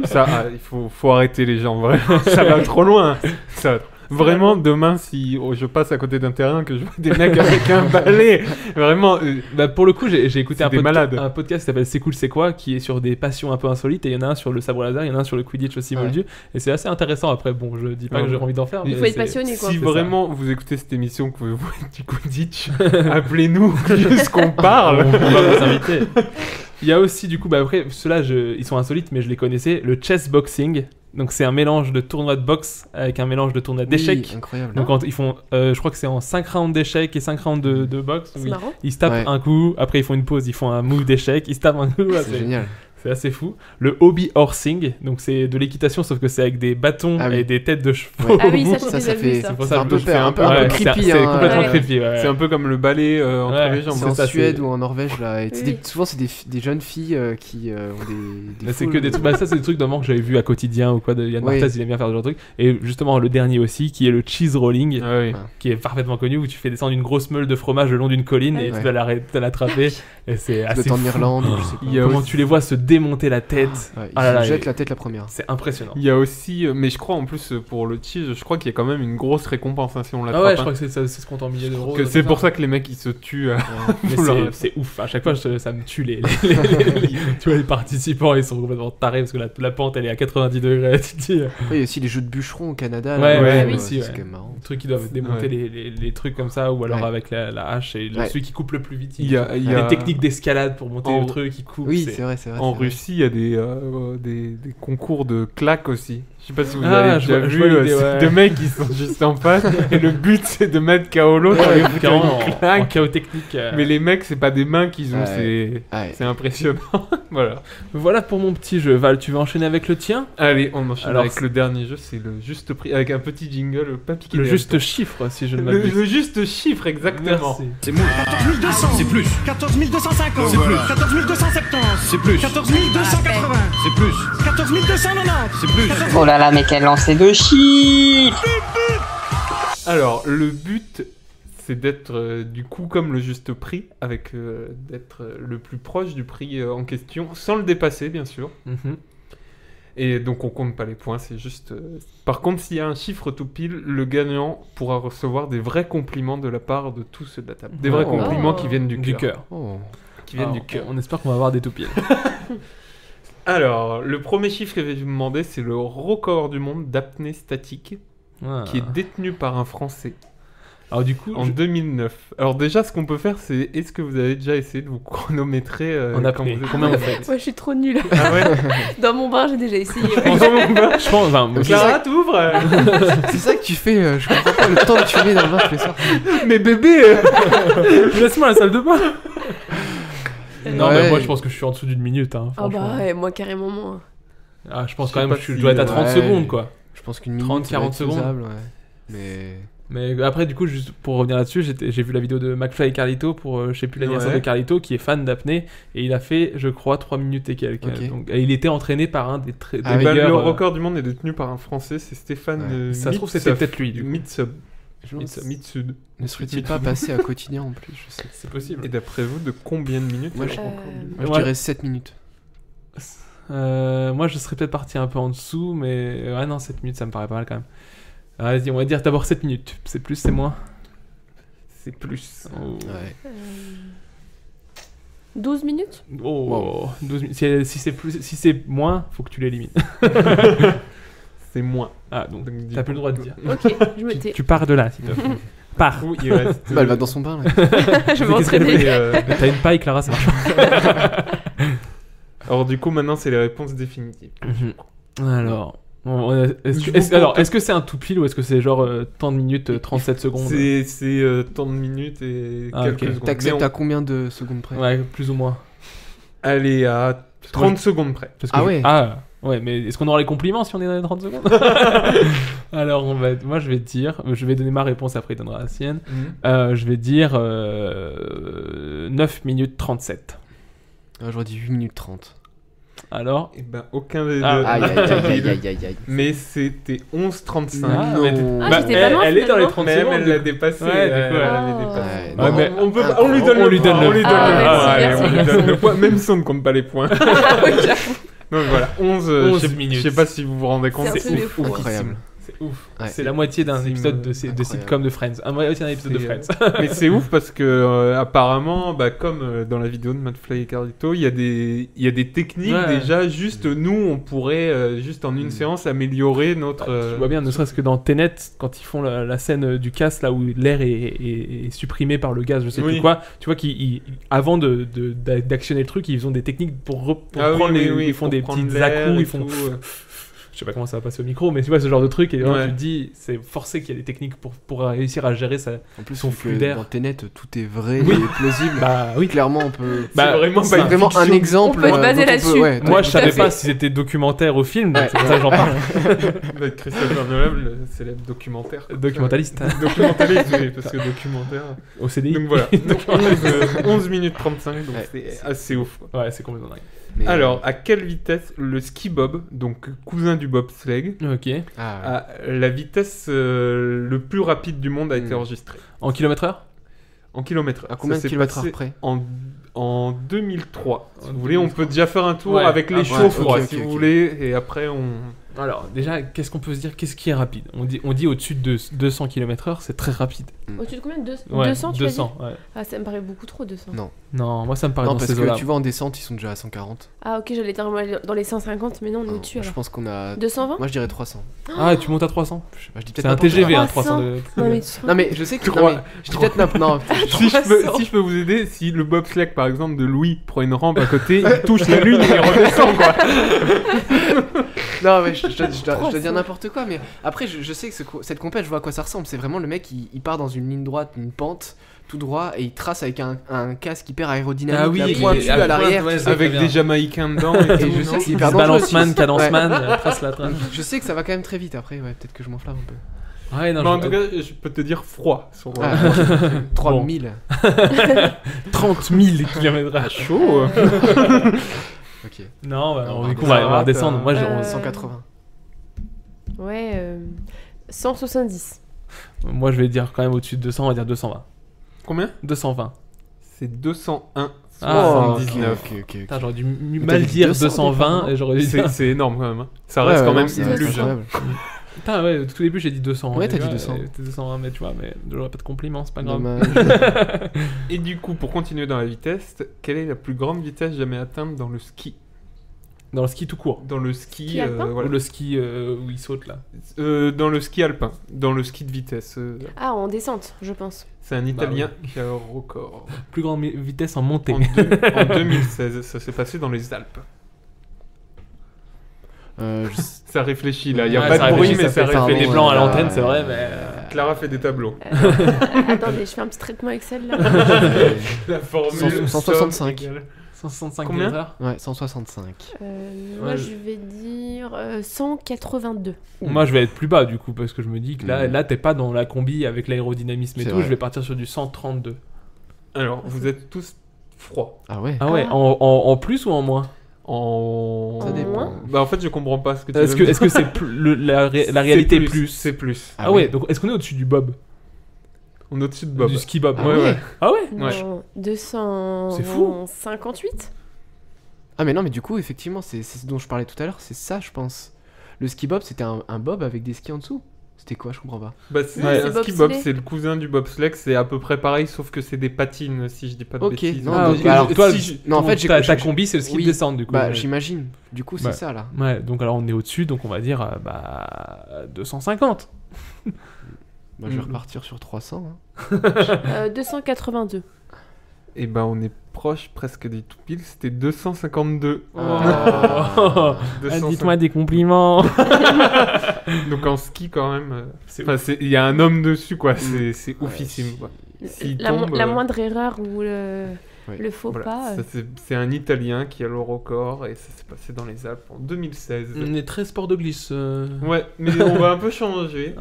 Ça, il faut arrêter les gens, vraiment. Ça va trop loin. Ça va trop- Vraiment, demain, si je passe à côté d'un terrain, que je vois des mecs avec un balai, vraiment. Bah pour le coup, j'ai écouté C'est des malades. un podcast qui s'appelle C'est cool, c'est quoi, qui est sur des passions un peu insolites, et il y en a un sur le sabre laser, il y en a un sur le Quidditch aussi moldu, et c'est assez intéressant. Après, bon, je dis pas que j'ai envie d'en faire, mais Il faut être c'est- passionné, quoi. Si C'est vraiment vous écoutez cette émission, que vous êtes du Quidditch, appelez-nous, juste qu'on parle. On va vous inviter. Il y a aussi, du coup, bah après, ceux-là, ils sont insolites, mais je les connaissais, le chess boxing. Donc, c'est un mélange de tournoi de boxe avec un mélange de tournoi d'échecs. Oui, incroyable. Donc, quand ils font, je crois que c'est en 5 rounds d'échecs et 5 rounds de boxe. C'est Oui. marrant. Ils se tapent Ouais. un coup, après ils font une pause, ils font un move d'échec, ils se tapent un coup. Ouais, C'est génial. C'est assez fou. Le hobby horsing, donc c'est de l'équitation, sauf que c'est avec des bâtons Ah oui. et des têtes de chevaux. Ah oui, ça, j'ai Ça déjà vu fait ça. C'est pour ça ça un que peu je peur, fais un peu ouais, creepy. c'est hein, complètement ouais. creepy. Ouais. C'est un peu comme le balai entre Ouais, les jambes. C'est en ça, Suède c'est- ou en Norvège là. Et Oui. souvent c'est des jeunes filles qui ont des Là, c'est foules. que des trucs. Bah, ça, c'est des trucs d'avant que j'avais vu à quotidien ou quoi. De Yann Oui. Barthès, il aime bien faire ce genre de trucs. Et justement, le dernier aussi, qui est le cheese rolling, Ah oui. qui est parfaitement connu, où tu fais descendre une grosse meule de fromage le long d'une colline et Ouais. tu dois l'attraper. Et c'est Ça assez doit être en fou. Irlande ou je sais pas. Il y a Comment aussi- tu les vois se démonter la tête. Ouais, Ah là là, ils jettent et- la tête la première. C'est impressionnant. Il y a aussi, mais je crois en plus pour le cheese, je crois qu'il y a quand même une grosse récompense hein, si on l'attrape. Ah ouais, je hein. crois que ça se compte en milliers d'euros. Que c'est pour ça que les mecs ils se tuent. Mais Oula. c'est ouf, à chaque fois ça me tue tu vois les participants ils sont complètement tarés parce que la pente elle est à 90 degrés tu te dis Il y a aussi les jeux de bûcherons au Canada. Ouais, là, oui, c'est aussi, quand ouais. même marrant. les trucs qui doivent démonter Ouais. les trucs comme ça ou alors Ouais. avec la hache et Ouais. celui qui coupe le plus vite Il y a les techniques d'escalade pour monter En- le truc qui coupe Oui, c'est- c'est vrai, c'est vrai. En c'est vrai. Russie, il y a des concours de claques aussi. Je sais pas si vous Ah, avez je déjà vois- je vu vois l'idée, c'est ouais. deux mecs qui sont juste en face et le but c'est de mettre KO l'autre Ouais, avec carrément, une en claque. chaos technique Mais les mecs, c'est pas des mains qu'ils ont, Ouais. c'est impressionnant. Voilà. voilà pour mon petit jeu. Val, tu veux enchaîner avec le tien? Allez, on enchaîne Alors, avec c'est- le dernier jeu, c'est le juste prix avec un petit jingle, pas piqué Le des juste hannetons. chiffre si je ne Le, m'abuse. le juste chiffre exactement. Merci. C'est moins. 14 200. C'est plus. 14 250. C'est plus. 14 270. C'est plus. 14 280. C'est plus. 14 290. C'est plus. Oh là là, mais quel lancer de chiffres! Alors, le but, c'est d'être du coup comme le juste prix, avec d'être le plus proche du prix en question, sans le dépasser, bien sûr. Mhm. Et donc, on compte pas les points, c'est juste. Par contre, s'il y a un chiffre tout pile, le gagnant pourra recevoir des vrais compliments de la part de tous ceux de la table. Des vrais Oh. compliments qui viennent du Du cœur. cœur. Oh. Qui viennent Alors, du cœur. on espère qu'on va avoir des toupies. Alors, le premier chiffre que je vais vous demander, c'est le record du monde d'apnée statique, Ah. qui est détenu par un Français. Alors du coup, En 2009. Alors déjà, ce qu'on peut faire, c'est est-ce que vous avez déjà essayé de vous chronométrer En quand apnée. vous êtes- Combien vous faites? Moi, je suis trop nulle. Ah ouais. Dans mon bain, j'ai déjà essayé. ouais. Je pense, enfin, moi, Clara, t'ouvres. C'est ça que tu fais, je comprends pas le temps que tu mets dans le bain tous les soirs. Mais bébé. laisse-moi la salle de bain. Non, Ouais. mais moi je pense que je suis en dessous d'une minute. Hein, Ah bah franchement. ouais, moi carrément moins. Ah, je pense Je quand sais même pas que je si, dois être à 30 ouais. secondes quoi. Je pense qu'une minute, 30, ça va 40 être secondes. faisable, ouais. Mais Mais après, du coup, juste pour revenir là-dessus, j'ai vu la vidéo de McFly et Carlito pour, je sais plus, l'anniversaire Ouais. de Carlito, qui est fan d'apnée, et il a fait, je crois, 3 minutes et quelques. Ok. Donc, et il était entraîné par un des très Ah oui. Bah, meilleurs. le record du monde est détenu par un Français, c'est Stéphane. Ouais. Ça se trouve, c'était peut-être lui, du coup. Mitsub. je me demande, Mitsud. ne serait-il pas passé à quotidien en plus, je sais. C'est possible. Et d'après vous, de combien de minutes Moi, est le je- record du monde Moi, je Ouais. dirais 7 minutes. Moi, je serais peut-être parti un peu en dessous, mais ouais, non, 7 minutes, ça me paraît pas mal quand même. Vas-y, on va dire d'abord 7 minutes. C'est plus, c'est moins. C'est plus. Oh. Ouais. 12 minutes? Oh, 12 minutes. Si c'est plus, si c'est moins, faut que tu l'élimines. C'est moins. Ah, donc Donc, t'as plus le droit de dire. Ok, je me tais. Tu pars de là, s'il te plaît. Pars. coup, il reste. Bah, elle va dans son bain, là. Je vais Qu'est-ce qu'elle m'entraîner. fait, T'as une paille, Clara, ça marche. Alors, du coup, maintenant, c'est les réponses définitives. Alors. Est-ce que c'est un tout pile ou est-ce que c'est genre tant de minutes, 37 secondes? C'est tant de minutes et quelques secondes. T'acceptes à combien de secondes près? Ouais, plus ou moins. Allez, à 30 secondes près. Ouais. Ah, ouais, mais est-ce qu'on aura les compliments si on est dans les 30 secondes? Alors, moi, je vais dire... Je vais donner ma réponse, après il donnera la sienne. Je vais dire 9 minutes 37. J'aurais dit 8 minutes 30. Alors? Eh ben, aucun des deux. Aïe. Mais c'était 11h35. Elle est dans les 30 secondes. Elle l'a dépassé. Ouais, du coup, elle avait dépassé. Ouais, mais On lui donne le point. point. Même si on ne compte pas les points. Donc voilà, 11 minutes. Je sais pas si vous vous rendez compte. C'est ouf. Incroyable. C'est ouf. Ouais. C'est la moitié d'un épisode de sitcom de Friends. La moitié d'un épisode de Friends. Mais c'est ouf parce que apparemment, comme dans la vidéo de McFly et Carlito, il y a des techniques déjà. Juste nous, on pourrait juste en une séance améliorer notre. Tu vois bien, ne serait-ce que dans Tenet, quand ils font la scène du casse là où l'air est supprimé par le gaz, je sais plus quoi. Tu vois qu'avant d'actionner le truc, ils ont des techniques pour prendre ils font des petits à-coups, ils font. Je sais pas comment ça va passer au micro, mais tu vois ce genre de truc, et tu te dis, c'est forcé qu'il y a des techniques pour réussir à gérer son flux d'air. Dans Tenet, tout est vrai et plausible. Bah oui, clairement, on peut. C'est vraiment un exemple. On peut se baser là-dessus. Moi, je savais pas si c'était documentaire ou film, donc c'est pour ça que j'en parle. Christopher Nolan, le célèbre documentaire. Documentaliste. Documentaliste, oui, parce que documentaire. Au CDI. Donc voilà, 11 minutes 35, donc c'est assez ouf. Ouais, c'est complètement dingue. Alors, à quelle vitesse le ski bob, donc cousin du bobsleigh, a la vitesse le plus rapide du monde a été enregistrée? En kilomètres/heure? En kilomètres/heure. À combien de kilomètres/heure près? En 2003. Si vous voulez, on peut déjà faire un tour avec les chauds froids, si vous voulez, et après on... Alors, déjà, qu'est-ce qu'on peut se dire? Qu'est-ce qui est rapide? On dit au-dessus de 200 km/h, c'est très rapide. Au-dessus de combien? 200, tu 200, ouais. Ah, ça me paraît beaucoup trop, 200. Non, moi ça me paraît dans parce ces eaux-là. que tu vois, en descente, ils sont déjà à 140. Ah, ok, j'allais dire dans les 150, mais non, on est au-dessus. Je pense qu'on a... 220? Moi, je dirais 300. Ah, tu montes à 300? Je sais pas, je dis c'est un TGV, 300. Non, mais je sais que... Je dis peut-être... Non, si je peux vous aider, si le bobsleigh, par exemple, de Louis prend une rampe à côté, il touche la lune et il redescend, quoi. Non, mais je dois dire n'importe quoi, mais après, je sais que cette compète, je vois à quoi ça ressemble. C'est vraiment le mec, il part dans une ligne droite, une pente, tout droit, et il trace avec un casque hyper aérodynamique, pointu à l'arrière. Avec des Jamaïcains dedans. Et je sais que c'est hyper dangereux. Balanceman, cadenceman, trace la trace. Je sais que ça va quand même très vite après, peut-être que je m'enflamme un peu. Ouais, non, en tout cas, je peux te dire froid. 3000. 30 000 km/h. Chaud. Ok. Non, du coup, on va redescendre. Moi, j'ai 180. Ouais, 170. Moi, je vais dire quand même au-dessus de 200, on va dire 220. Combien? 220. C'est 201. Ah, 79. Ok. J'aurais dû mal dire 220 et j'aurais dit. C'est énorme quand même. Ça reste quand même plus. Putain, ouais, au tout début j'ai dit 200. Ouais, t'as dit 200. T'es 220, mais tu vois, mais j'aurais pas de compliments, c'est pas grave. Et du coup, pour continuer dans la vitesse, quelle est la plus grande vitesse jamais atteinte dans le ski? Dans le ski tout court? Dans le ski. Ou le ski où il saute là? Dans le ski alpin. Dans le ski de vitesse. Ah, en descente, je pense. C'est un Italien qui a le record. Plus grande vitesse en montée. En 2016, ça s'est passé dans les Alpes. Ça réfléchit là, il n'y a pas de bruit, mais ça fait des blancs à l'antenne, c'est vrai. Mais... Clara fait des tableaux. Attendez, je fais un petit traitement Excel là. La formule 165. 165 Combien? km/h? Ouais, 165. Moi je vais dire 182. Moi je vais être plus bas du coup, parce que je me dis que là t'es pas dans la combi avec l'aérodynamisme et tout, je vais partir sur du 132. Alors, vous êtes tous froids. Ah ouais? En plus ou en moins? Ça dépend. Bah en fait je comprends pas ce que tu veux dire. Est-ce que c'est la réalité plus? C'est plus. Ah ouais, donc est-ce qu'on est au-dessus du bob? On est au-dessus de bob. Du ski bob. Ouais. Ah ouais? Non, 258. Ah mais non, mais du coup effectivement c'est ce dont je parlais tout à l'heure, c'est ça je pense. Le ski bob c'était un bob avec des skis en dessous. C'était quoi? Je comprends pas. Bah c'est un ski bob, c'est le cousin du bobsleigh, c'est à peu près pareil sauf que c'est des patines si je dis pas de bêtises. Non, alors toi en fait ta combi c'est le ski de descente du coup. Bah j'imagine. Du coup c'est ça là. Ouais, donc alors on est au-dessus, donc on va dire 250. Bah, je vais repartir sur 300. 282. Et ben on est proche presque des tout pile, c'était 252. Dites-moi des compliments. Donc en ski quand même, il y a un homme dessus quoi, c'est oufissime quoi. La moindre erreur ou le faux pas. Ça, c'est un Italien qui a le record et ça s'est passé dans les Alpes en 2016. On est très sport de glisse. Ouais, mais on va un peu changer.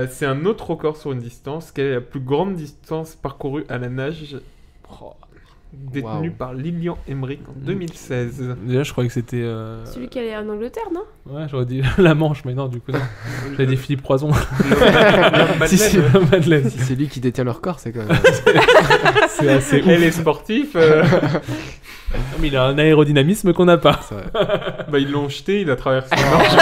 C'est un autre record sur une distance. Quelle est la plus grande distance parcourue à la nage détenue par Lilian Emmerich en 2016? Déjà, je croyais que c'était... Celui qui allait en Angleterre, non? Ouais, j'aurais dit la Manche, mais non, du coup, non. J'avais dit Philippe Croison. Madeleine. Si c'est lui qui détient le record, c'est quand même... c'est assez ouf. Elle est sportif. Mais il a un aérodynamisme qu'on n'a pas. Bah, ils l'ont jeté, il a traversé la Marche.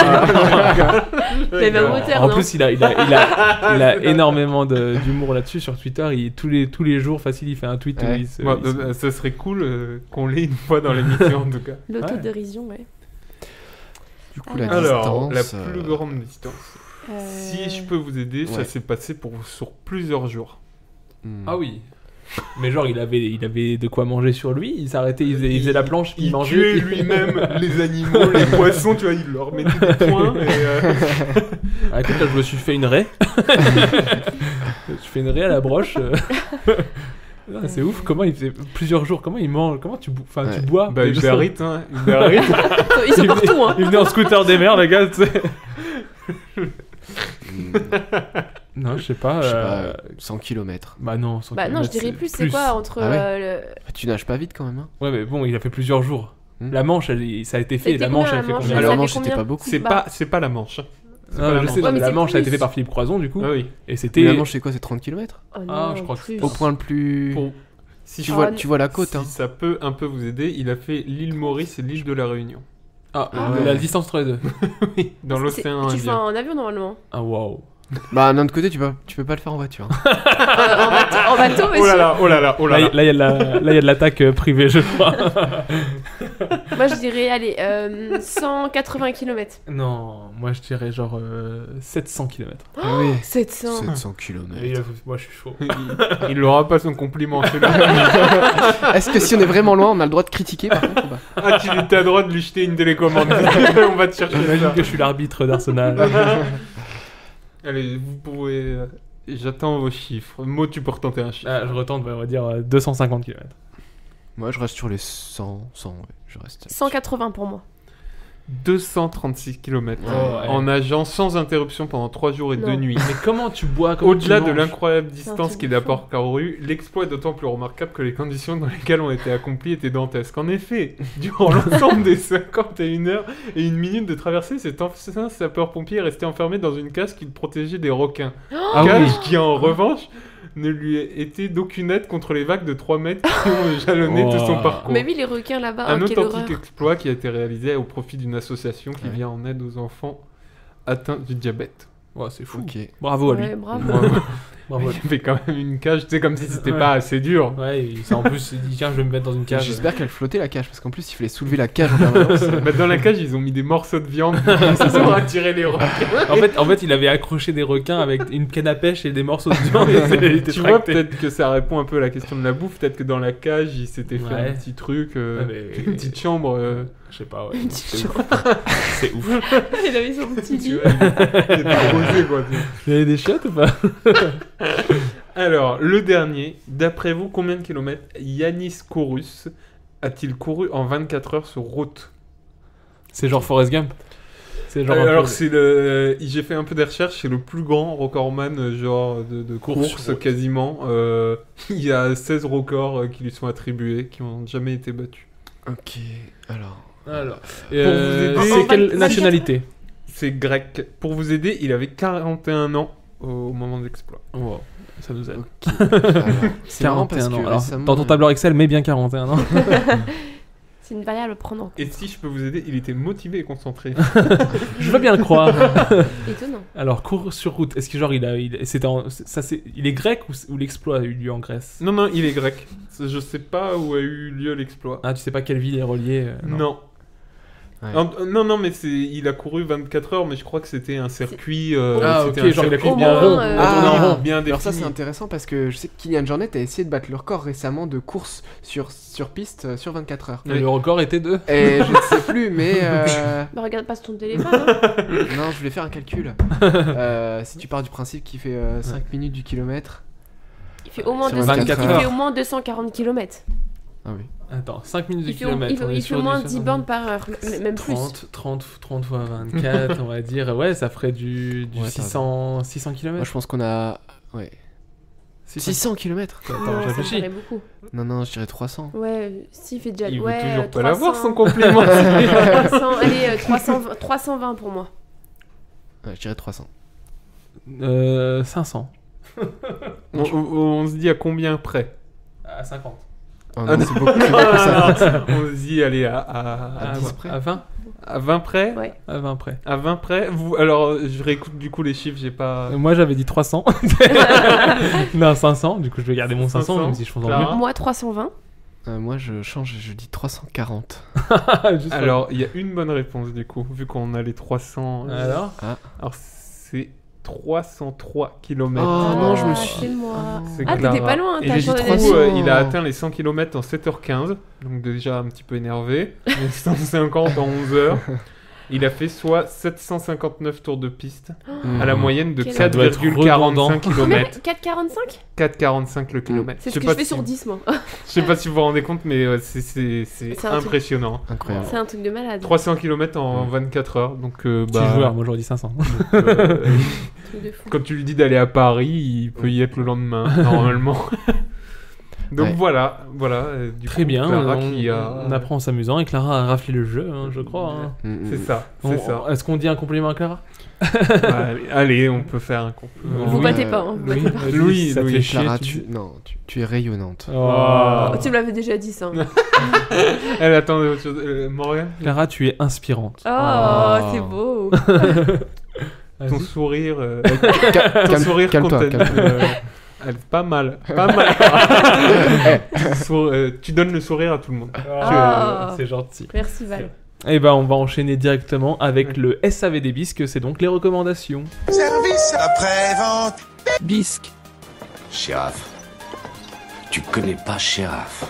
En plus, il a énormément d'humour là-dessus sur Twitter. Tous les jours, facile, il fait un tweet. Où ça serait cool qu'on l'ait une fois dans l'émission en tout cas. L'autodérision, ouais. Du coup, la plus grande distance. Si je peux vous aider, ça s'est passé sur plusieurs jours. Ah oui. Mais genre, il avait de quoi manger sur lui, il s'arrêtait, il faisait la planche, il mangeait. Tuait lui-même les animaux, les poissons, tu vois, il leur mettait des points. Ah, écoute, là, je me suis fait une raie. Je fais une raie à la broche. Non, c'est ouf, comment il faisait plusieurs jours, comment il mange, comment tu bois. Bah, Uber Eats, hein. Ils sont partout, hein. Il venait en scooter des mers, les gars, tu sais. Non, je sais pas. 100 km. Bah non, 100 Bah km, non, je dirais plus, c'est quoi entre Tu nages pas vite quand même, hein. Ouais, mais bon, il a fait plusieurs jours. La Manche, ça a été fait. La Manche, elle a fait combien? La Manche, c'était pas beaucoup. C'est pas la Manche. Je sais, la Manche a été fait par Philippe Croison, du coup. Ah oui. Et c'était... La Manche, c'est quoi? C'est 30 km? Ah, je crois que c'est... Au point le plus... Si tu vois la côte, si hein. ça peut un peu vous aider, il a fait l'île Maurice et l'île de la Réunion. La distance entre les deux. Oui, dans l'océan Indien. Tu fais en avion, normalement. Ah, waouh. Bah, d'un autre côté, tu peux pas le faire en voiture. En bateau, monsieur. Oh là là. Là, il y a de l'attaque privée, je crois. Moi, je dirais, allez, 180 km. Non, moi, je dirais genre 700 km. Ah oui. 700 km. Moi, je suis chaud. Il n'aura pas son compliment, celui-là. Est-ce que si on est vraiment loin, on a le droit de critiquer, par contre, ou pas? Ah, tu as le droit de lui jeter une télécommande. On va te chercher. J'imagine que je suis l'arbitre d'Arsenal. Allez, vous pouvez... J'attends vos chiffres. Mo, tu peux retenter un chiffre. Je retente, on va dire 250 km. Moi, je reste sur les 100, ouais, je reste. 180 pour moi. 236 km en nageant sans interruption pendant 3 jours et 2 nuits. Mais comment tu bois? Au-delà de l'incroyable distance qu'il a parcourue, l'exploit est d'autant plus remarquable que les conditions dans lesquelles ont été accomplis étaient dantesques. En effet, durant l'ensemble des 51 heures et 1 minute de traversée, cet ancien sapeur-pompier est resté enfermé dans une cage qui le protégeait des requins. Cage qui, en revanche, ne lui été d'aucune aide contre les vagues de 3 mètres qui ont jalonné tout son parcours. Mais oui, les requins là-bas, un authentique exploit qui a été réalisé au profit d'une association qui vient en aide aux enfants atteints du diabète. Ouais, c'est fou. Okay. Bravo à lui. Bravo. Il fait quand même une cage, tu sais, comme si c'était pas assez dur. Ouais, en plus, il dit tiens, je vais me mettre dans une cage. J'espère qu'elle flottait la cage, parce qu'en plus, il fallait soulever la cage en permanence. Dans la cage, ils ont mis des morceaux de viande pour attirer les requins. En fait, il avait accroché des requins avec une canne à pêche et des morceaux de viande. Tu vois, peut-être que ça répond un peu à la question de la bouffe. Peut-être que dans la cage, il s'était fait un petit truc, une petite chambre. Je sais pas, ouais. Une petite chambre. C'est ouf. Il avait son petit lit. Il était arrosé, quoi. Il y avait des chiottes ou pas? Alors, le dernier, d'après vous, combien de kilomètres Yanis Kourous a-t-il couru en 24 heures sur route? C'est genre Forrest Gump? Alors, j'ai fait un peu des recherches, c'est le plus grand recordman genre de course quasiment. Il y a 16 records qui lui sont attribués, qui n'ont jamais été battus. Ok, alors... Pour vous aider, c'est quelle nationalité? C'est grec. Pour vous aider, il avait 41 ans au moment de l'exploit. Wow. Ça nous aide. Okay. Alors, c'est 41 ans. Alors, dans ton tableur Excel, mets bien 41 ans. C'est une variable à prendre en compte. Et si je peux vous aider, il était motivé et concentré. Je veux bien le croire. Étonnant. Alors, cours sur route. Est-ce que genre il est grec ou l'exploit a eu lieu en Grèce? Non, il est grec. Je sais pas où a eu lieu l'exploit. Ah, tu sais pas quelle ville est reliée? Non. Non, mais il a couru 24 heures, mais je crois que c'était un circuit. Ok, genre il a couru bien rond. Bien défini. Alors ça c'est intéressant parce que je sais que Kylian Jornet a essayé de battre le record récemment de course sur piste sur 24 heures. Le record était de Et je ne sais plus, mais... Bah regarde pas sur ton téléphone. Hein. Non, je voulais faire un calcul. Si tu pars du principe qu'il fait 5 minutes du kilomètre... Il fait au moins, Sur 24 heures. il fait au moins 240 km. Ah oui. Attends, 5 minutes de Il fait kilomètre. il fait au moins 10 bornes par heure, même 30 fois 24, on va dire. Ouais, ça ferait du Ouais, 600 Moi km. je pense qu'on a... Ouais. 600 km. Attends, plus. je Ça me réfléchis. paraît beaucoup. Non, je dirais 300. Ouais, s'il fait déjà... Il veut ouais, toujours pas 300. l'avoir son compliment. 300, allez, 320 pour moi. Ouais, je dirais 300. 500. On se dit à combien près? À 50. Oh non, c'est beaucoup ça. On se dit, allez, à 10 près. À 20 À 20 près? Ouais. À 20 près. À 20 près. Alors, je réécoute du coup les chiffres, j'ai pas... Moi j'avais dit 300. Non, 500. Du coup, je vais garder mon 500, 500, même si je pense en Clara. mieux. Moi, 320. Moi je change, je dis 340. Juste Alors, il y a une bonne réponse du coup, vu qu'on a les 300... Alors Alors, c'est 303 km. Oh non, je me suis... C'est moi. C'est Ah, Clara. t'étais pas loin, Et t'as du changé coup, d'avis. il a atteint les 100 km en 7h15, donc déjà un petit peu énervé. Les 150 en 11h. Il a fait soit 759 tours de piste, à la moyenne de Quel 4,45 km. 4,45 4,45 le kilomètre. C'est ce que je fais sur 10, moi. Je sais pas si vous vous rendez compte, mais c'est un impressionnant. Incroyable. C'est un truc de malade. 300 km en 24 heures, donc Petit joueur, moi j'aurais dit 500. Truc de fou. quand tu lui dis d'aller à Paris, il peut y être le lendemain, normalement. Donc Ouais. voilà. Du Très coup, bien, Clara on, qui a... on apprend en s'amusant et Clara a raflé le jeu, hein, je crois. Hein. C'est ça, Est-ce qu'on dit un compliment à Clara? Bah, allez, on peut faire un compliment. Vous battez pas, hein. Vous battez pas. Louis, ça te fait chier. Clara, tu- tu es rayonnante. Oh. Tu me l'avais déjà dit, ça. Elle attendait autre chose. Morgane, Clara, tu es inspirante. Oh, c'est beau. ton sourire... Calme-toi, content. calme-toi. Elle est pas mal. Tu donnes le sourire à tout le monde. Ah. C'est gentil. Merci, Val. Et ben on va enchaîner directement avec le SAV des bisques, c'est donc les recommandations. Service après-vente. Bisque. Sheriff. Tu connais pas Sheriff.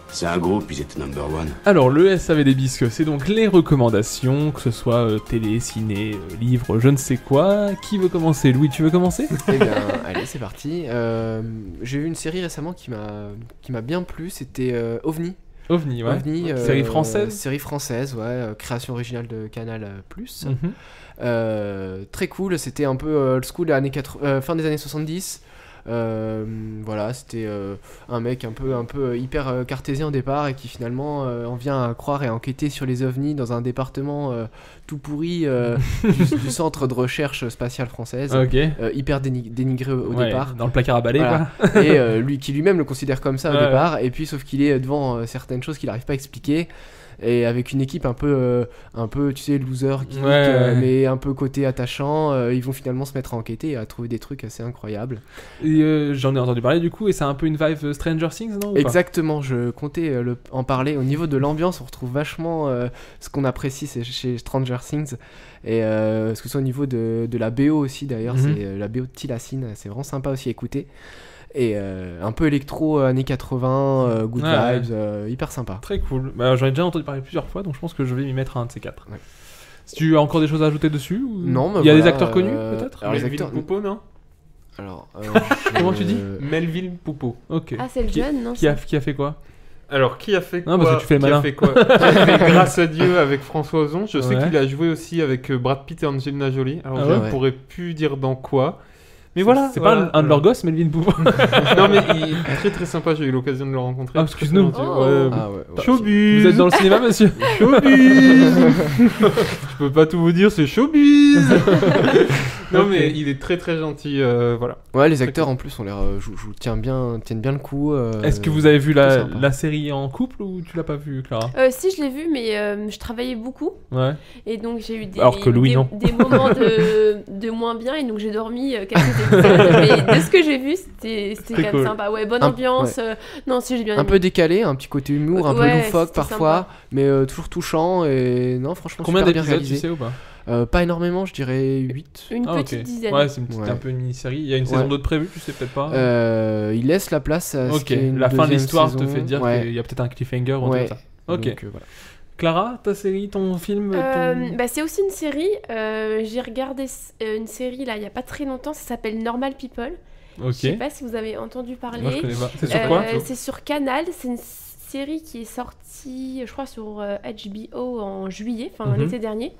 C'est un groupe, ils étaient number one. Alors le SAV des bisques, c'est donc les recommandations, que ce soit télé, ciné, livre, je ne sais quoi. Qui veut commencer? Louis, tu veux commencer? Eh bien, allez, c'est parti. J'ai vu une série récemment qui m'a bien plu, c'était OVNI. OVNI, ouais. OVNI, série française. Série française, ouais, création originale de Canal+. Mhm. Très cool, c'était un peu old school, fin des années 70. Voilà, c'était un mec un peu hyper cartésien au départ et qui finalement en vient à croire et à enquêter sur les ovnis dans un département tout pourri du centre de recherche spatiale française, hyper dénigré au départ. Dans le placard à balai, voilà. quoi. Et lui qui lui-même le considère comme ça au départ, et puis sauf qu'il est devant certaines choses qu'il n'arrive pas à expliquer. Et avec une équipe un peu tu sais, loser, geek, mais un peu côté attachant, ils vont finalement se mettre à enquêter et à trouver des trucs assez incroyables. Et j'en ai entendu parler du coup, et c'est un peu une vibe Stranger Things, non? Exactement, je comptais en parler. Au niveau de l'ambiance, on retrouve vachement ce qu'on apprécie chez Stranger Things. Et ce que ce soit au niveau de la BO aussi d'ailleurs, c'est la BO de Tilacine, c'est vraiment sympa aussi à écouter. Et un peu électro années 80, good vibes, hyper sympa. Très cool. Bah, j'en ai déjà entendu parler plusieurs fois, donc je pense que je vais m'y mettre un de ces quatre. Ouais. Si tu as encore des choses à ajouter dessus ou... Non, mais il y a des acteurs connus peut-être? Alors, Melville Poupeau, non? Alors, comment tu dis? Melville Poupeau. Ok. Ah, c'est le jeune, non? Qui a fait quoi? Alors, qui a fait quoi? Non, parce que tu fais le malin. Qui a fait Grâce à Dieu avec François Ozon. Je sais qu'il a joué aussi avec Brad Pitt et Angelina Jolie. Alors, je ne pourrais plus dire dans quoi. Mais voilà. C'est pas un de leurs gosses, Melvin Poupeau? Non, mais il est très très sympa. J'ai eu l'occasion de le rencontrer. Ah, excuse-nous. Showbiz. Vous êtes dans le cinéma, monsieur? Showbiz. Je peux pas tout vous dire, c'est showbiz. Non, Ok. mais il est très très gentil, voilà. Ouais, les acteurs en plus ont l'air tiennent bien le coup. Est-ce que vous avez vu plutôt sympa. la série en couple ou tu l'as pas vu, Clara? Si, je l'ai vu, mais je travaillais beaucoup. Ouais. Et donc, j'ai eu Alors que Louis, non. des moments de moins bien. Et donc, j'ai dormi quelques épisodes. Mais de ce que j'ai vu, c'était quand même cool. sympa. Ouais, bonne ambiance. Ouais. Non, si, j'ai bien Un aimé. peu décalé, un petit côté humour, un peu Ouais, loufoque c'était parfois, sympa. mais toujours touchant. Et non, franchement, Combien super bien d'épisodes, réalisé. tu sais ou pas? Pas énormément, je dirais 8. Une Ah, petite ok. dizaine. Ouais, c'est Ouais. un peu une mini-série. Il y a une saison d'autres prévue, tu sais peut-être pas. Il laisse la place à ce Ok, qu'il y ait une la fin de deuxième l'histoire te saison. fait dire Ouais. qu'il y a peut-être un cliffhanger ou un Ouais. truc comme ça. Ok. Donc, voilà. Clara, ta série, ton film Bah, c'est aussi une série. J'ai regardé une série là il y a pas très longtemps. Ça s'appelle Normal People. Ok. Je sais pas si vous avez entendu parler. Moi, je connais pas. C'est sur quoi C'est sur Canal. C'est une série qui est sortie, je crois, sur HBO en juillet, enfin l'été dernier.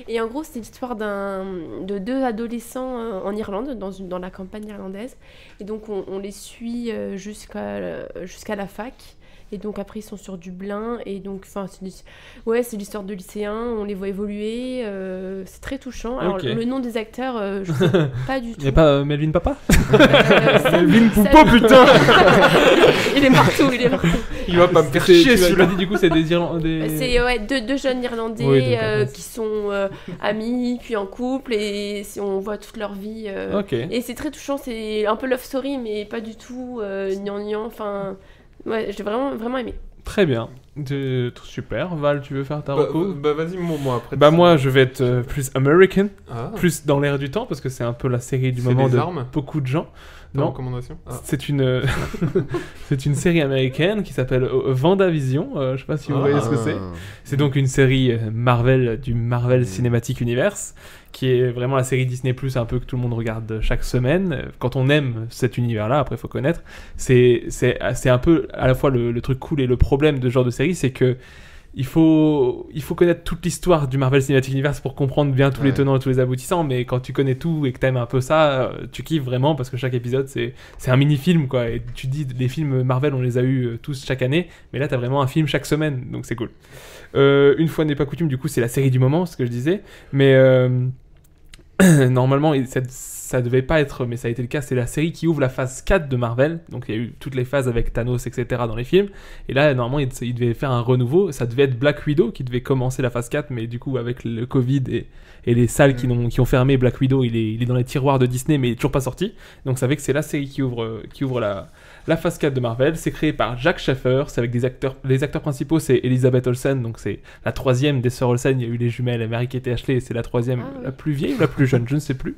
Et en gros, c'est l'histoire de deux adolescents en Irlande, dans la campagne irlandaise. Et donc, on les suit jusqu'à la fac. Et donc après ils sont sur Dublin et donc c'est l'histoire de lycéens, on les voit évoluer, c'est très touchant. Alors le nom des acteurs, je sais pas du tout. Il y a pas Melvin Papa Melvin Poupa, putain. Il est partout. Il va pas me faire chier Tu l'as celui-là. dit, du coup, c'est des Irlandais. C'est deux jeunes Irlandais qui sont amis puis en couple et on voit toute leur vie. Ok. Et c'est très touchant, c'est un peu love story mais pas du tout gnangnan, enfin... Ouais, j'ai vraiment aimé. Très bien. Super. Val, tu veux faire ta reco? Bah vas-y, moi après. Bah moi, je vais être plus American, Ah. plus dans l'air du temps, parce que c'est un peu la série du C'est moment des de armes beaucoup de gens. Ta Non, recommandation c'est une c'est une série américaine qui s'appelle WandaVision. Je sais pas si vous voyez ce que c'est. C'est donc une série Marvel du Marvel Cinematic Universe, qui est vraiment la série Disney Plus un peu que tout le monde regarde chaque semaine. Quand on aime cet univers-là, après faut connaître, c'est un peu à la fois le truc cool et le problème de ce genre de série, c'est que il faut connaître toute l'histoire du Marvel Cinematic Universe pour comprendre bien tous les tenants et tous les aboutissants, mais quand tu connais tout et que t'aimes un peu ça, tu kiffes vraiment parce que chaque épisode c'est un mini-film quoi, et tu te dis les films Marvel on les a eu tous chaque année, mais là t'as vraiment un film chaque semaine, donc c'est cool. Une fois n'est pas coutume, du coup c'est la série du moment, ce que je disais, mais normalement ça devait pas être, mais ça a été le cas, c'est la série qui ouvre la phase 4 de Marvel, donc il y a eu toutes les phases avec Thanos, etc. dans les films, et là normalement il devait faire un renouveau, ça devait être Black Widow qui devait commencer la phase 4, mais du coup avec le Covid et les salles qui ont fermé, Black Widow il est dans les tiroirs de Disney mais il est toujours pas sorti, donc ça fait que c'est la série qui ouvre la phase 4 de Marvel. C'est créé par Jack Schaeffer, c'est avec les acteurs principaux, c'est Elizabeth Olsen, donc c'est la troisième des sœurs Olsen, il y a eu les jumelles Mary-Kate et Ashley, et c'est la troisième, la plus vieille ou la plus jeune, je ne sais plus,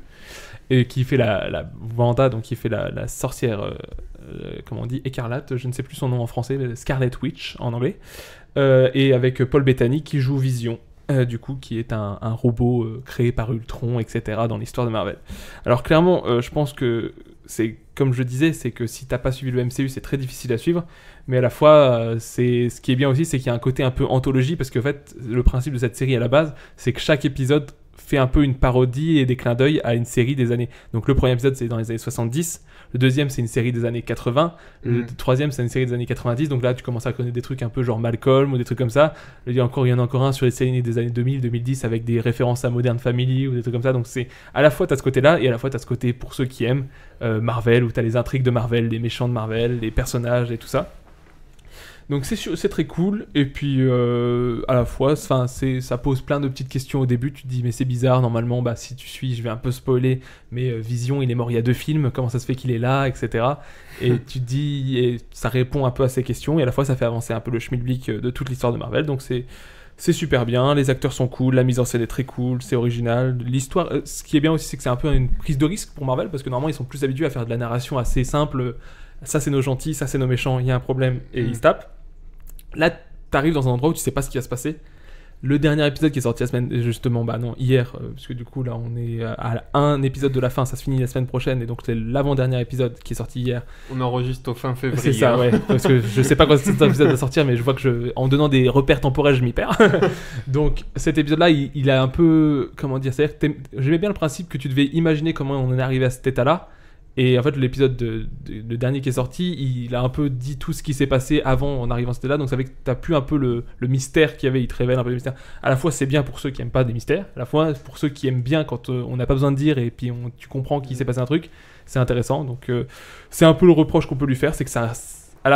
et qui fait la Wanda, donc qui fait la sorcière, comment on dit, écarlate, je ne sais plus son nom en français, Scarlet Witch en anglais, et avec Paul Bettany qui joue Vision. Du coup, qui est un robot créé par Ultron, etc. dans l'histoire de Marvel. Alors clairement, je pense que c'est comme je disais, c'est que si t'as pas suivi le MCU, c'est très difficile à suivre. Mais à la fois, ce qui est bien aussi, c'est qu'il y a un côté un peu anthologie, parce qu'en fait, le principe de cette série à la base, c'est que chaque épisode fait un peu une parodie et des clins d'œil à une série des années. Donc le premier épisode, c'est dans les années 70. Le deuxième, c'est une série des années 80. Le troisième, c'est une série des années 90. Donc là, tu commences à connaître des trucs un peu genre Malcolm ou des trucs comme ça. Il y en a encore un sur les séries des années 2000, 2010 avec des références à Modern Family ou des trucs comme ça. Donc c'est à la fois, t'as ce côté-là et à la fois, t'as ce côté pour ceux qui aiment Marvel, où t'as les intrigues de Marvel, les méchants de Marvel, les personnages et tout ça. Donc c'est très cool, et puis à la fois ça pose plein de petites questions au début. Tu te dis mais c'est bizarre, normalement si tu suis, je vais un peu spoiler, mais Vision il est mort il y a 2 films, comment ça se fait qu'il est là, etc. Et tu te dis, et ça répond un peu à ces questions, et à la fois ça fait avancer un peu le schmilblick de toute l'histoire de Marvel. Donc c'est super bien, les acteurs sont cool, la mise en scène est très cool, c'est original. L'histoire, ce qui est bien aussi, c'est que c'est un peu une prise de risque pour Marvel, parce que normalement ils sont plus habitués à faire de la narration assez simple. Ça c'est nos gentils, ça c'est nos méchants, il y a un problème et ils se tapent. Là, t'arrives dans un endroit où tu sais pas ce qui va se passer. Le dernier épisode qui est sorti la semaine, justement, hier, parce que du coup là on est à un épisode de la fin, ça se finit la semaine prochaine, et donc c'est l'avant-dernier épisode qui est sorti hier. On enregistre au fin février. C'est ça, ouais, parce que je sais pas quand cet épisode va sortir, mais je vois que en donnant des repères temporels, je m'y perds. Donc cet épisode-là, il a un peu, comment dire, c'est-à-dire que j'aimais bien le principe que tu devais imaginer comment on est arrivé à cet état-là, Et en fait, l'épisode le dernier qui est sorti, il a un peu dit tout ce qui s'est passé avant en arrivant à là, donc ça fait que t'as plus un peu le mystère qu'il y avait, il te révèle un peu le mystère. À la fois, c'est bien pour ceux qui aiment pas des mystères, à la fois pour ceux qui aiment bien quand on n'a pas besoin de dire et puis tu comprends qu'il s'est passé un truc, c'est intéressant. Donc c'est un peu le reproche qu'on peut lui faire, c'est que ça... À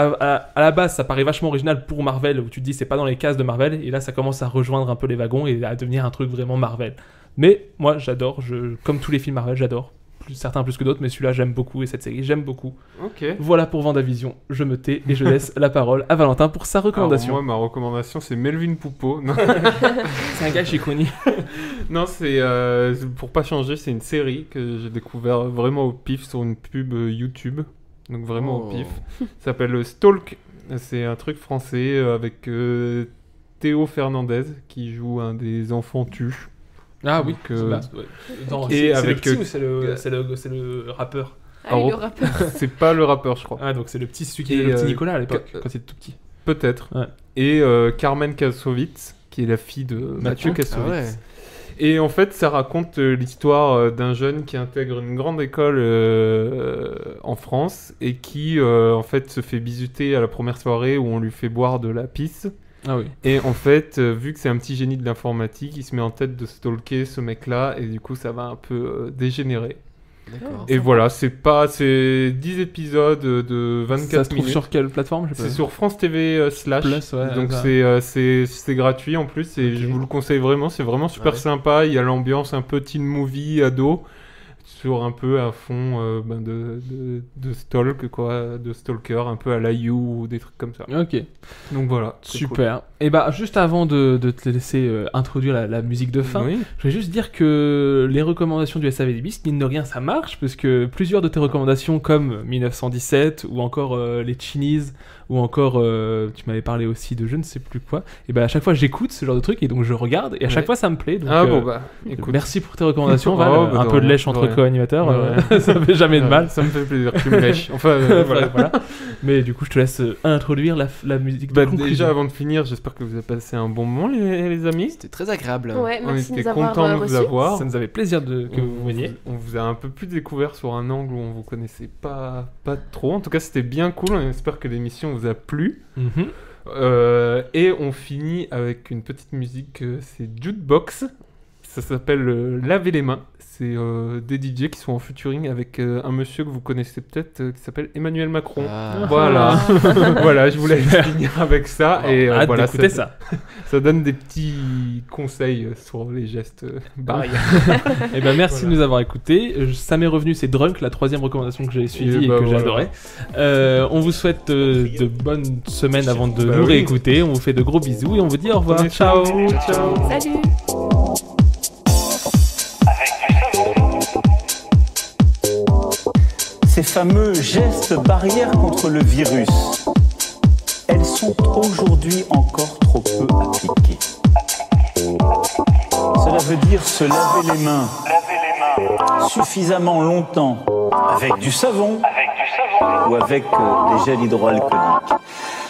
la base, ça paraît vachement original pour Marvel, où tu te dis c'est pas dans les cases de Marvel, et là ça commence à rejoindre un peu les wagons et à devenir un truc vraiment Marvel. Mais moi j'adore, comme tous les films Marvel, j'adore. Certains plus que d'autres, mais celui-là j'aime beaucoup et cette série j'aime beaucoup. Ok. Voilà pour Vendavision, je me tais et je laisse la parole à Valentin pour sa recommandation. Alors, moi, ma recommandation c'est Melvin Poupeau. Non. C'est un gars que j'ai connu. Non, c'est pour pas changer, c'est une série que j'ai découvert vraiment au pif sur une pub YouTube. Donc vraiment au pif. Ça s'appelle Stalk. C'est un truc français avec Théo Fernandez qui joue un des enfants tuches. Ah oui. Et c'est avec le petit ou c'est le rappeur? Ah oui, le rappeur. C'est pas le rappeur, je crois. Ah donc c'est le petit, celui qui était le petit Nicolas à l'époque quand il était tout petit. Peut-être. Ouais. Et Carmen Kassovitz qui est la fille de Mathieu Kassovitz. Ah ouais. Et en fait, ça raconte l'histoire d'un jeune qui intègre une grande école en France et qui, en fait, se fait bisuter à la première soirée où on lui fait boire de la pisse. Ah oui. Et en fait, vu que c'est un petit génie de l'informatique, il se met en tête de stalker ce mec-là et du coup, ça va un peu dégénérer. D'accord. Et voilà, c'est 10 épisodes de 24 minutes. Ça se trouve sur quelle plateforme? C'est sur France TV Slash. Plus, ouais, donc ouais. c'est gratuit en plus et je vous le conseille vraiment, c'est vraiment super sympa. Il y a l'ambiance un peu teen movie ado sur un peu à fond de stalk quoi, de stalker un peu à la You ou des trucs comme ça. Ok. Donc voilà. Super. Cool. Et bah juste avant de te laisser introduire la musique de fin, je vais juste dire que les recommandations du SAV des Bisques, mine de rien, ça marche parce que plusieurs de tes recommandations comme 1917 ou encore les Chinies ou encore tu m'avais parlé aussi de je ne sais plus quoi, et bah à chaque fois j'écoute ce genre de truc et donc je regarde et à chaque fois ça me plaît. Donc, écoute. Merci pour tes recommandations Val. Un peu de lèche entre co-animateurs, ça fait jamais de mal. Ça me fait plaisir que tu me lèches. Enfin voilà. Mais du coup je te laisse introduire la musique de conclusion. Déjà avant de finir, j'espère que vous avez passé un bon moment les amis. C'était très agréable. Ouais, merci on était de nous avoir contents de vous reçus. avoir. Ça nous avait plaisir que vous veniez. On vous a un peu plus découvert sur un angle où on vous connaissait pas trop. En tout cas c'était bien cool, on espère que l'émission vous a plu. Et on finit avec une petite musique, c'est Jukebox. Ça s'appelle Laver les mains. C'est des DJ qui sont en featuring avec un monsieur que vous connaissez peut-être qui s'appelle Emmanuel Macron. Voilà. Voilà, je voulais finir avec ça. Et voilà, ça donne des petits conseils sur les gestes barrières. Et ben merci de nous avoir écoutés. Ça m'est revenu, c'est Drunk, la troisième recommandation que j'ai suivie et que j'ai adoré. On vous souhaite de bonnes semaines avant de nous réécouter. On vous fait de gros bisous et on vous dit au revoir. Ciao. Salut. Ces fameux gestes barrières contre le virus, elles sont aujourd'hui encore trop peu appliquées. Cela veut dire se laver les mains suffisamment longtemps avec du savon ou avec des gels hydroalcooliques.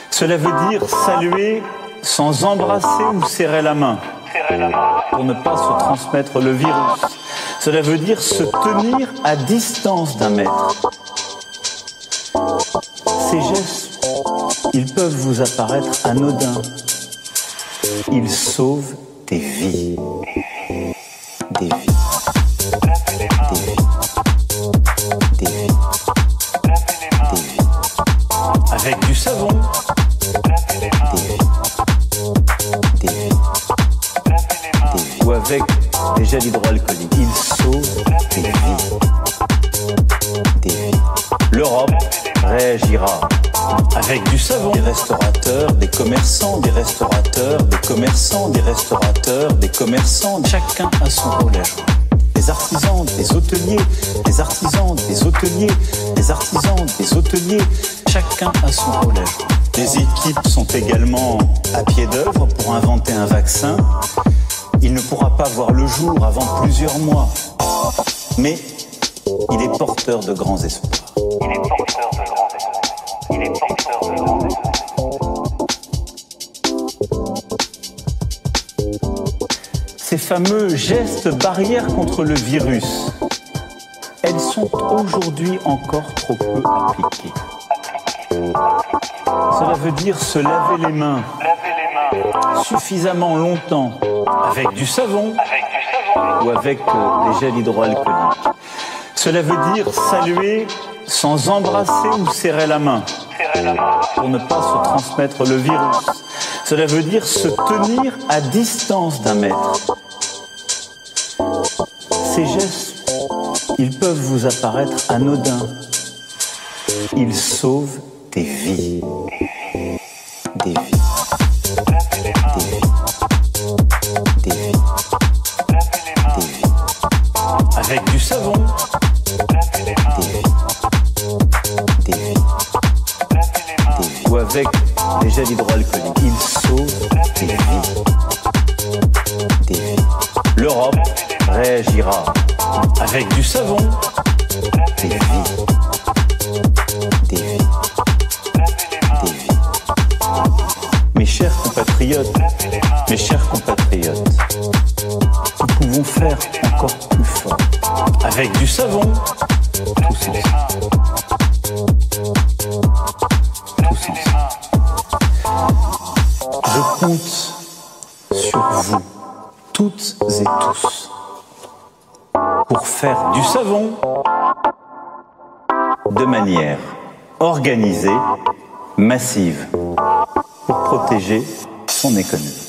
Cela veut dire saluer sans embrasser ou serrer la main pour ne pas se transmettre le virus. Cela veut dire se tenir à distance d'1 mètre. Ces gestes, ils peuvent vous apparaître anodins. Ils sauvent des vies. Des vies. Des vies. Des vies. Des vies. Avec du savon. Des vies. Des vies. Des vies. Ou avec des gels hydroalcooliques. Ils sauvent des vies. Des vies. L'Europe réagira avec du savon. Des restaurateurs, des commerçants, des restaurateurs, des commerçants, des restaurateurs, des commerçants. Chacun a son rôle à jouer. Des artisans, des hôteliers, des artisans, des hôteliers, des artisans, des hôteliers. Chacun a son rôle à jouer. Les équipes sont également à pied d'œuvre pour inventer un vaccin. Il ne pourra pas voir le jour avant plusieurs mois. Mais il est porteur de grands espoirs. Il est porteur de grands espoirs. Il est porteur de grands espoirs. Ces fameux gestes barrières contre le virus, elles sont sont aujourd'hui encore trop peu appliquées. Cela veut dire se laver les mains suffisamment longtemps avec du savon ou avec des gels hydroalcooliques. Cela veut dire saluer sans embrasser ou serrer la main pour ne pas se transmettre le virus. Cela veut dire se tenir à distance d'un mètre. Ces gestes, ils peuvent vous apparaître anodins. Ils sauvent des vies. Des vies. Des vies. Des vies. Avec du savon. Des vies. Des vies. Des vies. Ou avec des gels hydroalcooliques. Ils sauvent des vies. Des vies. L'Europe réagira avec du savon. Des vies. Des vies. Des vies. Mes chers compatriotes, nous pouvons faire encore plus fort. Avec du savon, tous ensemble. Tous ensemble. Je compte sur vous, toutes et tous, pour faire du savon de manière organisée, massive, pour protéger son économie.